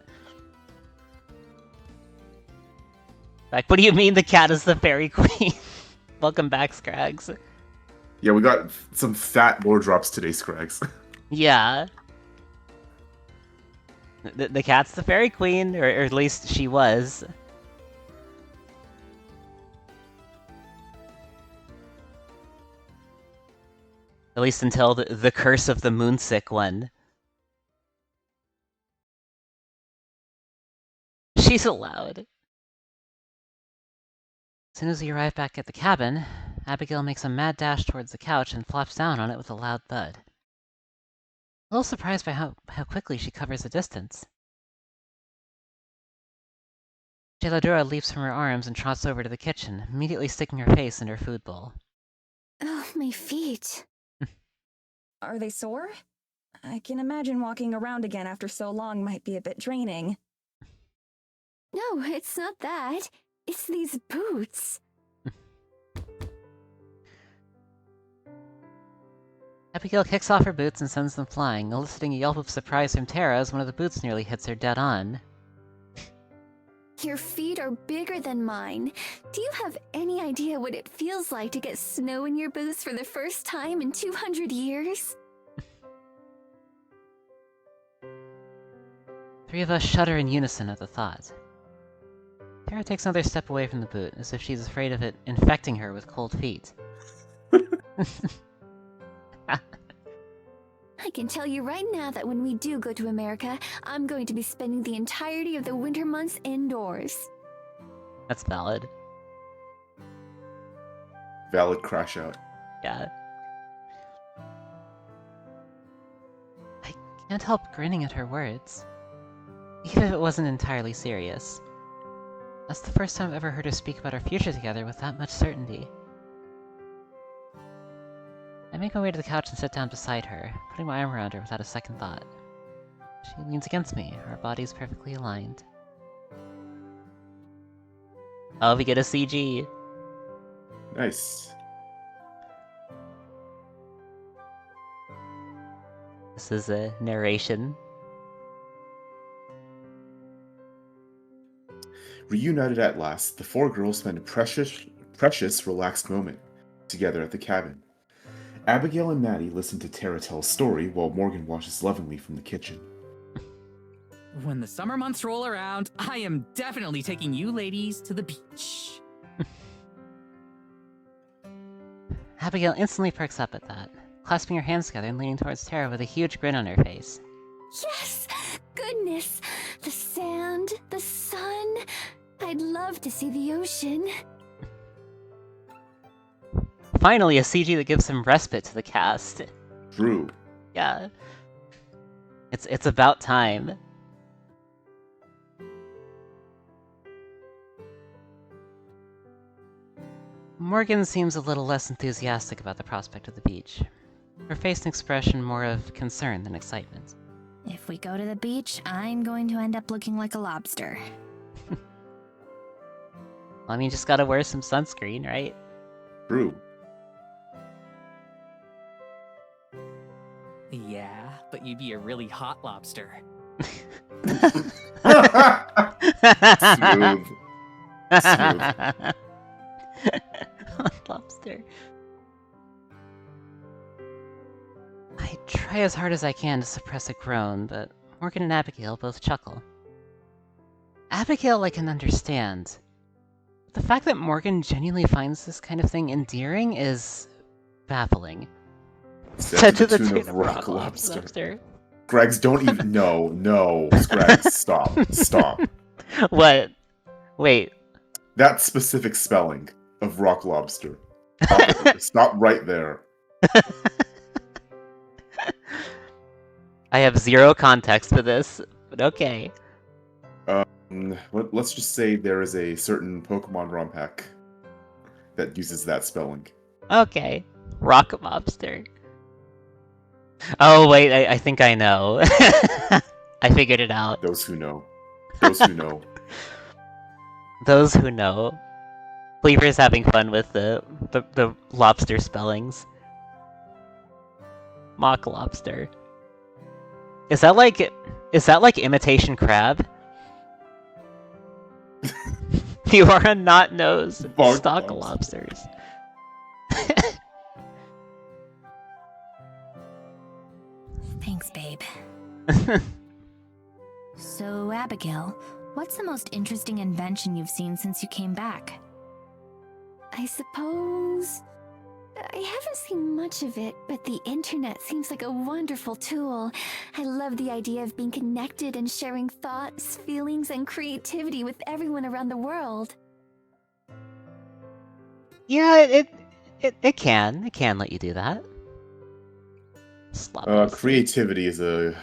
Like, what do you mean the cat is the fairy queen? Welcome back, Scrags. Yeah, we got some fat lore drops today, Scrags. Yeah. The cat's the fairy queen, or at least she was. At least until the curse of the moonsick one. She's allowed. As soon as we arrive back at the cabin, Abigail makes a mad dash towards the couch and flops down on it with a loud thud. A little surprised by how quickly she covers the distance. Geladura leaps from her arms and trots over to the kitchen, immediately sticking her face in her food bowl. Oh, my feet. Are they sore? I can imagine walking around again after so long might be a bit draining. No, it's not that. It's these boots. Abigail kicks off her boots and sends them flying, eliciting a yelp of surprise from Terra as one of the boots nearly hits her dead on. Your feet are bigger than mine. Do you have any idea what it feels like to get snow in your boots for the first time in 200 years? Three of us shudder in unison at the thought. Terra takes another step away from the boot, as if she's afraid of it infecting her with cold feet. I can tell you right now that when we do go to America, I'm going to be spending the entirety of the winter months indoors. That's valid. Valid crash out. Yeah. I can't help grinning at her words. Even if it wasn't entirely serious. That's the first time I've ever heard her speak about our future together with that much certainty. I make my way to the couch and sit down beside her, putting my arm around her without a second thought. She leans against me, our bodies perfectly aligned. Oh, we get a CG! Nice. This is a narration. Reunited at last, the four girls spend a precious, relaxed moment together at the cabin. Abigail and Maddie listen to Terra tell a story while Morgan watches lovingly from the kitchen. When the summer months roll around, I am definitely taking you ladies to the beach. Abigail instantly perks up at that, clasping her hands together and leaning towards Terra with a huge grin on her face. Yes! Goodness! The sand, the sun. I'd love to see the ocean. Finally, a CG that gives some respite to the cast. True. Yeah. It's about time. Morgan seems a little less enthusiastic about the prospect of the beach. Her face and expression more of concern than excitement. If we go to the beach, I'm going to end up looking like a lobster. Well, I mean, just gotta wear some sunscreen, right? True. Yeah, but you'd be a really hot lobster. Smooth. Smooth. Lobster. I try as hard as I can to suppress a groan, but Morgan and Abigail both chuckle. Abigail I can understand. The fact that Morgan genuinely finds this kind of thing endearing is baffling. Set to the tune of rock lobster. Scrags, don't even... No, Scrags, stop. Stop. What? Wait. That specific spelling of rock lobster. Stop right there. I have zero context for this, but okay. Let's just say there is a certain Pokemon ROM hack that uses that spelling. Okay. Rock Mobster. Oh, wait, I think I know. I figured it out. Those who know. Those who know. Those who know. Cleaver's having fun with the lobster spellings. Mock lobster. Is that like imitation crab? You are a not-nosed stock lobsters. Thanks, babe. So, Abigail, what's the most interesting invention you've seen since you came back? I suppose... I haven't seen much of it, but the internet seems like a wonderful tool. I love the idea of being connected and sharing thoughts, feelings, and creativity with everyone around the world. Yeah, it can let you do that. Creativity is a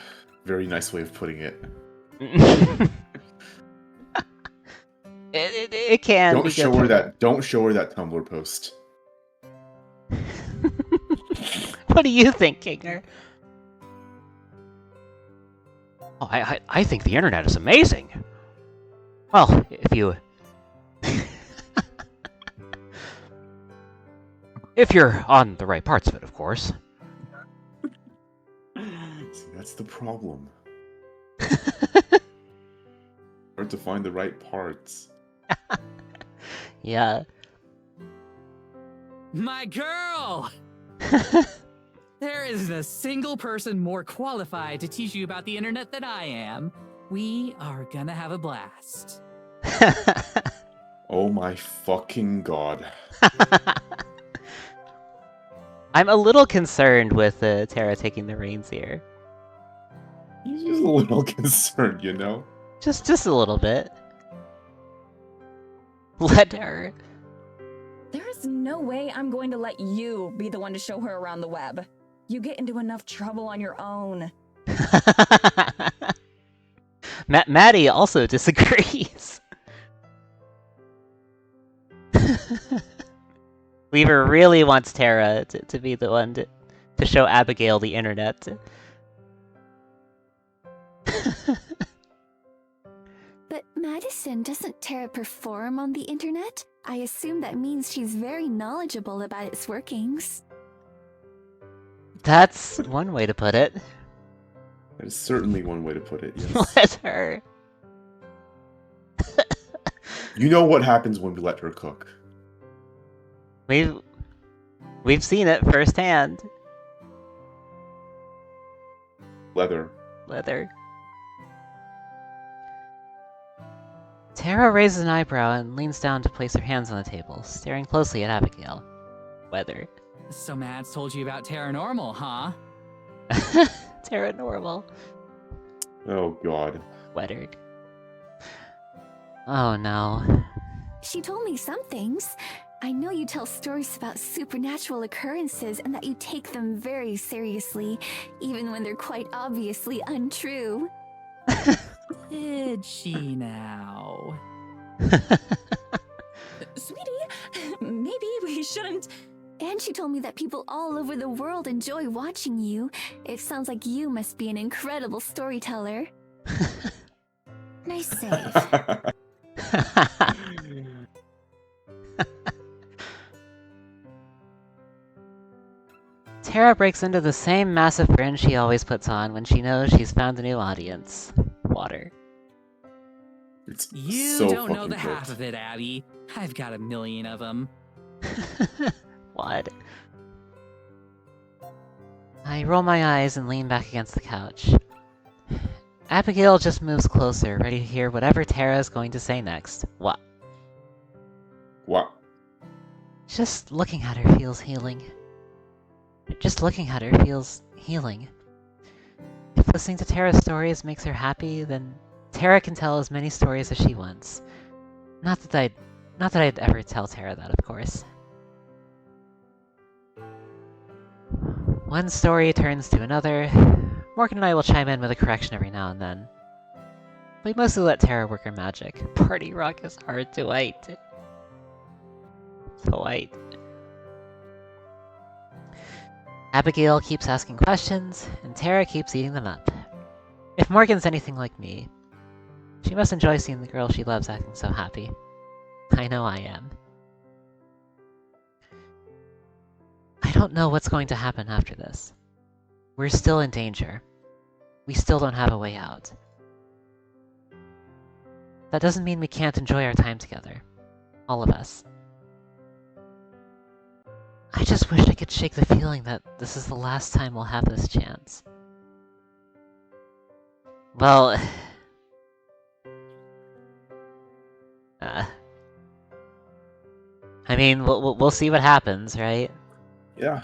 very nice way of putting it. It can. Don't show her that Tumblr post. What do you think, Kinger? Oh, I think the internet is amazing. Well, if you're on the right parts of it, of course. See, that's the problem. Hard to find the right parts. Yeah. My girl! There isn't a single person more qualified to teach you about the internet than I am. We are gonna have a blast. Oh my fucking god. I'm a little concerned with Tara taking the reins here. He's just a little concerned, you know? Just a little bit. Let her. There is no way I'm going to let you be the one to show her around the web. You get into enough trouble on your own. Maddie also disagrees. Weaver really wants Tara to be the one to show Abigail the internet. But Madison, doesn't Tara perform on the internet? I assume that means she's very knowledgeable about its workings. That's one way to put it. That is certainly one way to put it, yes. Let her. You know what happens when we let her cook. We've seen it firsthand. Leather. Tara raises an eyebrow and leans down to place her hands on the table, staring closely at Abigail. Weather. So Mads told you about Terranormal, huh? Terranormal. Oh god. Weathered. Oh no. She told me some things. I know you tell stories about supernatural occurrences and that you take them very seriously, even when they're quite obviously untrue. Did she now? Sweetie, maybe we shouldn't... And she told me that people all over the world enjoy watching you. It sounds like you must be an incredible storyteller. Nice save. Tara breaks into the same massive grin she always puts on when she knows she's found a new audience. Water. It's You so don't know fucking the half cooked. of it, Abby. I've got a million of them. What? I roll my eyes and lean back against the couch. Abigail just moves closer, ready to hear whatever Tara is going to say next. What? What? Just looking at her feels healing. Just looking at her feels healing. If listening to Tara's stories makes her happy, then Tara can tell as many stories as she wants. Not that I'd ever tell Tara that, of course. One story turns to another. Morgan and I will chime in with a correction every now and then. We mostly let Terra work her magic. Party rock is hard to write. Abigail keeps asking questions, and Terra keeps eating them up. If Morgan's anything like me, she must enjoy seeing the girl she loves acting so happy. I know I am. I don't know what's going to happen after this. We're still in danger. We still don't have a way out. That doesn't mean we can't enjoy our time together. All of us. I just wish I could shake the feeling that this is the last time we'll have this chance. Well... I mean, we'll see what happens, right? Yeah.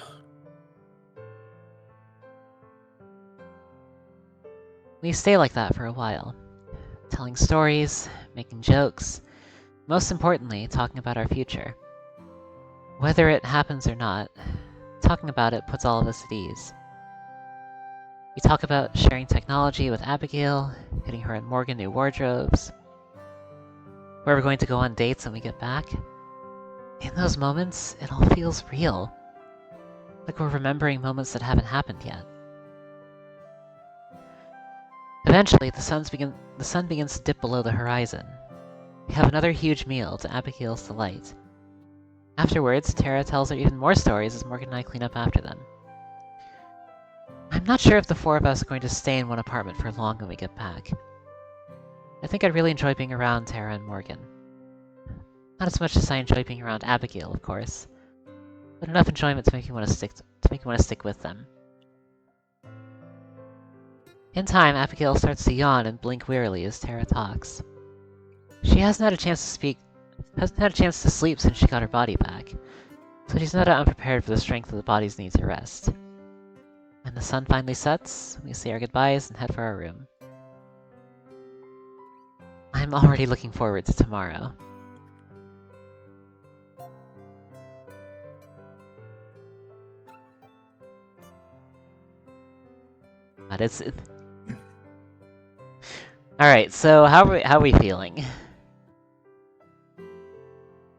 We stay like that for a while. Telling stories, making jokes, most importantly, talking about our future. Whether it happens or not, talking about it puts all of us at ease. We talk about sharing technology with Abigail, getting her and Morgan new wardrobes, where we're going to go on dates when we get back. In those moments, it all feels real. Like we're remembering moments that haven't happened yet. Eventually, the sun begins to dip below the horizon. We have another huge meal to Abigail's delight. Afterwards, Terra tells her even more stories as Morgan and I clean up after them. I'm not sure if the four of us are going to stay in one apartment for long when we get back. I think I'd really enjoy being around Terra and Morgan. Not as much as I enjoy being around Abigail, of course, but enough enjoyment to make me want to stick with them. In time, Abigail starts to yawn and blink wearily as Terra talks. She hasn't had a chance to sleep since she got her body back, so she's not unprepared for the strength of the body's need to rest. When the sun finally sets, we say our goodbyes and head for our room. I'm already looking forward to tomorrow. But it's... Alright, so how are we feeling?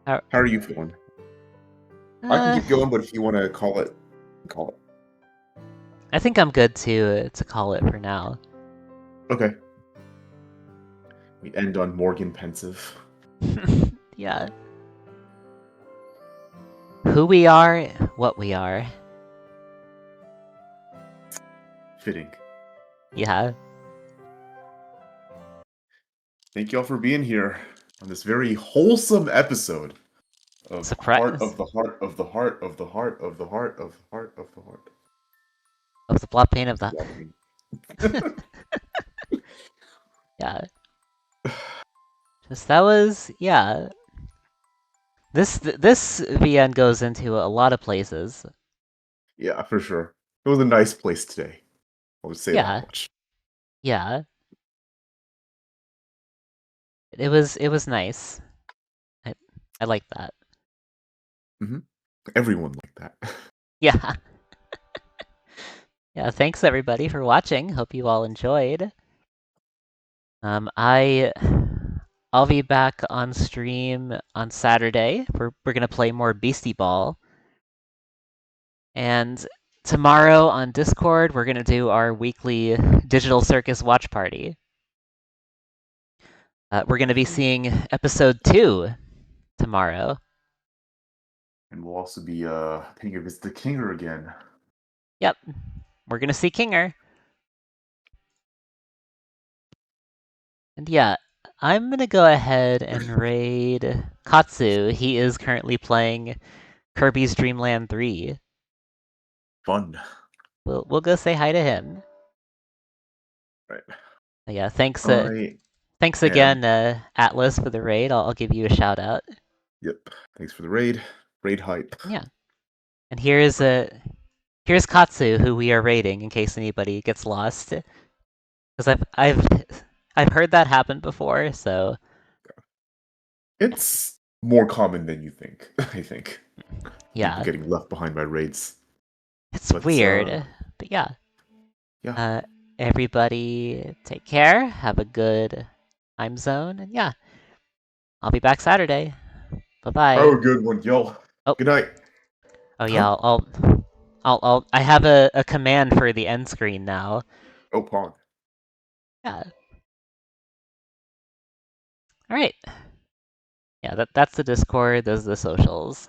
How are you feeling? I can keep going, but if you want to call it, call it. I think I'm good to call it for now. Okay. We end on Morgan pensive. Yeah. Who we are, what we are. Fitting. Yeah. Thank y'all for being here on this very wholesome episode of Heart of the Heart of the Heart of the Heart of the Heart of the Heart of the Heart. Of the plot pain of the... Yeah. Just that was... yeah. This VN goes into a lot of places. Yeah, for sure. It was a nice place today. I'll just say that much. Yeah. It was nice. I like that. Mm-hmm. Everyone liked that. Yeah. Yeah, thanks everybody for watching. Hope you all enjoyed. I'll be back on stream on Saturday. We're gonna play more Beastie Ball. And tomorrow on Discord, we're gonna do our weekly Digital Circus watch party. We're gonna be seeing episode 2 tomorrow. And we'll also be paying a visit to Kinger again. Yep. We're gonna see Kinger. And yeah, I'm gonna go ahead and raid Katsu. He is currently playing Kirby's Dream Land 3. Fun. We'll go say hi to him. Right. But yeah, thanks again, Atlas, for the raid. I'll give you a shout out. Yep. Thanks for the raid. Raid hype. Yeah. And here's Katsu, who we are raiding, in case anybody gets lost. Because I've heard that happen before, so it's more common than you think. I think. Yeah. People getting left behind by raids. It's weird, but yeah. Yeah. Everybody, take care. Have a good time zone, and yeah. I'll be back Saturday. Bye-bye. Oh, good one, yo. Oh. Good night. Oh yeah, I have a command for the end screen now. Oh, Pong. Yeah. Alright. Yeah, that's the Discord, those are the socials.